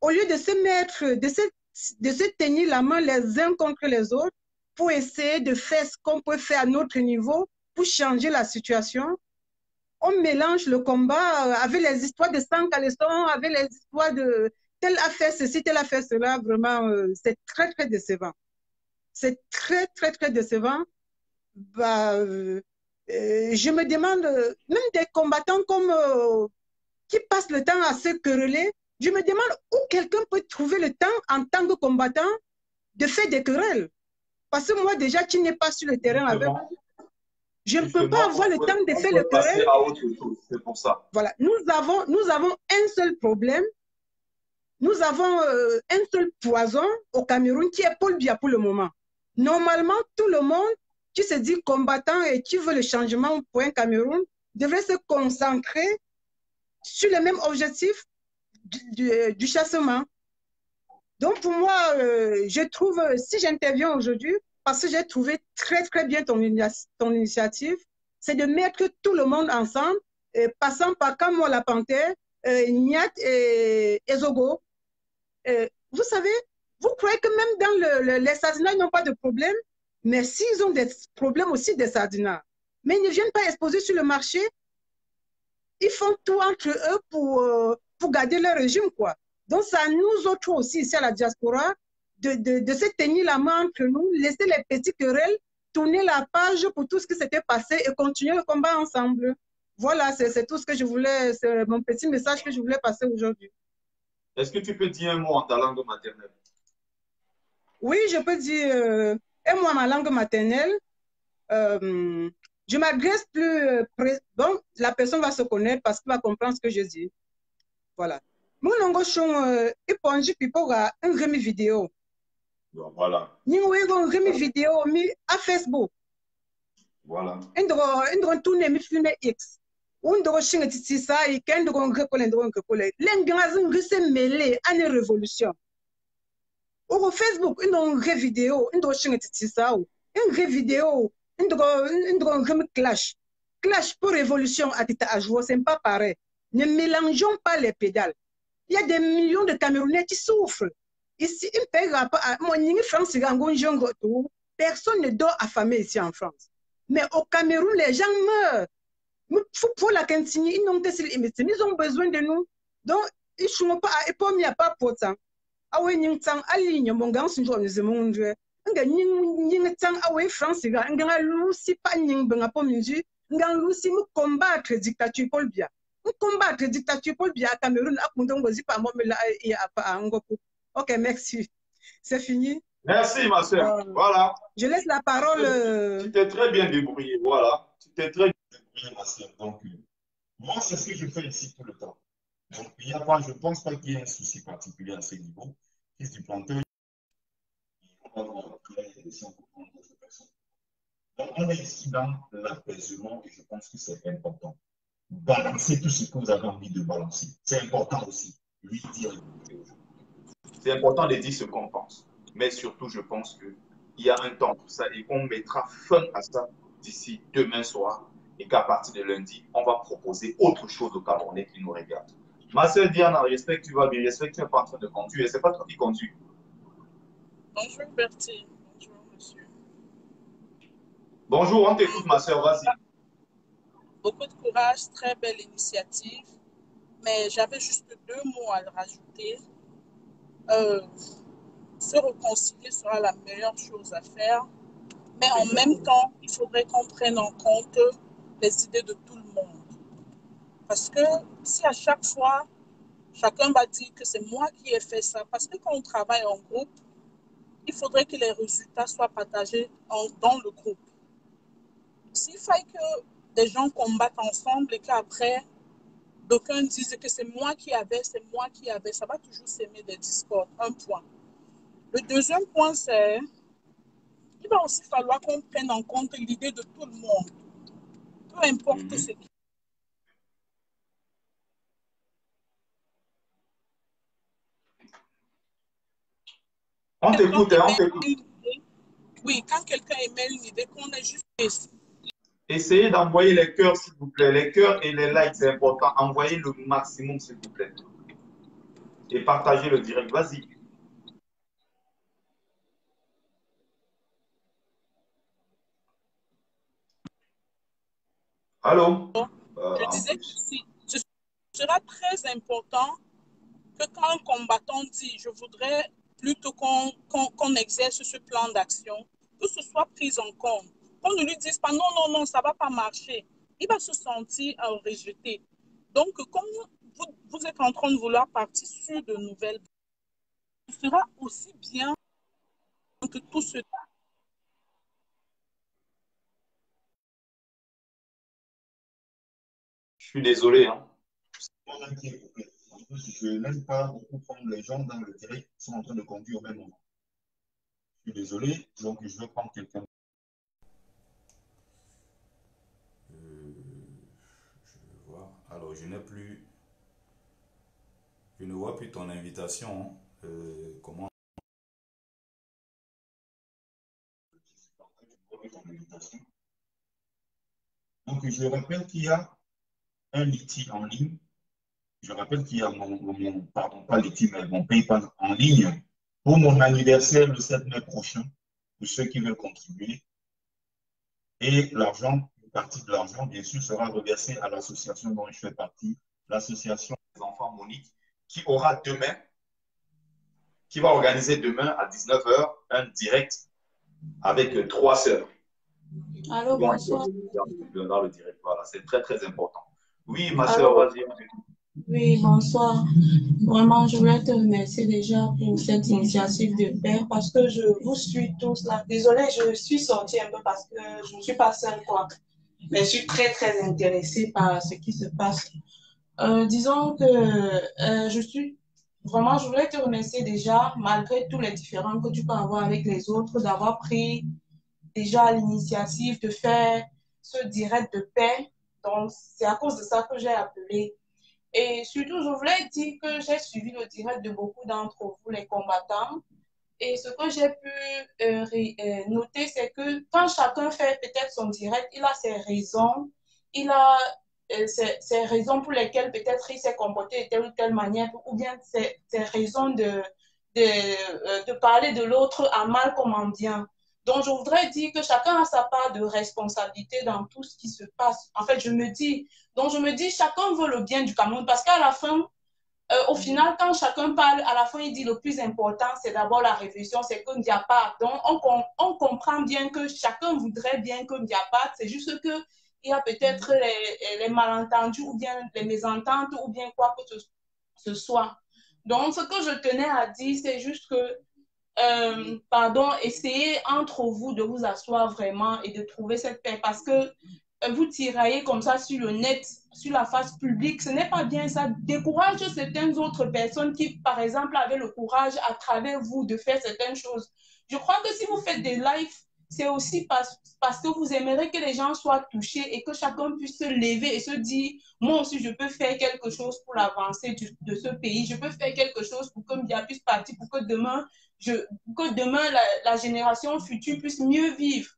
au lieu de se mettre, de se tenir la main les uns contre les autres pour essayer de faire ce qu'on peut faire à notre niveau pour changer la situation, on mélange le combat avec les histoires de sang caleçon, avec les histoires de tel a fait ceci, tel a fait cela. Vraiment, c'est très, très décevant. C'est très, très, très décevant. Bah, je me demande, même des combattants comme qui passent le temps à se quereller, je me demande où quelqu'un peut trouver le temps en tant que combattant de faire des querelles. Parce que moi, déjà, tu n'es pas sur le terrain avec. Je ne peux pas avoir le temps de faire le querelle. C'est pour ça. Voilà, nous avons un seul problème. Nous avons un seul poison au Cameroun qui est Paul Biya pour le moment. Normalement, tout le monde qui se dit combattant et qui veut le changement pour un Cameroun devrait se concentrer sur le même objectif du chassement. Donc, pour moi, je trouve, si j'interviens aujourd'hui, parce que j'ai trouvé très, très bien ton initiative, c'est de mettre tout le monde ensemble, passant par Kamo la Panthère, Niat et Ezogo. Vous savez, vous croyez que même dans les sardinats, ils n'ont pas de problème, mais s'ils ont des problèmes aussi des sardinats, mais ils ne viennent pas exposer sur le marché, ils font tout entre eux pour garder leur régime, quoi. Donc, ça nous autres aussi, ici à la diaspora, de se tenir la main entre nous, laisser les petits querelles, tourner la page pour tout ce qui s'était passé et continuer le combat ensemble. Voilà, c'est tout ce que je voulais, c'est mon petit message que je voulais passer aujourd'hui. Est-ce que tu peux dire un mot en ta langue maternelle? Oui, je peux dire un mot en ma langue maternelle. Je m'adresse plus... bon, la personne va se connaître parce qu'elle va comprendre ce que je dis. Voilà. Mon langue chon et ponji pipoga un remi vidéo. Voilà. Ni un remi vidéo mi à Facebook. Voilà. Indro tourner mi filme X. Undro shinga titisa i kendo ngrekole ndro ngrekole. Lengazi ngise mêlé à une révolution. Au Facebook, indro ngre vidéo, indro shinga titisa ou. Un vidéo, indro ngre clash. Clash pour révolution à tita à jour, c'est pas pareil. Ne mélangeons pas les pédales. Il y a des millions de Camerounais qui souffrent. Ici, personne ne doit affamer ici en France. Mais au Cameroun, les gens meurent. Pour la cantine, ils ont besoin de nous. Donc, ils ne sont pas à l'époque, il n'y a pas de temps. Ah oui, il y a un gang qui est monde. Il y a France, il y a un Lucy, pas un combattre la dictature Paul Biya. Combattre la dictature Paul Biya à Cameroun, ok, merci. C'est fini. Merci, ma soeur. Voilà. Je laisse la parole. Tu t'es très bien débrouillé. Voilà. Tu t'es très bien débrouillé, ma soeur. Donc, moi, c'est ce que je fais ici tout le temps. Donc, il y a pas, je ne pense pas qu'il y ait un souci particulier à ce niveau. Fils du planteur, on va voir après si on peut prendre d'autres personnes. Donc, on est ici dans l'apaisement et je pense que c'est important. Balancer tout ce que vous avez envie de balancer. C'est important aussi. Lui dire. C'est important de dire ce qu'on pense. Mais surtout, je pense qu'il y a un temps pour ça et qu'on mettra fin à ça d'ici demain soir et qu'à partir de lundi, on va proposer autre chose aux Camerounais qui nous regardent. Ma soeur Diana, j'espère que tu vas bien, j'espère que tu n'es pas en train de conduire et ce n'est pas toi qui conduis. Bonjour Bertie, bonjour monsieur. Bonjour, on t'écoute ma soeur, vas-y. Beaucoup de courage, très belle initiative, mais j'avais juste 2 mots à rajouter. Se réconcilier sera la meilleure chose à faire, mais en même temps, il faudrait qu'on prenne en compte les idées de tout le monde. Parce que si à chaque fois, chacun va dire que c'est moi qui ai fait ça, parce que quand on travaille en groupe, il faudrait que les résultats soient partagés dans le groupe. S'il faille que des gens combattent ensemble et qu'après, d'aucuns disent que c'est moi qui avais, ça va toujours s'aimer des discordes. Un point. Le deuxième point, c'est qu'il va aussi falloir qu'on prenne en compte l'idée de tout le monde. peu importe ce qui... On t'écoute, hein, on t'écoute. Oui, quand quelqu'un émet une idée, qu'on est juste... Essayez d'envoyer les cœurs, s'il vous plaît. Les cœurs et les likes, c'est important. Envoyez le maximum, s'il vous plaît. Et partagez le direct. Vas-y. Allô? Je disais que ce sera très important que quand un combattant dit « je voudrais plutôt qu'on exerce ce plan d'action », que ce soit pris en compte. Qu'on ne lui dise pas « non, non, non, ça ne va pas marcher ». Il va se sentir rejeté. Donc, comme vous êtes en train de vouloir partir sur de nouvelles bases, ce sera aussi bien que tout ce... Je suis désolé. Hein. Je n'aime pas beaucoup prendre les gens dans le direct qui sont en train de conduire au même moment. Je suis désolé, donc je vais prendre quelqu'un. Je vais voir. Alors, je ne vois plus ton invitation. Comment? Donc, je rappelle qu'il y a un litige en ligne. Je rappelle qu'il y a pardon, pas litige, mais mon PayPal en ligne pour mon anniversaire le 7 mai prochain, pour ceux qui veulent contribuer. Et l'argent, une partie de l'argent, bien sûr, sera reversée à l'association dont je fais partie, l'association des enfants Monique, qui aura demain, qui va organiser demain à 19 h un direct avec 3 sœurs. Allô, bonsoir. Dans le direct, voilà, c'est très, très important. Oui, ma sœur, vas-y. Oui, bonsoir. Vraiment, je voulais te remercier déjà pour cette initiative de paix parce que je vous suis tous là. Désolée, je suis sortie un peu parce que je ne suis pas seule, quoi. Mais je suis très, très intéressée par ce qui se passe. Disons que vraiment, je voulais te remercier déjà, malgré tous les différends que tu peux avoir avec les autres, d'avoir pris déjà l'initiative de faire ce direct de paix. Donc, c'est à cause de ça que j'ai appelé. Et surtout, je voulais dire que j'ai suivi le direct de beaucoup d'entre vous, les combattants. Et ce que j'ai pu noter, c'est que quand chacun fait peut-être son direct, il a ses raisons, il a ses raisons pour lesquelles peut-être il s'est comporté de telle ou telle manière, ou bien ses raisons de parler de l'autre en mal comme en bien. Donc, je voudrais dire que chacun a sa part de responsabilité dans tout ce qui se passe. En fait, je me dis, chacun veut le bien du Cameroun parce qu'à la fin, au final, quand chacun parle, à la fin, il dit le plus important, c'est d'abord la révolution, c'est qu'il n'y a pas. Donc, on comprend bien que chacun voudrait bien qu'il n'y a pas. C'est juste qu'il y a peut-être les malentendus ou bien les mésententes ou bien quoi que ce soit. Donc, ce que je tenais à dire, c'est juste que essayez entre vous de vous asseoir vraiment et de trouver cette paix parce que vous tiraillez comme ça sur le net, sur la face publique, ce n'est pas bien, ça décourage certaines autres personnes qui, par exemple, avaient le courage à travers vous de faire certaines choses. Je crois que si vous faites des lives, c'est aussi parce que vous aimeriez que les gens soient touchés et que chacun puisse se lever et se dire, moi aussi, je peux faire quelque chose pour l'avancée de ce pays, je peux faire quelque chose pour que Mbia puisse partir, pour que demain, la génération future puisse mieux vivre.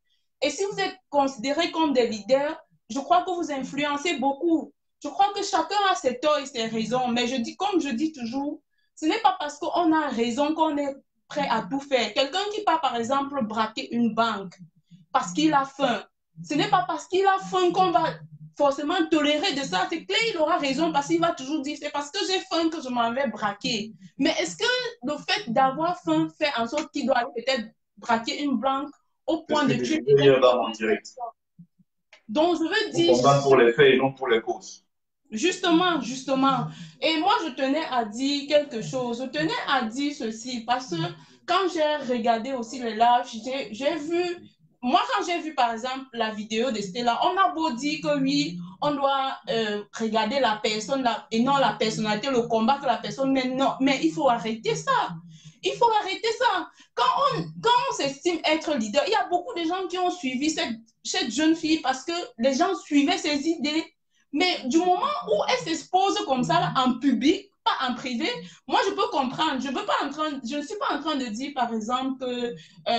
Et si vous êtes considérés comme des leaders, je crois que vous influencez beaucoup. Je crois que chacun a ses torts et ses raisons, mais comme je dis toujours, ce n'est pas parce qu'on a raison qu'on est prêt à tout faire. Quelqu'un qui part, par exemple, braquer une banque parce qu'il a faim, ce n'est pas parce qu'il a faim qu'on va forcément tolérer de ça. C'est clair, il aura raison parce qu'il va toujours dire c'est parce que j'ai faim que je m'en vais braquer. Mais est-ce que le fait d'avoir faim fait en sorte qu'il doit peut-être braquer une banque au point de tuer? Donc, je veux dire... On combat pour les faits et non pour les causes. Justement. Et moi, je tenais à dire quelque chose. Je tenais à dire ceci parce que quand j'ai regardé aussi les lives, j'ai vu... Moi, quand j'ai vu, par exemple, la vidéo de Stella, on a beau dire que oui, on doit regarder la personne et non la personnalité, le combat que la personne mène. Non, mais il faut arrêter ça. Il faut arrêter ça. Quand on s'estime être leader, il y a beaucoup de gens qui ont suivi cette jeune fille parce que les gens suivaient ses idées. Mais du moment où elle s'expose comme ça là, en public, pas en privé, moi je peux comprendre. Je ne suis pas en train de dire, par exemple,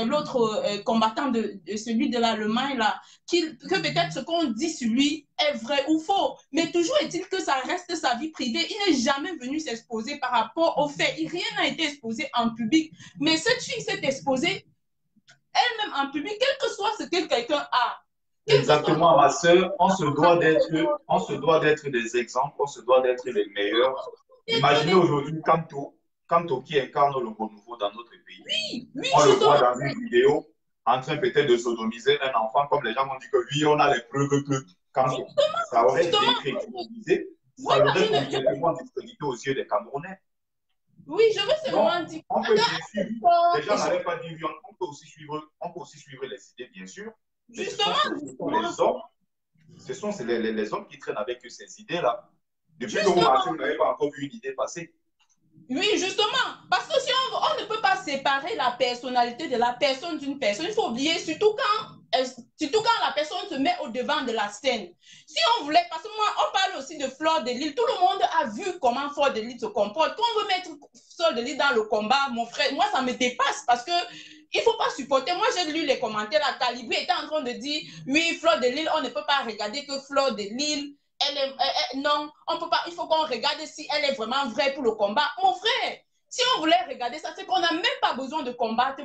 l'autre combattant de celui de l'Allemagne là, que peut-être ce qu'on dit sur lui est vrai ou faux. Mais toujours est-il que ça reste sa vie privée. Il n'est jamais venu s'exposer par rapport aux faits. Rien n'a été exposé en public. Mais cette fille s'est exposée elle-même en public, quel que soit ce que quelqu'un a. Exactement, ma soeur, on se doit d'être des exemples, on se doit d'être les meilleurs. Imaginez aujourd'hui Kanto qui incarne le renouveau dans notre pays. Oui, oui, on le voit dans une vidéo en train peut-être de sodomiser un enfant, comme les gens ont dit que oui, on a les preuves que Kanto, ça aurait été crédibilisé, ça l'aurait complètement discrédité aux yeux des Camerounais. Oui, je veux seulement dire. On peut bien suivre. Les gens n'allaient pas dire oui, on peut aussi suivre les idées, bien sûr. Justement, ce sont les hommes qui traînent avec eux ces idées-là. Depuis que vous marchez, vous n'avez pas encore vu une idée passer. Oui, justement. Parce que si on ne peut pas séparer la personnalité de la personne d'une personne, il faut oublier, surtout quand la personne se met au devant de la scène. Si on voulait, parce que moi, on parle aussi de Fleur de Lys. Tout le monde a vu comment Fleur de Lys se comporte. Quand on veut mettre Fleur de Lys dans le combat, mon frère, moi, ça me dépasse parce que il ne faut pas supporter. Moi, j'ai lu les commentaires. La Calibri était en train de dire, oui, Fleur de Lys, on ne peut pas regarder que Fleur de Lys. Non, on peut pas, il faut qu'on regarde si elle est vraiment vraie pour le combat. Mon frère, si on voulait regarder ça, c'est qu'on n'a même pas besoin de combattre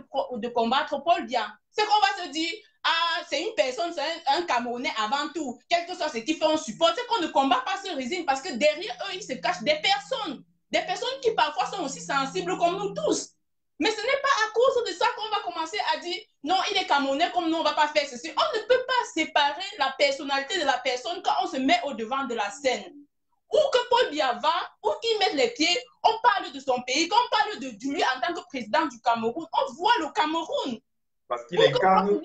Paul Biya. C'est qu'on va se dire, ah, c'est une personne, c'est un Camerounais avant tout. Quel que soit ce qu'il fait, on supporte. C'est qu'on ne combat pas ce régime parce que derrière eux, il se cache des personnes qui parfois sont aussi sensibles comme nous tous. Mais ce n'est pas à cause de ça qu'on va commencer à dire non, il est Camerounais comme nous, on ne va pas faire ceci. On ne peut pas séparer la personnalité de la personne quand on se met au devant de la scène. Ou que Paul Biya va, ou qu'il mette les pieds, on parle de son pays, quand on parle de lui en tant que président du Cameroun, on voit le Cameroun. Parce qu'il incarne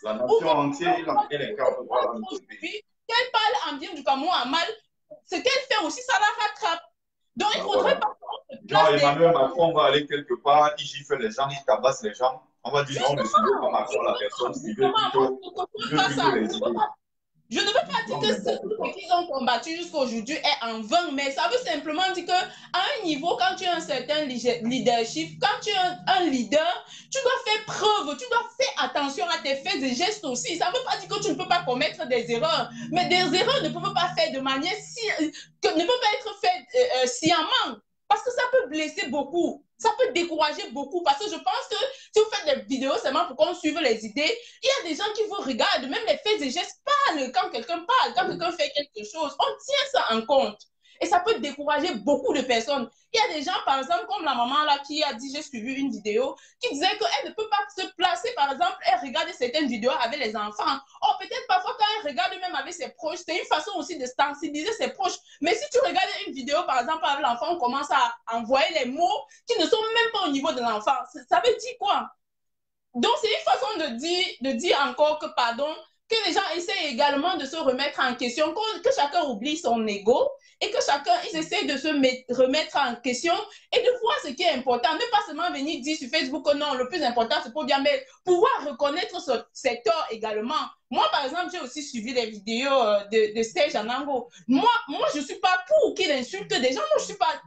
la nation entière, il incarne notre pays. Qu'elle parle en bien du Cameroun en mal, ce qu'elle fait aussi, ça la rattrape. Donc, il faudrait pas. Non, Emmanuel Macron va aller quelque part, il gifle les gens, il tabasse les gens. On va dire non, ne suivez pas Macron, la personne, suivez plutôt les idées. Je ne veux pas dire que ce qu'ils ont combattu jusqu'à aujourd'hui est en vain, mais ça veut simplement dire qu'à un niveau, quand tu as un certain leadership, quand tu es un leader, tu dois faire preuve, tu dois faire attention à tes faits et gestes aussi. Ça ne veut pas dire que tu ne peux pas commettre des erreurs, mais des erreurs ne peuvent pas faire de manière ne peuvent pas être faites sciemment. Parce que ça peut blesser beaucoup, ça peut décourager beaucoup. Parce que je pense que si vous faites des vidéos seulement pour qu'on suive les idées, il y a des gens qui vous regardent, même les faits et gestes parlent quand quelqu'un parle, quand quelqu'un fait quelque chose. On tient ça en compte. Et ça peut décourager beaucoup de personnes. Il y a des gens, par exemple, comme la maman là qui a dit, j'ai suivi une vidéo, qui disait qu'elle ne peut pas se placer, par exemple, elle regarde certaines vidéos avec les enfants. Oh, peut-être parfois quand elle regarde même avec ses proches, c'est une façon aussi de sensibiliser ses proches. Mais si tu regardes une vidéo, par exemple, avec l'enfant, on commence à envoyer les mots qui ne sont même pas au niveau de l'enfant. Ça veut dire quoi? Donc, c'est une façon de dire encore que, pardon, que les gens essaient également de se remettre en question, que chacun oublie son ego et que chacun ils essaient de se remettre en question et de voir ce qui est important. Ne pas seulement venir dire sur Facebook que non, le plus important c'est pour bien, mais pouvoir reconnaître ses torts également. Moi, par exemple, j'ai aussi suivi les vidéos de Serge Anango. Moi, je ne suis pas pour qu'il insulte des gens. Moi,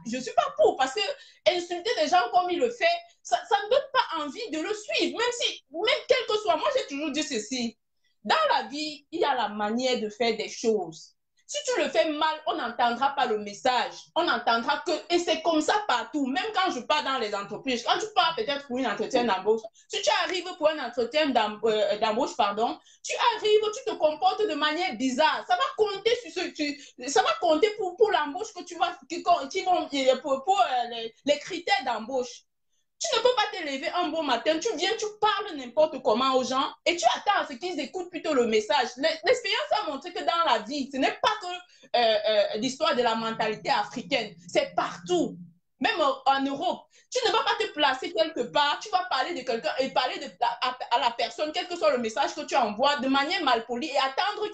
je suis pas pour parce que insulter des gens comme il le fait, ça ne donne pas envie de le suivre. Même quel que soit, moi, j'ai toujours dit ceci. Dans la vie, il y a la manière de faire des choses. Si tu le fais mal, on n'entendra pas le message. On n'entendra que... Et c'est comme ça partout. Même quand je pars dans les entreprises, quand tu pars peut-être pour un entretien d'embauche, si tu arrives pour un entretien d'embauche, pardon, tu arrives, tu te comportes de manière bizarre. Ça va compter sur ça va compter pour l'embauche que tu vas... pour les critères d'embauche. Tu ne peux pas te lever un bon matin, tu viens, tu parles n'importe comment aux gens et tu attends à ce qu'ils écoutent plutôt le message. L'expérience a montré que dans la vie, ce n'est pas que l'histoire de la mentalité africaine, c'est partout. Même en Europe, tu ne vas pas te placer quelque part, tu vas parler de quelqu'un et parler à la personne, quel que soit le message que tu envoies, de manière malpolie et attendre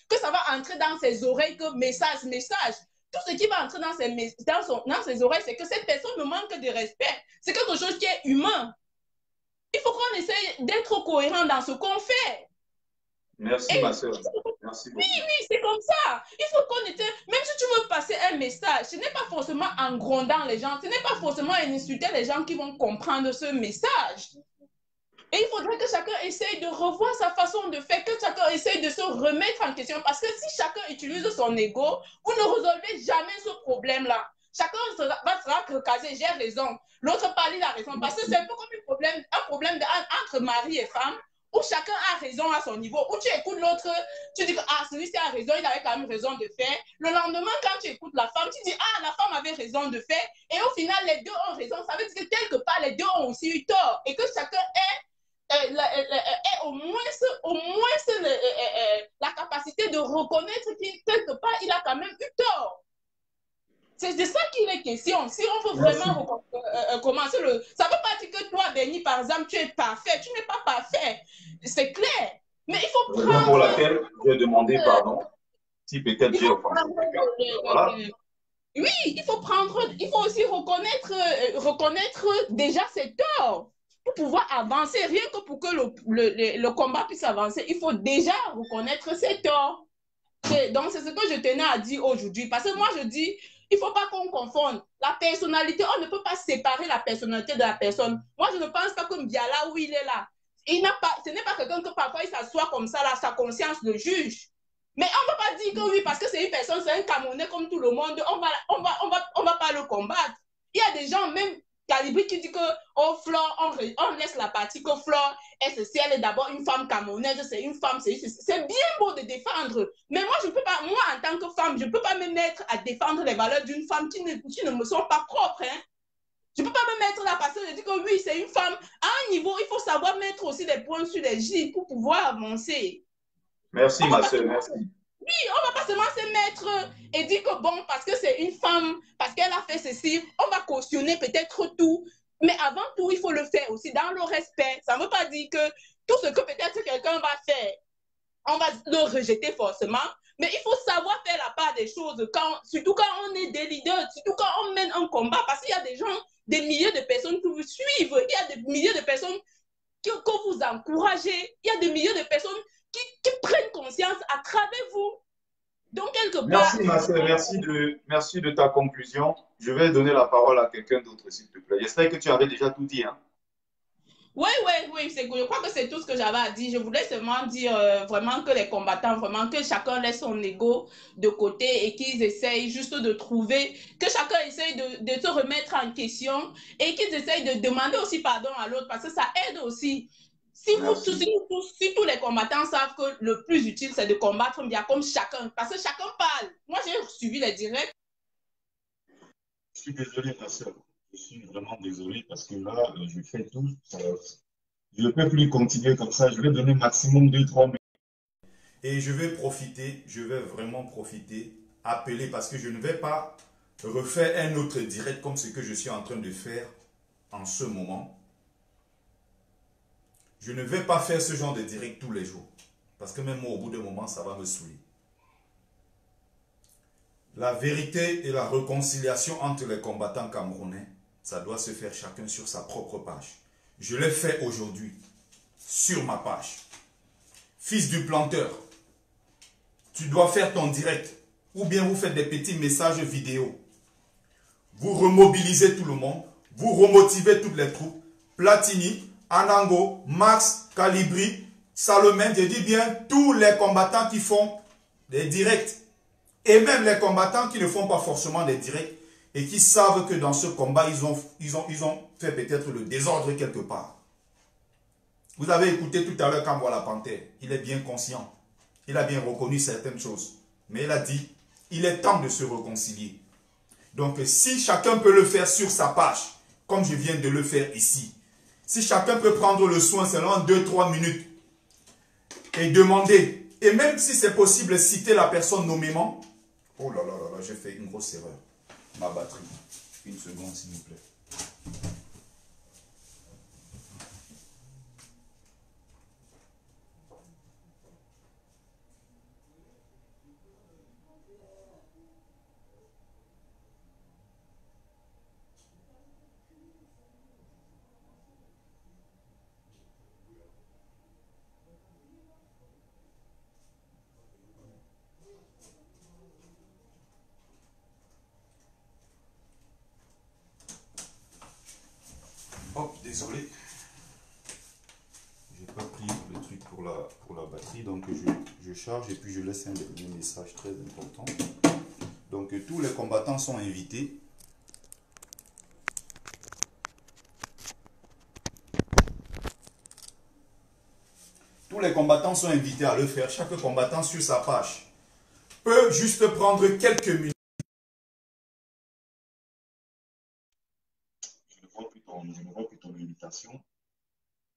que ça va entrer dans ses oreilles que message. tout ce qui va entrer dans ses oreilles, c'est que cette personne me manque de respect. C'est quelque chose qui est humain. Il faut qu'on essaye d'être cohérent dans ce qu'on fait. Merci, ma soeur. Merci beaucoup. Oui, c'est comme ça. Il faut qu'on était, même si tu veux passer un message, ce n'est pas forcément en grondant les gens, ce n'est pas forcément en insulter les gens qui vont comprendre ce message. Et il faudrait que chacun essaye de revoir sa façon de faire, que chacun essaye de se remettre en question. Parce que si chacun utilise son ego, vous ne résolvez jamais ce problème-là. Chacun va se recaser, j'ai raison. L'autre parle, il a raison. Parce que c'est un peu comme un problème entre mari et femme, où chacun a raison à son niveau, où tu écoutes l'autre, tu dis que ah, celui-ci a raison, il avait quand même raison de faire. Le lendemain, quand tu écoutes la femme, tu dis ah, la femme avait raison de faire. Et au final, les deux ont raison. Ça veut dire que quelque part, les deux ont aussi eu tort. Et que chacun ait au moins la capacité de reconnaître qu'il, quelque part, il a quand même eu tort. C'est de ça qu'il est question. Si on veut vraiment commencer le... Ça ne veut pas dire que toi, Benny, par exemple, tu es parfait. Tu n'es pas parfait. C'est clair. Mais il faut prendre... Raison pour laquelle je vais demander pardon. Si peut-être j'ai offensé quelqu'un. Voilà. Oui, il faut aussi reconnaître déjà ses torts pour pouvoir avancer. Rien que pour que le combat puisse avancer, il faut déjà reconnaître ses torts. Donc, c'est ce que je tenais à dire aujourd'hui. Parce que moi, je dis, il ne faut pas qu'on confonde la personnalité. On ne peut pas séparer la personnalité de la personne. Moi, je ne pense pas que Biala, où il est là, ce n'est pas quelqu'un que parfois il s'assoit comme ça, là, sa conscience le juge. Mais on ne peut pas dire que oui, parce que c'est une personne, c'est un Camerounais comme tout le monde, on va pas le combattre. Il y a des gens, même Calibri, qui disent que oh, Flore, on laisse la partie que Flore, si elle est d'abord une femme camerounaise, c'est une femme, c'est bien beau de défendre. Mais moi, je ne peux pas, moi, en tant que femme, je ne peux pas me mettre à défendre les valeurs d'une femme qui ne me sont pas propres. Hein. Je ne peux pas me mettre là parce que je dis que oui, c'est une femme. À un niveau, il faut savoir mettre aussi des points sur les J pour pouvoir avancer. Merci, ma soeur, merci. Oui, on ne va pas seulement se mettre et dire que bon, parce que c'est une femme, parce qu'elle a fait ceci, on va cautionner peut-être tout. Mais avant tout, il faut le faire aussi dans le respect. Ça ne veut pas dire que tout ce que peut-être quelqu'un va faire, on va le rejeter forcément. Mais il faut savoir faire la part des choses, surtout quand on est des leaders, surtout quand on mène un combat. Parce qu'il y a des gens, des milliers de personnes qui vous suivent. Il y a des milliers de personnes que vous encouragez. Il y a des milliers de personnes qui prennent conscience à travers vous. Donc, quelque part... Merci, ma soeur. Merci de ta conclusion. Je vais donner la parole à quelqu'un d'autre, s'il te plaît. J'espère que tu avais déjà tout dit. Hein? Oui, je crois que c'est tout ce que j'avais à dire. Je voulais seulement dire vraiment que les combattants, vraiment que chacun laisse son ego de côté et qu'ils essayent juste de trouver, que chacun essaye de se remettre en question et qu'ils essayent de demander aussi pardon à l'autre parce que ça aide aussi. Si tous les combattants savent que le plus utile, c'est de combattre bien comme chacun, parce que chacun parle. Moi, j'ai suivi les directs. Je suis désolé, ma soeur. Je suis vraiment désolé parce que là, je fais tout. Je ne peux plus continuer comme ça. Je vais donner maximum 2-3 minutes. Et je vais vraiment profiter, appeler parce que je ne vais pas refaire un autre direct comme ce que je suis en train de faire en ce moment. Je ne vais pas faire ce genre de direct tous les jours. Parce que même moi, au bout d'un moment, ça va me saouler. La vérité et la réconciliation entre les combattants camerounais, ça doit se faire chacun sur sa propre page. Je l'ai fait aujourd'hui, sur ma page. Fils du planteur, tu dois faire ton direct. Ou bien vous faites des petits messages vidéo. Vous remobilisez tout le monde. Vous remotivez toutes les troupes. Platini, Anango, Max, Calibri, Salomé, je dis bien tous les combattants qui font des directs. Et même les combattants qui ne font pas forcément des directs et qui savent que dans ce combat, ils ont fait peut-être le désordre quelque part. Vous avez écouté tout à l'heure Kamwa la Panthère. Il est bien conscient. Il a bien reconnu certaines choses. Mais il a dit, il est temps de se réconcilier. Donc si chacun peut le faire sur sa page, comme je viens de le faire ici, si chacun peut prendre le soin seulement 2-3 minutes et demander, et même si c'est possible, citer la personne nommément. Oh là là là là, j'ai fait une grosse erreur. Ma batterie. Une seconde, s'il vous plaît. désolé. J'ai pas pris le truc pour la batterie, donc je charge et puis je laisse un dernier message très important. Donc tous les combattants sont invités. Tous les combattants sont invités à le faire. Chaque combattant sur sa page peut juste prendre quelques minutes. Je ne vois plus ton invitation.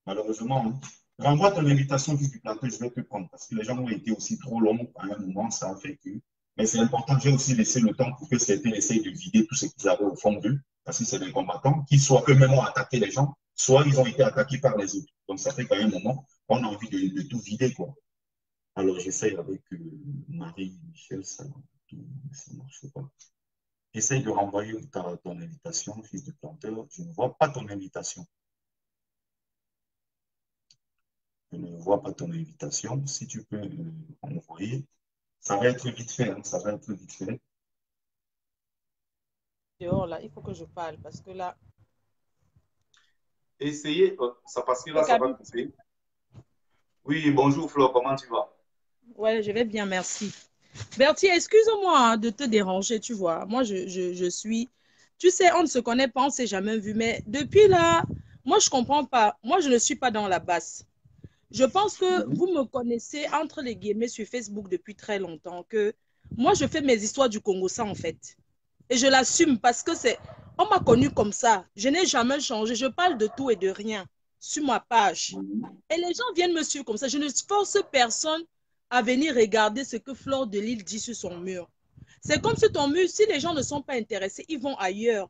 Malheureusement, hein. Renvoie ton invitation du plateau, je vais te prendre parce que les gens ont été aussi trop longs à un moment, ça a fait que. Mais c'est important, j'ai aussi laissé le temps pour que certains essayent de vider tout ce qu'ils avaient au fond d'eux, parce que c'est des combattants qui soit eux-mêmes ont attaqué les gens, soit ils ont été attaqués par les autres. Donc ça fait qu'à un moment, on a envie de tout vider, quoi. Alors j'essaye avec Marie-Michel, ça ne marche pas. Essaye de renvoyer ton invitation, fils de planteur. Je ne vois pas ton invitation. Je ne vois pas ton invitation. Si tu peux envoyer, ça va être vite fait. Hein, ça va être vite fait. Dehors, là, il faut que je parle parce que là. Essayez, ça parce que là, ça va couper. Oui, bonjour Flo, comment tu vas? Ouais, je vais bien, merci. Bertie, excuse-moi de te déranger, tu vois. Moi, je suis... Tu sais, on ne se connaît pas, on ne s'est jamais vu, mais depuis là, moi, je ne comprends pas. Moi, je ne suis pas dans la basse. Je pense que vous me connaissez entre les guillemets sur Facebook depuis très longtemps, que moi, je fais mes histoires du Congo, ça, en fait. Et je l'assume parce que c'est... On m'a connu comme ça. Je n'ai jamais changé. Je parle de tout et de rien sur ma page. Et les gens viennent me suivre comme ça. Je ne force personne à venir regarder ce que Flore de Lille dit sur son mur. C'est comme si ton mur, si les gens ne sont pas intéressés, ils vont ailleurs.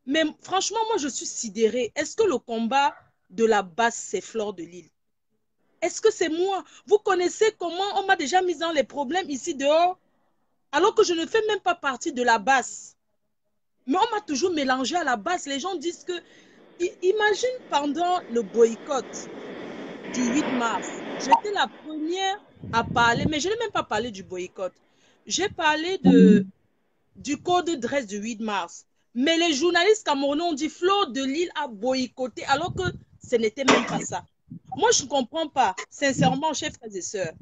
Mais franchement, moi, je suis sidérée. Est-ce que le combat de la basse, c'est Flore de Lille? Est-ce que c'est moi? Vous connaissez comment on m'a déjà mis dans les problèmes ici dehors, alors que je ne fais même pas partie de la basse. Mais on m'a toujours mélangé à la basse. Les gens disent que... Imagine pendant le boycott du 8 mars, j'étais la première à parler, mais je n'ai même pas parlé du boycott. J'ai parlé du code de dresse du 8 mars. Mais les journalistes camerounais ont dit Flore de Lille a boycotté, alors que ce n'était même pas ça. Moi, je ne comprends pas, sincèrement, chers frères et sœurs.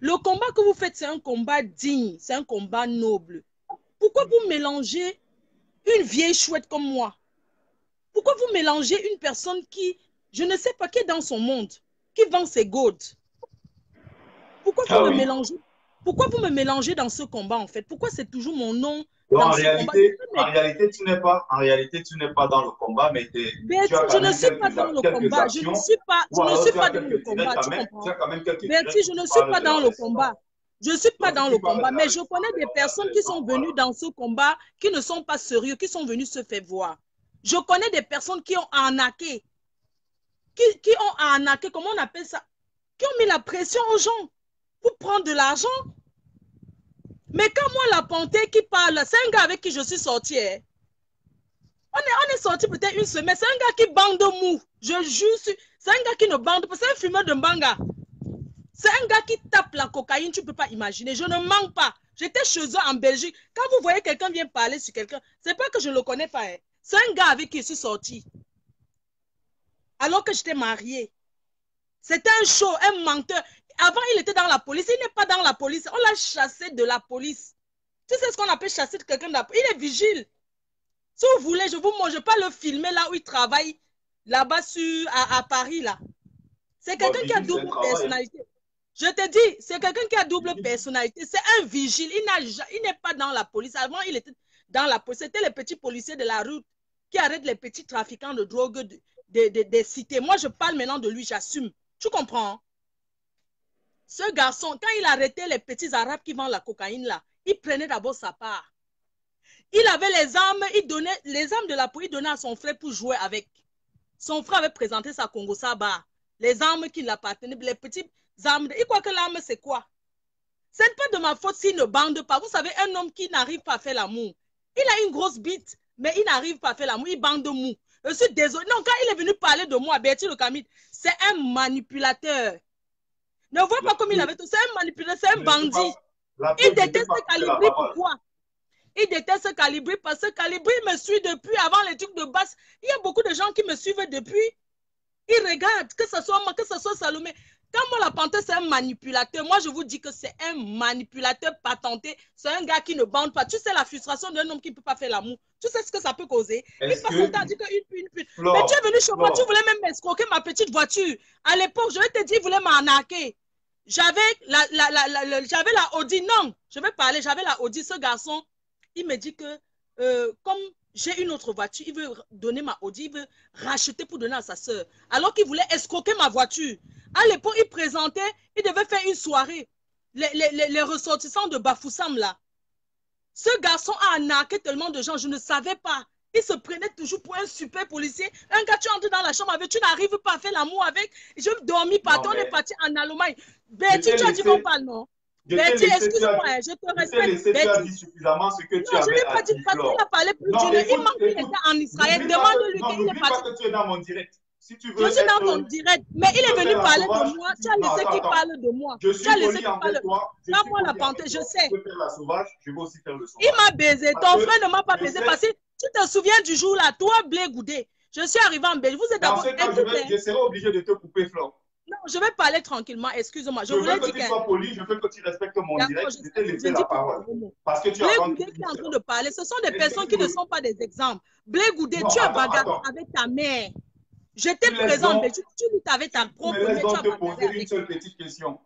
Le combat que vous faites, c'est un combat digne, c'est un combat noble. Pourquoi vous mélangez une vieille chouette comme moi? Pourquoi vous mélangez une personne qui, je ne sais pas, qui est dans son monde, qui vend ses gourdes? Pourquoi vous me mélangez? Pourquoi vous me mélangez dans ce combat, en fait? Pourquoi c'est toujours mon nom dans ce combat? En réalité, tu n'es pas dans le combat, mais tu as je ne suis pas dans le combat. Je ne suis pas dans le combat. Tu comprends? Bertie, je ne suis pas dans le combat. Je ne suis pas dans le combat, mais je connais des personnes qui sont venues dans ce combat, qui ne sont pas sérieux, qui sont venues se faire voir. Je connais des personnes qui ont arnaqué. Qui ont arnaqué, comment on appelle ça? Qui ont mis la pression aux gens pour prendre de l'argent. Mais quand moi, la panthère qui parle, c'est un gars avec qui je suis sortie. Hein. On est sorti peut-être une semaine. C'est un gars qui bande mou. Je jure. C'est un gars qui ne bande pas. C'est un fumeur de mbanga. C'est un gars qui tape la cocaïne. Tu ne peux pas imaginer. Je ne mens pas. J'étais chez eux en Belgique. Quand vous voyez quelqu'un vient parler sur quelqu'un, ce n'est pas que je ne le connais pas. Hein. C'est un gars avec qui je suis sortie. Alors que j'étais mariée. C'était un show, un menteur. Avant, il était dans la police. Il n'est pas dans la police. On l'a chassé de la police. Tu sais ce qu'on appelle chasser de quelqu'un de la police? Il est vigile. Si vous voulez, je vous montre. Je ne vais pas le filmer là où il travaille, là-bas à Paris. Là. C'est quelqu'un qui a double personnalité. Je te dis, c'est quelqu'un qui a double personnalité. C'est un vigile. Il n'est pas dans la police. Avant, il était dans la police. C'était les petits policiers de la route qui arrêtent les petits trafiquants de drogue des cités. Moi, je parle maintenant de lui, j'assume. Tu comprends? Ce garçon, quand il arrêtait les petits arabes qui vendent la cocaïne là, il prenait d'abord sa part. Il avait les armes, il donnait les armes de la police, il donnait à son frère pour jouer avec. Son frère avait présenté sa Congo Saba, les armes qui l'appartenaient, les petites armes. Il croit que l'arme c'est quoi? Ce n'est pas de ma faute s'il ne bande pas. Vous savez, un homme qui n'arrive pas à faire l'amour, il a une grosse bite, mais il n'arrive pas à faire l'amour, il bande mou. Je suis désolé. Non, quand il est venu parler de moi, Bertie Le Camide, c'est un manipulateur. Ne vois pas comme il avait tout. C'est un manipulateur, c'est un bandit. Il déteste Calibri. Pourquoi? Il déteste Calibri parce que Calibri me suit depuis avant les trucs de basse. Il y a beaucoup de gens qui me suivent depuis. Il regarde, que ce soit moi, que ce soit Salomé. Quand moi, la panthère, c'est un manipulateur, moi, je vous dis que c'est un manipulateur patenté. C'est un gars qui ne bande pas. Tu sais la frustration d'un homme qui ne peut pas faire l'amour. Tu sais ce que ça peut causer. Il passe son temps à dire qu'une pute. Mais tu es venu chez moi, tu voulais même m'escroquer ma petite voiture. À l'époque, je vais te dire, il voulait m'arnaquer. J'avais la Audi. Non, je vais parler. J'avais la Audi. Ce garçon, il me dit que comme j'ai une autre voiture, il veut donner ma Audi, il veut racheter pour donner à sa soeur. Alors qu'il voulait escroquer ma voiture. À l'époque, il présentait, il devait faire une soirée. Les ressortissants de Bafoussam, là. Ce garçon a arnaqué tellement de gens, je ne savais pas. Il se prenait toujours pour un super policier. Un gars, tu entres dans la chambre avec, tu n'arrives pas à faire l'amour avec. Je dormis pas, on est parti en Allemagne. Betty, tu as dit qu'on parle, non? Betty, excuse-moi, je te respecte. Tu as dit suffisamment ce que tu avais à dire. Non, je n'ai pas dit parce qu'il a parlé plus d'une heure. Il manque qu'il était en Israël. Demande-lui qu'il est parti. N'oublie pas que tu es dans mon direct. Si tu veux je suis dans ton direct, mais il est venu parler de moi. Tu as laissé qu'il parle de moi. Je suis poli avec toi. Moi, la panthère, je sais. Je vais faire la sauvage, je vais aussi faire le sauvage. Il m'a baisé. Ton frère ne m'a pas baisé parce que tu te souviens du jour là, toi, Blé Goudé. Je suis arrivé en Belgique. Vous êtes d'abord. Je serai obligé de te couper, Flore. Non, je vais parler tranquillement. Excuse-moi. Je veux que tu sois poli, je veux que tu respectes mon direct. Je t'ai laissé la parole. Parce que tu as Blé Goudé qui est en train de parler, ce sont des personnes qui ne sont pas des exemples. Blé Goudé, tu as bagarré avec ta mère. J'étais présent, mais tu avais ta propre mère. Mais laisse donc te poser une seule petite question.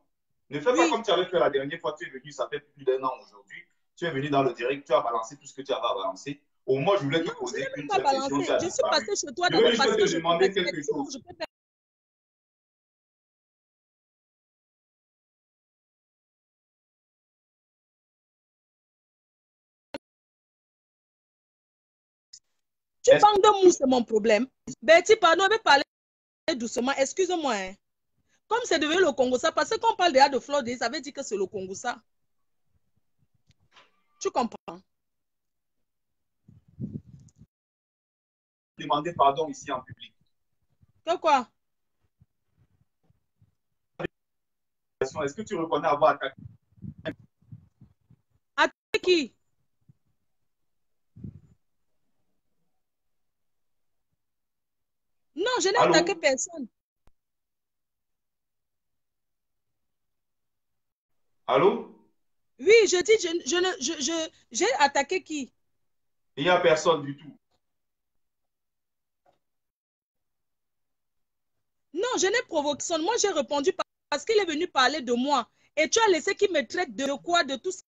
Ne fais pas comme tu avais fait la dernière fois. Tu es venu, ça fait plus d'1 an aujourd'hui. Tu es venu dans le direct, tu as balancé tout ce que tu avais à balancer. Au moins, je voulais te poser une seule question. Je suis passé chez toi d'abord parce que je demandais quelque chose. Tu parles de mou, c'est mon problème. Betty, pardon, je vais parler doucement. Excuse-moi. Hein. Comme c'est devenu le Congo, ça, parce qu'on parle déjà de Flore, ça veut dire que c'est le Congo, ça. Tu comprends? Demander pardon ici en public. Que quoi? Est-ce que tu reconnais avoir attaqué? Attaqué qui? Non, je n'ai attaqué personne. Allô? Oui, je dis, j'ai attaqué qui? Il n'y a personne du tout. Non, je n'ai provoqué personne. Moi, j'ai répondu parce qu'il est venu parler de moi. Et tu as laissé qu'il me traite de quoi? De tout ce qui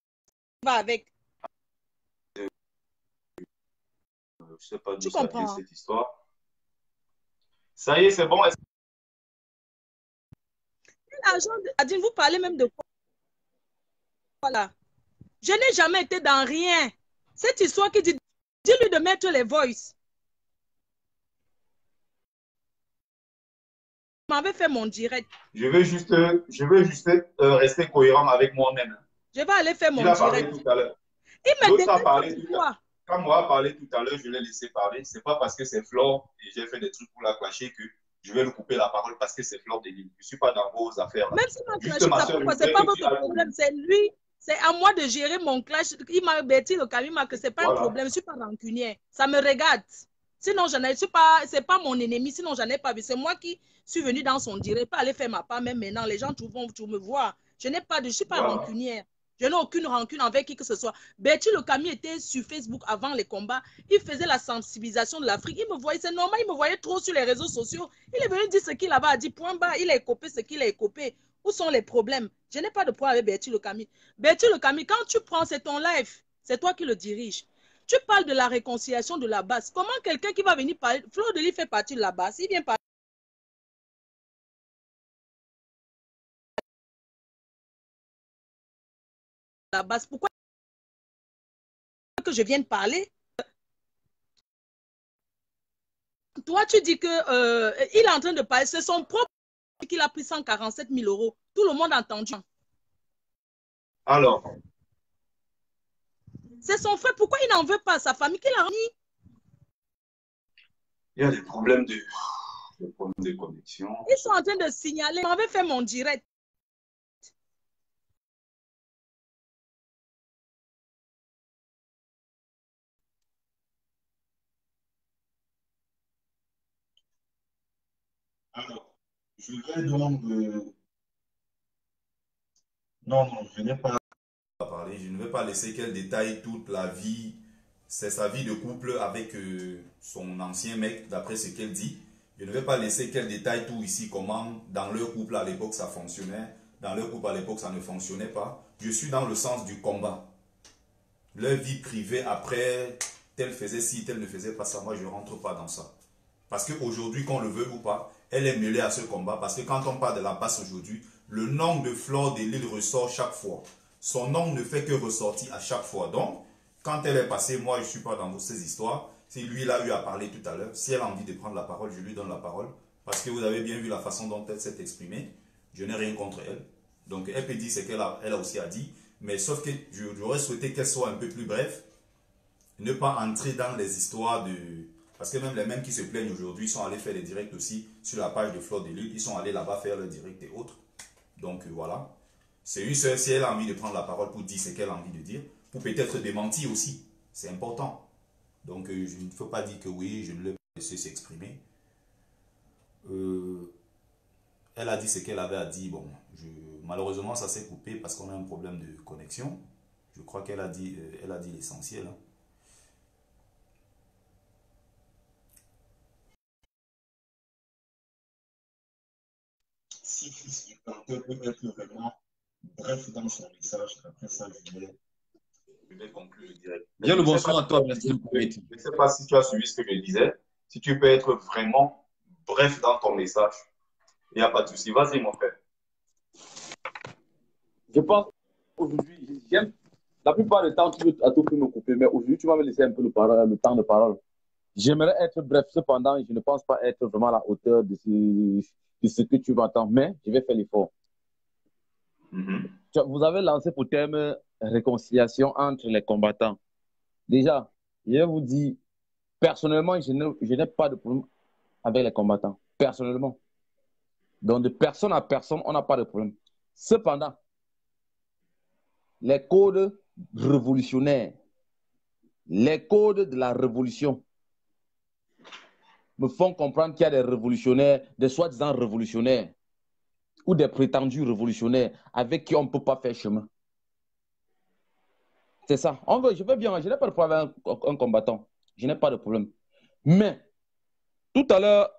va avec. Je ne sais pas d'où ça vient cette histoire. Ça y est, c'est bon. L'agent de Adine, vous parlez même de quoi? Voilà. Je n'ai jamais été dans rien. Cette histoire qui dit, dis-lui de mettre les voices. Je m'avais fait mon direct. Je veux juste rester cohérent avec moi-même. Je vais aller faire mon direct. Il a parlé tout à l'heure. Il me dit quand moi a parlé tout à l'heure, je l'ai laissé parler. Ce n'est pas parce que c'est Flore et j'ai fait des trucs pour la clasher que je vais lui couper la parole parce que c'est Flore de Lille. Je ne suis pas dans vos affaires. Là. Même si ma clash, ce n'est pas votre problème, c'est lui. C'est à moi de gérer mon clash. Il m'a bêti le camin que ce n'est pas un problème. Je ne suis pas rancunière. Ça me regarde. Sinon, ce n'est pas mon ennemi. Sinon, je n'en ai pas vu. C'est moi qui suis venu dans son direct. Pas aller faire ma part, même maintenant. Les gens vont me voir. Je ne suis pas rancunière. Je n'ai aucune rancune avec qui que ce soit. Betty Le Camus était sur Facebook avant les combats. Il faisait la sensibilisation de l'Afrique. Il me voyait, c'est normal, il me voyait trop sur les réseaux sociaux. Il est venu dire ce qu'il avait à dire. Point bas, il a écopé ce qu'il a écopé. Où sont les problèmes? Je n'ai pas de problème avec Betty Le Camus. Betty Le Camus, quand tu prends, c'est ton live. C'est toi qui le diriges. Tu parles de la réconciliation de la base. Comment quelqu'un qui va venir parler, Flore de Lille fait partie de la base, il vient parler de la base. Pourquoi que je vienne parler? Toi, tu dis que il est en train de parler. C'est son propre qu'il a pris 147 000 euros. Tout le monde a entendu. Alors? C'est son frère. Pourquoi il n'en veut pas à sa famille qu'il a remis? Il y a des problèmes de connexion. Ils sont en train de signaler. On avait fait mon direct. Alors, je vais donc... Non, non, je n'ai pas à parler. Je ne vais pas laisser qu'elle détaille toute la vie. C'est sa vie de couple avec son ancien mec, d'après ce qu'elle dit. Je ne vais pas laisser qu'elle détaille tout ici, comment dans leur couple à l'époque ça fonctionnait. Dans leur couple à l'époque ça ne fonctionnait pas. Je suis dans le sens du combat. Leur vie privée après, tel faisait ci, tel ne faisait pas ça. Moi, je ne rentre pas dans ça. Parce qu'aujourd'hui, qu'on le veut ou pas, elle est mêlée à ce combat. Parce que quand on parle de la passe aujourd'hui, le nom de Fleur de Lys ressort chaque fois. Son nom ne fait que ressortir à chaque fois. Donc, quand elle est passée, moi, je ne suis pas dans ces histoires. Si lui, il a eu à parler tout à l'heure, si elle a envie de prendre la parole, je lui donne la parole. Parce que vous avez bien vu la façon dont elle s'est exprimée. Je n'ai rien contre elle. Donc, elle peut dire ce qu'elle a aussi a dit. Mais sauf que j'aurais souhaité qu'elle soit un peu plus brève. Ne pas entrer dans les histoires de... Parce que même les mêmes qui se plaignent aujourd'hui sont allés faire des directs aussi sur la page de Fleur de Lys. Ils sont allés là-bas faire le direct et autres. Donc voilà. C'est une seule, si elle a envie de prendre la parole pour dire ce qu'elle a envie de dire, pour peut-être démentir aussi. C'est important. Donc je ne faut pas dire que oui, je ne l'ai pas laissé s'exprimer. Elle a dit ce qu'elle avait à dire. Bon, malheureusement, ça s'est coupé parce qu'on a un problème de connexion. Je crois qu'elle a dit l'essentiel. Hein. Si le planteur peut être vraiment bref dans son message, après ça, je vais conclure le direct. Bien le bonsoir à toi, merci. Je ne sais pas si tu as suivi ce que je disais. Si tu peux être vraiment bref dans ton message, il n'y a pas de souci. Vas-y, mon frère. Je pense aujourd'hui, j'aime la plupart du temps, tu veux à tout prix me couper, mais aujourd'hui, tu vas me laisser un peu le temps de parole. J'aimerais être bref, cependant, je ne pense pas être vraiment à la hauteur de ce que tu vas attendre, mais je vais faire l'effort. Vous avez lancé pour thème réconciliation entre les combattants. Déjà, je vais vous dire, personnellement, je n'ai pas de problème avec les combattants. Personnellement. Donc, de personne à personne, on n'a pas de problème. Cependant, les codes révolutionnaires, les codes de la révolution me font comprendre qu'il y a des révolutionnaires, des soi-disant révolutionnaires ou des prétendus révolutionnaires avec qui on ne peut pas faire chemin. C'est ça. Je veux bien, je n'ai pas de problème avec un combattant. Je n'ai pas de problème. Mais, tout à l'heure,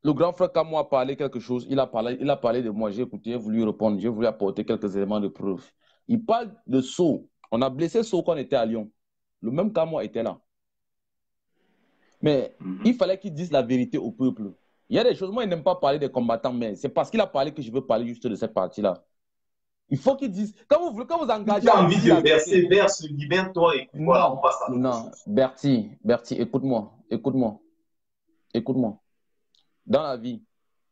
le grand frère Kamo a parlé quelque chose. Il a parlé de moi. J'ai écouté, j'ai voulu répondre. J'ai voulu apporter quelques éléments de preuve. Il parle de Sceaux. On a blessé Sceaux quand on était à Lyon. Le même Kamo était là. Mais il fallait qu'il dise la vérité au peuple. Il y a des choses, moi, il n'aime pas parler des combattants, mais c'est parce qu'il a parlé que je veux parler juste de cette partie-là. Il faut qu'il dise. Quand vous engagez. Tu as envie de verser, verse, libère-toi et voilà, on passe à l'autre chose. Bertie, écoute-moi. Dans la vie,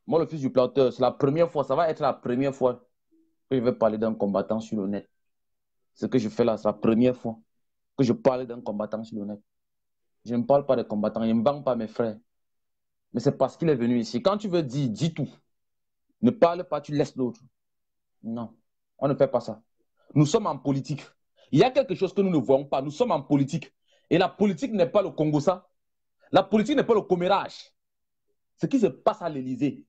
moi, le fils du planteur, c'est la première fois, ça va être la première fois que je vais parler d'un combattant sur le net. Ce que je fais là, c'est la première fois que je parle d'un combattant sur le net. Je ne parle pas des combattants, je ne bang pas mes frères. Mais c'est parce qu'il est venu ici. Quand tu veux dire, dis tout. Ne parle pas, tu laisses l'autre. Non, on ne fait pas ça. Nous sommes en politique. Il y a quelque chose que nous ne voyons pas. Nous sommes en politique. Et la politique n'est pas le Congo-ça. La politique n'est pas le commérage. Ce qui se passe à l'Élysée,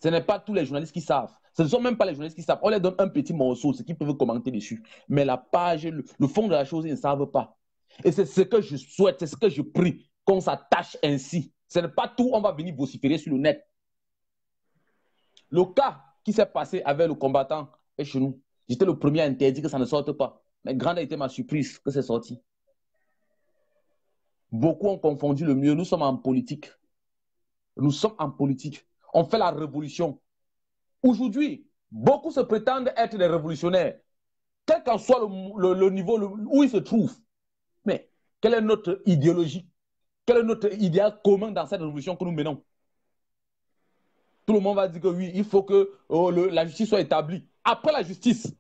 ce n'est pas tous les journalistes qui savent. Ce ne sont même pas les journalistes qui savent. On leur donne un petit morceau, ce qu'ils peuvent commenter dessus. Mais la page, le fond de la chose, ils ne savent pas. Et c'est ce que je souhaite, c'est ce que je prie, qu'on s'attache ainsi. Ce n'est pas tout, on va venir vociférer sur le net. Le cas qui s'est passé avec le combattant est chez nous. J'étais le premier à interdire que ça ne sorte pas. Mais grande a été ma surprise que c'est sorti. Beaucoup ont confondu le mieux. Nous sommes en politique. Nous sommes en politique. On fait la révolution. Aujourd'hui, beaucoup se prétendent être des révolutionnaires. Quel qu'en soit le niveau où ils se trouvent. Mais quelle est notre idéologie? Quel est notre idéal commun dans cette révolution que nous menons? Tout le monde va dire que oui, il faut que la justice soit établie. Après la justice,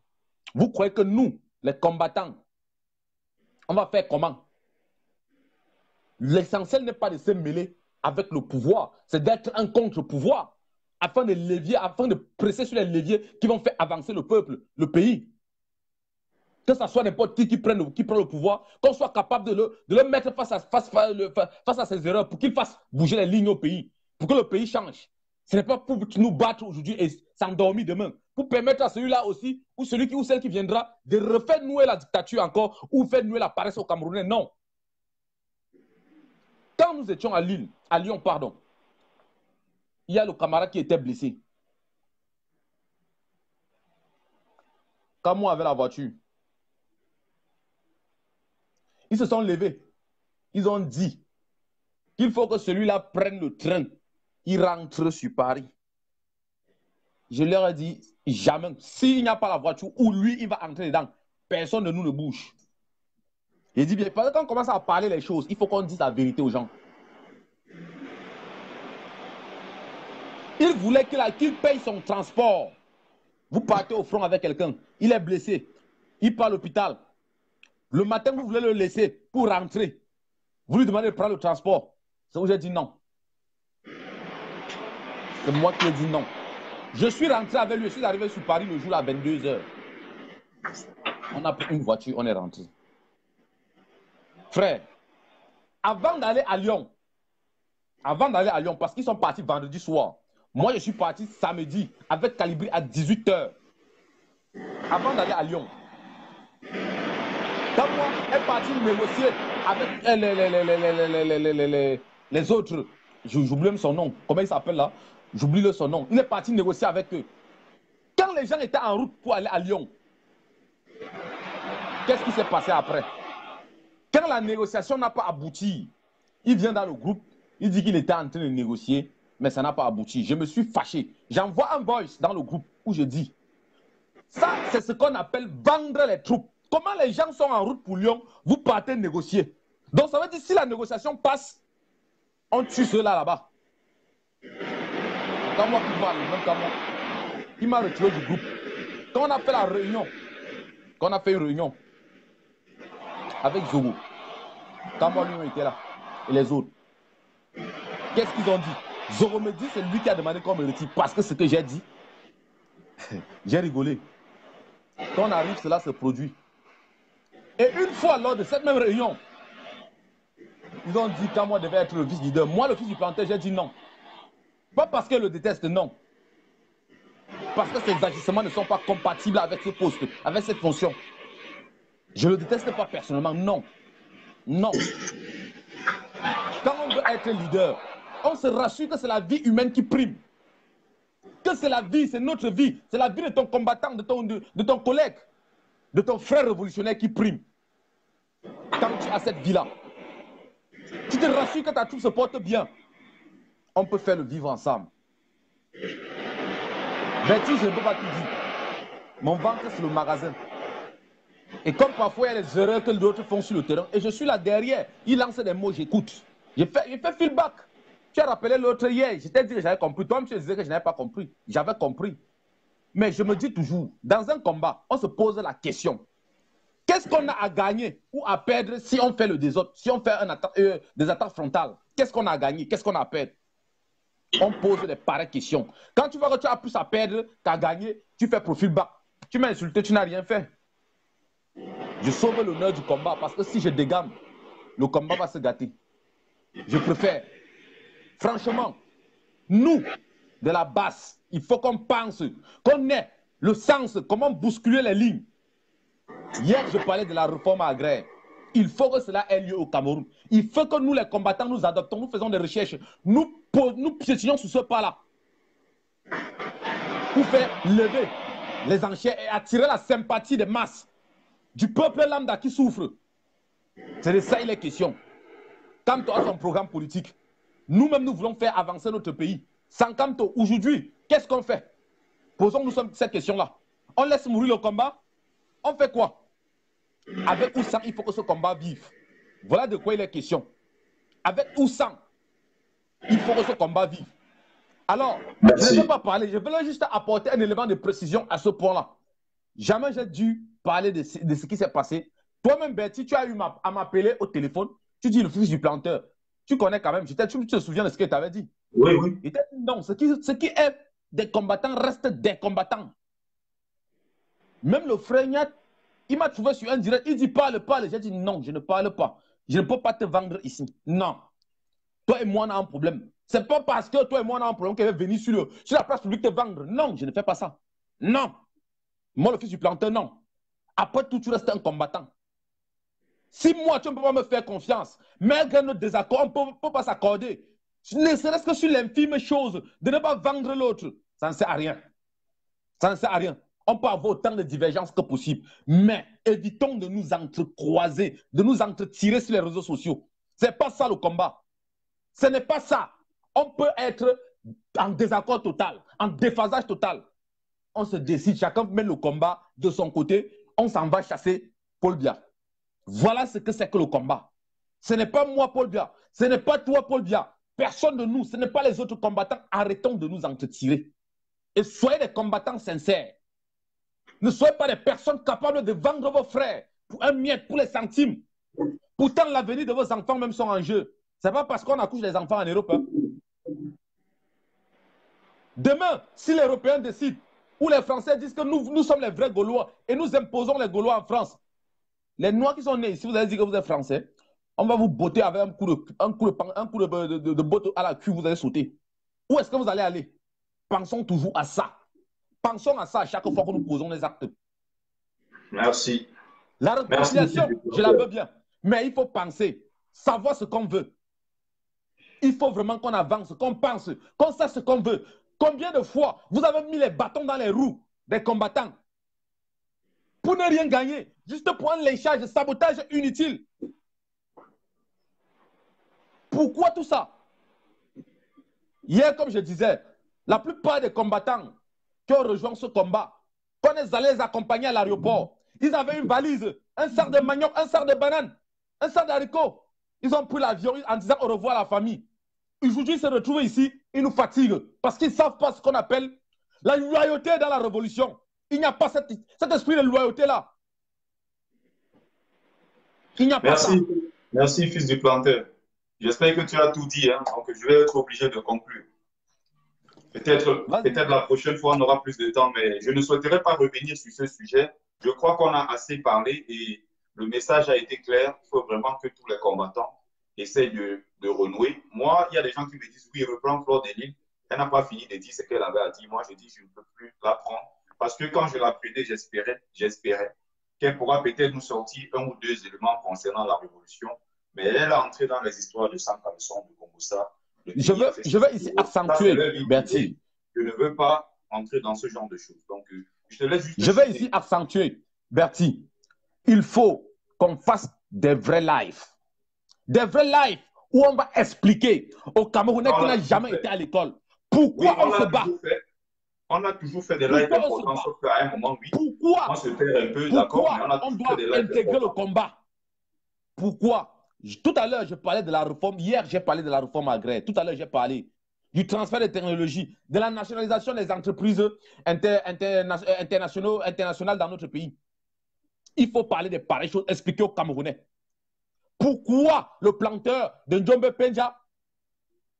vous croyez que nous, les combattants, on va faire comment? L'essentiel n'est pas de se mêler avec le pouvoir, c'est d'être un contre-pouvoir afin de presser sur les leviers qui vont faire avancer le peuple, le pays. Que ce soit n'importe qui prend le pouvoir, qu'on soit capable de le mettre face à ses erreurs pour qu'il fasse bouger les lignes au pays. pour que le pays change. Ce n'est pas pour nous battre aujourd'hui et s'endormir demain. Pour permettre à celui-là aussi, ou celui qui, ou celle qui viendra, de refaire nouer la dictature encore, ou faire nouer la paresse au Camerounais. Non. Quand nous étions à Lyon, pardon, il y a le camarade qui était blessé. Quand moi avait la voiture, ils se sont levés. Ils ont dit qu'il faut que celui-là prenne le train. Il rentre sur Paris. Je leur ai dit, jamais. S'il n'y a pas la voiture, ou lui, il va entrer dedans, personne de nous ne bouge. Il dit bien, parce que quand on commence à parler les choses, il faut qu'on dise la vérité aux gens. Il voulait qu'il paye son transport. Vous partez au front avec quelqu'un, il est blessé, il part à l'hôpital. Le matin, vous voulez le laisser pour rentrer. Vous lui demandez de prendre le transport. C'est où j'ai dit non. C'est moi qui ai dit non. Je suis rentré avec lui, je suis arrivé sur Paris le jour à 22 h. On a pris une voiture, on est rentré. Frère, avant d'aller à Lyon, parce qu'ils sont partis vendredi soir, moi je suis parti samedi avec Calibri à 18 h. Avant d'aller à Lyon, quand moi est parti négocier avec les autres, j'oublie même son nom, comment il s'appelle là? J'oublie son nom. Il est parti négocier avec eux. Quand les gens étaient en route pour aller à Lyon, qu'est-ce qui s'est passé après? Quand la négociation n'a pas abouti, il vient dans le groupe, il dit qu'il était en train de négocier, mais ça n'a pas abouti. Je me suis fâché. J'envoie un voice dans le groupe où je dis, ça c'est ce qu'on appelle vendre les troupes. Comment les gens sont en route pour Lyon, vous partez négocier. Donc ça veut dire si la négociation passe, on tue ceux-là là-bas. Quand moi qui parle, même quand moi, il m'a retiré du groupe. Quand on a fait la réunion, quand on a fait une réunion avec Zogo, quand moi lui était là, et les autres, qu'est-ce qu'ils ont dit? Zogo me dit, c'est lui qui a demandé qu'on me retire, parce que ce que j'ai dit, j'ai rigolé. Quand on arrive, cela se produit. Et une fois lors de cette même réunion, ils ont dit quand moi devais être le vice-leader. Moi, le fils du planteur, j'ai dit non. Pas parce qu'elle le déteste, non. Parce que ses agissements ne sont pas compatibles avec ce poste, avec cette fonction. Je ne le déteste pas personnellement, non. Non. Quand on veut être leader, on se rassure que c'est la vie humaine qui prime. Que c'est la vie, c'est notre vie. C'est la vie de ton combattant, de ton collègue, de ton frère révolutionnaire qui prime. Quand tu as cette vie-là, tu te rassures que ta troupe se porte bien. On peut faire le vivre ensemble. Mais si je ne peux pas tout dire, mon ventre c'est le magasin. Et comme parfois il y a les erreurs que d'autres font sur le terrain, et je suis là derrière, il lance des mots, j'écoute. Je fais feedback. Tu as rappelé l'autre hier, je t'ai dit que j'avais compris. Toi, tu disais que je n'avais pas compris. J'avais compris. Mais je me dis toujours, dans un combat, on se pose la question. Qu'est-ce qu'on a à gagner ou à perdre si on fait le désordre, si on fait des attaques frontales? Qu'est-ce qu'on a à gagner? Qu'est-ce qu'on a à perdre? On pose les pareilles questions. Quand tu vois que tu as plus à perdre qu'à gagner, tu fais profil bas. Tu m'as insulté, tu n'as rien fait. Je sauve l'honneur du combat parce que si je dégamme, le combat va se gâter. Je préfère. Franchement, nous, de la base, il faut qu'on pense, qu'on ait le sens, comment bousculer les lignes. Hier, je parlais de la réforme agraire. Il faut que cela ait lieu au Cameroun. Il faut que nous, les combattants, nous adoptons, nous faisons des recherches. Nous piétinons sur ce pas-là. Pour faire lever les enchères et attirer la sympathie des masses, du peuple lambda qui souffre. C'est de ça il est question. Quant à son programme politique, nous-mêmes, nous voulons faire avancer notre pays. Sans Kamto, aujourd'hui, qu'est-ce qu'on fait? Posons-nous cette question-là. On laisse mourir le combat? On fait quoi? Avec ou sans, il faut que ce combat vive. Voilà de quoi il est question. Avec ou sans, il faut que ce combat vive. Alors, je ne vais pas parler, je vais juste apporter un élément de précision à ce point-là. Jamais j'ai dû parler de ce qui s'est passé. Toi-même, Bertie, tu as eu à m'appeler au téléphone. Tu dis le fils du planteur. Tu connais quand même. Tu te souviens de ce que tu avais dit? Oui, oui. Il t'a dit non. Ce qui est des combattants reste des combattants. Même le frère Niat, il m'a trouvé sur un direct. Il dit parle. J'ai dit non, je ne parle pas. Je ne peux pas te vendre ici. Non. Toi et moi, on a un problème. Ce n'est pas parce que toi et moi, on a un problème qu'elle est venue sur la place publique te vendre. Non, je ne fais pas ça. Non. Moi, le fils du planteur, non. Après tout, tu restes un combattant. Si moi, tu ne peux pas me faire confiance, malgré notre désaccord, on ne peut pas s'accorder. Ne serait-ce que sur l'infime chose de ne pas vendre l'autre, ça ne sert à rien. Ça ne sert à rien. On peut avoir autant de divergences que possible, mais évitons de nous entrecroiser, de nous entretirer sur les réseaux sociaux. Ce n'est pas ça le combat. Ce n'est pas ça. On peut être en désaccord total, en déphasage total. On se décide, chacun met le combat de son côté, on s'en va chasser Paul Biya. Voilà ce que c'est que le combat. Ce n'est pas moi, Paul Biya. Ce n'est pas toi, Paul Biya. Personne de nous, ce n'est pas les autres combattants. Arrêtons de nous entretirer. Et soyez des combattants sincères. Ne soyez pas des personnes capables de vendre vos frères pour un miette, pour les centimes. Pourtant, l'avenir de vos enfants même sont en jeu. Ce n'est pas parce qu'on accouche les enfants en Europe. Hein. Demain, si les Européens décident, ou les Français disent que nous sommes les vrais Gaulois et nous imposons les Gaulois en France, les Noirs qui sont nés ici, vous allez dire que vous êtes Français, on va vous botter avec un coup de botte à la cuve, vous allez sauter. Où est-ce que vous allez aller? Pensons toujours à ça. Pensons à ça à chaque fois que nous posons les actes. Merci. La réconciliation, je la veux bien. Mais il faut penser, savoir ce qu'on veut. Il faut vraiment qu'on avance, qu'on pense, qu'on sache ce qu'on veut. Combien de fois vous avez mis les bâtons dans les roues des combattants pour ne rien gagner, juste pour un léchage, de sabotage inutile? Pourquoi tout ça? Hier, comme je disais, la plupart des combattants qui ont rejoint ce combat, quand ils allaient les accompagner à l'aéroport, ils avaient une valise, un sac de manioc, un sac de bananes, un sac d'haricots. Ils ont pris l'avion en disant au revoir à la famille. Aujourd'hui, ils se retrouvent ici, ils nous fatiguent parce qu'ils ne savent pas ce qu'on appelle la loyauté dans la révolution. Il n'y a pas cet esprit de loyauté-là. Il n'y a pas ça. Merci, fils du planteur. J'espère que tu as tout dit, hein, donc je vais être obligé de conclure. Peut-être la prochaine fois, on aura plus de temps, mais je ne souhaiterais pas revenir sur ce sujet. Je crois qu'on a assez parlé et le message a été clair. Il faut vraiment que tous les combattants essaient de renouer. Moi, il y a des gens qui me disent, oui, reprends Fleur des Lys. Elle n'a pas fini de dire ce qu'elle avait à dire. Moi, je dis, je ne peux plus l'apprendre. Parce que quand je l'apprenais, j'espérais qu'elle pourra peut-être nous sortir un ou deux éléments concernant la révolution. Mais elle est entrée dans les histoires de Sankaleson, de Gomosa. Je veux ici accentuer, Bertie. Je ne veux pas entrer dans ce genre de choses. Donc, je te laisse juste. Je veux ici accentuer, Bertie. Il faut qu'on fasse des vrais lives. Des vrais lives où on va expliquer aux Camerounais qui n'ont jamais été à l'école pourquoi on se bat. On a toujours fait des lives importants, sauf qu'à un moment, oui. Pourquoi on se perd un peu, d'accord, mais on doit intégrer le combat. Pourquoi? Tout à l'heure, je parlais de la réforme. Hier, j'ai parlé de la réforme agraire. Tout à l'heure, j'ai parlé du transfert de technologies, de la nationalisation des entreprises internationales dans notre pays. Il faut parler de pareilles choses, expliquer aux Camerounais. Pourquoi le planteur de Njombe Penja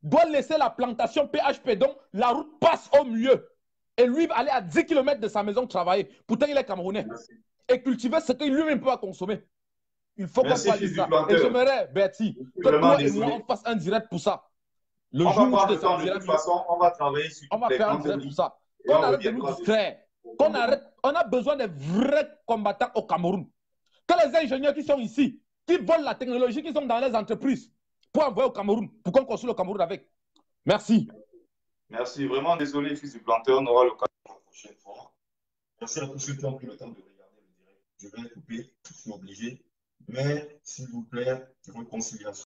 doit laisser la plantation PHP, donc la route passe au milieu. Et lui va aller à 10 km de sa maison travailler. Pourtant, il est Camerounais. Et cultiver ce qu'il lui-même peut consommer. Il faut qu'on parle de ça. Et j'aimerais, Bertie, que toi et moi, on fasse un direct pour ça. Le jour où je te de toute façon, on va travailler sur on va faire un direct pour ça. Qu'on arrête de nous distraire. Qu'on arrête. On a besoin de vrais combattants au Cameroun. Que les ingénieurs qui sont ici, qui volent la technologie, qui sont dans les entreprises, pour envoyer au Cameroun, pour qu'on construise le Cameroun avec. Merci. Merci. Vraiment désolé, fils du planteur. On aura l'occasion la prochaine fois. Merci à tous ceux qui ont pris le temps de regarder le direct. Je vais couper, je suis obligé. Mais, s'il vous plaît, réconciliation.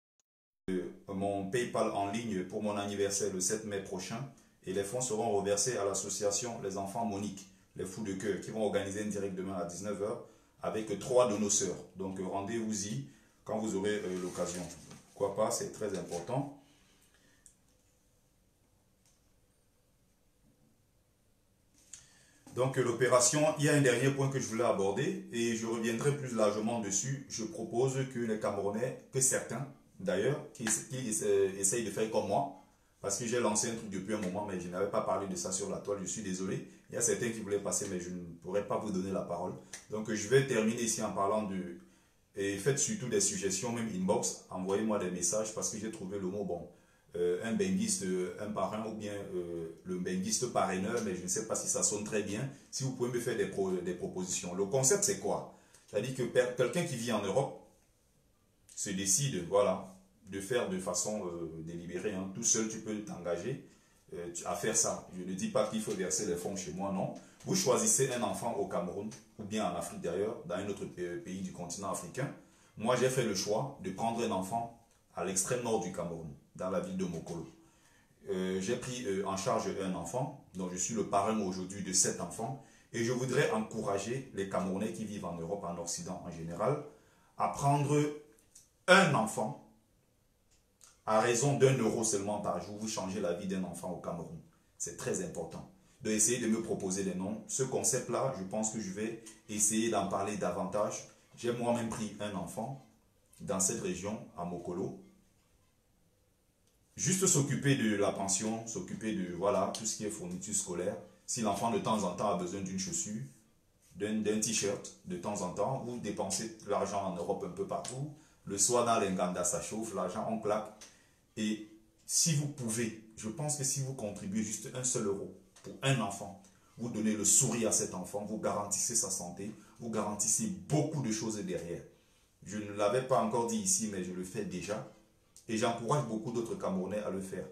Mon PayPal en ligne pour mon anniversaire le 7 mai prochain. Et les fonds seront reversés à l'association Les Enfants Monique, les Fous de Cœur, qui vont organiser un direct demain à 19 h avec 3 de nos sœurs. Donc rendez-vous-y quand vous aurez l'occasion. Pourquoi pas, c'est très important. Donc l'opération, il y a un dernier point que je voulais aborder et je reviendrai plus largement dessus. Je propose que les Camerounais, que certains d'ailleurs, qui essayent de faire comme moi, parce que j'ai lancé un truc depuis un moment, mais je n'avais pas parlé de ça sur la toile, je suis désolé. Il y a certains qui voulaient passer, mais je ne pourrais pas vous donner la parole. Donc je vais terminer ici en parlant de... Et faites surtout des suggestions, même inbox, envoyez-moi des messages, parce que j'ai trouvé le mot bon. un benguiste, un parrain ou bien le benguiste parraineur, mais je ne sais pas si ça sonne très bien. Si vous pouvez me faire des propositions. Le concept, c'est quoi? C'est-à-dire que quelqu'un qui vit en Europe se décide, voilà, de faire de façon délibérée. Hein. Tout seul, tu peux t'engager à faire ça. Je ne dis pas qu'il faut verser les fonds chez moi, non. Vous choisissez un enfant au Cameroun, ou bien en Afrique d'ailleurs, dans un autre pays du continent africain. Moi, j'ai fait le choix de prendre un enfant à l'extrême nord du Cameroun, dans la ville de Mokolo. J'ai pris en charge un enfant, donc je suis le parrain aujourd'hui de 7 enfants, et je voudrais encourager les Camerounais qui vivent en Europe, en Occident en général, à prendre un enfant à raison d'1 € seulement par jour. Vous changez la vie d'un enfant au Cameroun. C'est très important. De essayer de me proposer des noms. Ce concept-là, je pense que je vais essayer d'en parler davantage. J'ai moi-même pris un enfant dans cette région, à Mokolo. Juste s'occuper de la pension, s'occuper de voilà, tout ce qui est fourniture scolaire. Si l'enfant de temps en temps a besoin d'une chaussure, d'un t-shirt, de temps en temps, vous dépensez l'argent en Europe un peu partout. Le soir dans les Nganda, ça chauffe, l'argent on claque. Et si vous pouvez, je pense que si vous contribuez juste 1 seul euro pour un enfant, vous donnez le sourire à cet enfant, vous garantissez sa santé, vous garantissez beaucoup de choses derrière. Je ne l'avais pas encore dit ici, mais je le fais déjà. Et j'encourage beaucoup d'autres Camerounais à le faire.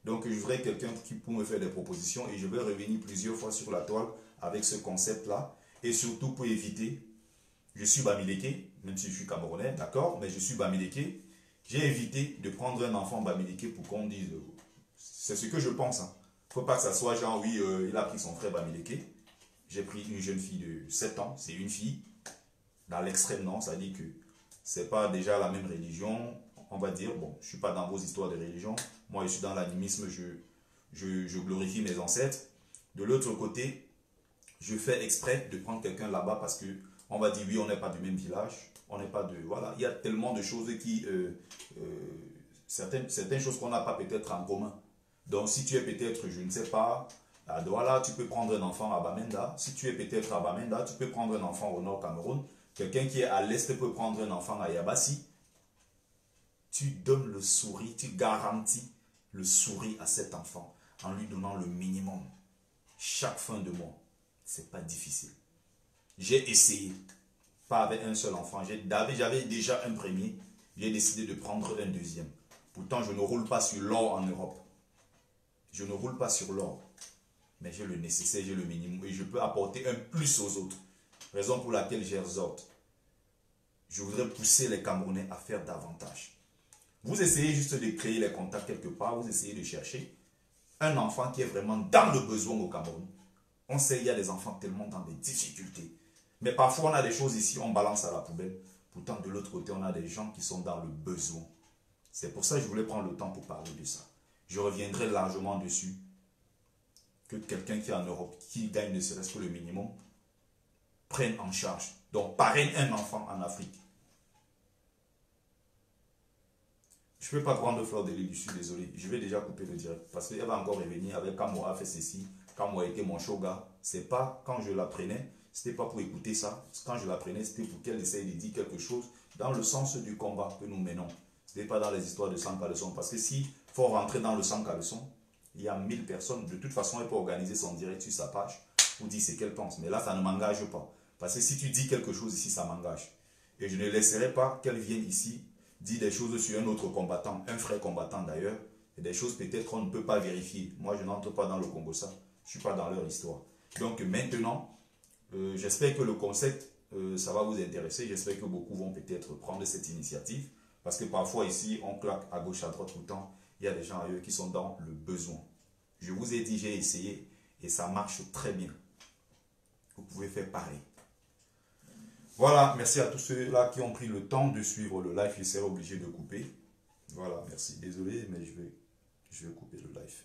Donc je voudrais quelqu'un qui peut me faire des propositions et je vais revenir plusieurs fois sur la toile avec ce concept-là. Et surtout pour éviter, je suis Bamileke, même si je suis Camerounais, d'accord, mais je suis Bamileke. J'ai évité de prendre un enfant Bamileke pour qu'on dise, c'est ce que je pense. Il ne faut pas que ça soit genre, oui, il a pris son frère Bamileke. J'ai pris une jeune fille de 7 ans, c'est une fille, dans l'extrême nord, ça dit que ce n'est pas déjà la même religion, on va dire. Bon, je ne suis pas dans vos histoires de religion, moi je suis dans l'animisme, je glorifie mes ancêtres. De l'autre côté, je fais exprès de prendre quelqu'un là-bas parce que on va dire, oui, on n'est pas du même village, on n'est pas de... Voilà, il y a tellement de choses qui... certaines choses qu'on n'a pas peut-être en commun. Donc, si tu es peut-être, je ne sais pas, à Douala, tu peux prendre un enfant à Bamenda. Si tu es peut-être à Bamenda, tu peux prendre un enfant au Nord Cameroun. Quelqu'un qui est à l'Est peut prendre un enfant à Yabassi. Tu donnes le sourire, tu garantis le sourire à cet enfant en lui donnant le minimum. Chaque fin de mois, ce n'est pas difficile. J'ai essayé, pas avec un seul enfant. J'avais déjà un premier, j'ai décidé de prendre un deuxième. Pourtant, je ne roule pas sur l'or en Europe. Je ne roule pas sur l'or. Mais j'ai le nécessaire, j'ai le minimum et je peux apporter un plus aux autres. Raison pour laquelle j'exhorte. Je voudrais pousser les Camerounais à faire davantage. Vous essayez juste de créer les contacts quelque part, vous essayez de chercher un enfant qui est vraiment dans le besoin au Cameroun. On sait qu'il y a des enfants tellement dans des difficultés. Mais parfois, on a des choses ici, on balance à la poubelle. Pourtant, de l'autre côté, on a des gens qui sont dans le besoin. C'est pour ça que je voulais prendre le temps pour parler de ça. Je reviendrai largement dessus. Que quelqu'un qui est en Europe, qui gagne ne serait-ce que le minimum, prenne en charge. Donc, parraine un enfant en Afrique. Je ne peux pas prendre Fleur de Lys, je suis désolé. Je vais déjà couper le direct. Parce qu'elle va encore revenir avec quand moi a fait ceci, quand moi était mon shoga. C'est pas quand je la prenais, c'était pas pour écouter ça. Quand je la prenais, c'était pour qu'elle essaye de dire quelque chose dans le sens du combat que nous menons. Ce n'est pas dans les histoires de sang caleçon. Parce que s'il faut rentrer dans le sang caleçon, il y a 1000 personnes. De toute façon, elle peut organiser son direct sur sa page pour dire ce qu'elle pense. Mais là, ça ne m'engage pas. Parce que si tu dis quelque chose ici, ça m'engage. Et je ne laisserai pas qu'elle vienne ici dire des choses sur un autre combattant, un frère combattant d'ailleurs, et des choses peut-être qu'on ne peut pas vérifier. Moi, je n'entre pas dans le Congo, ça. Je ne suis pas dans leur histoire. Donc maintenant, j'espère que le concept, ça va vous intéresser. J'espère que beaucoup vont peut-être prendre cette initiative. Parce que parfois ici, on claque à gauche, à droite tout le temps. Il y a des gens ailleurs qui sont dans le besoin. Je vous ai dit, j'ai essayé et ça marche très bien. Vous pouvez faire pareil. Voilà, merci à tous ceux-là qui ont pris le temps de suivre le live. Je serai obligé de couper. Voilà, merci. Désolé, mais je vais couper le live.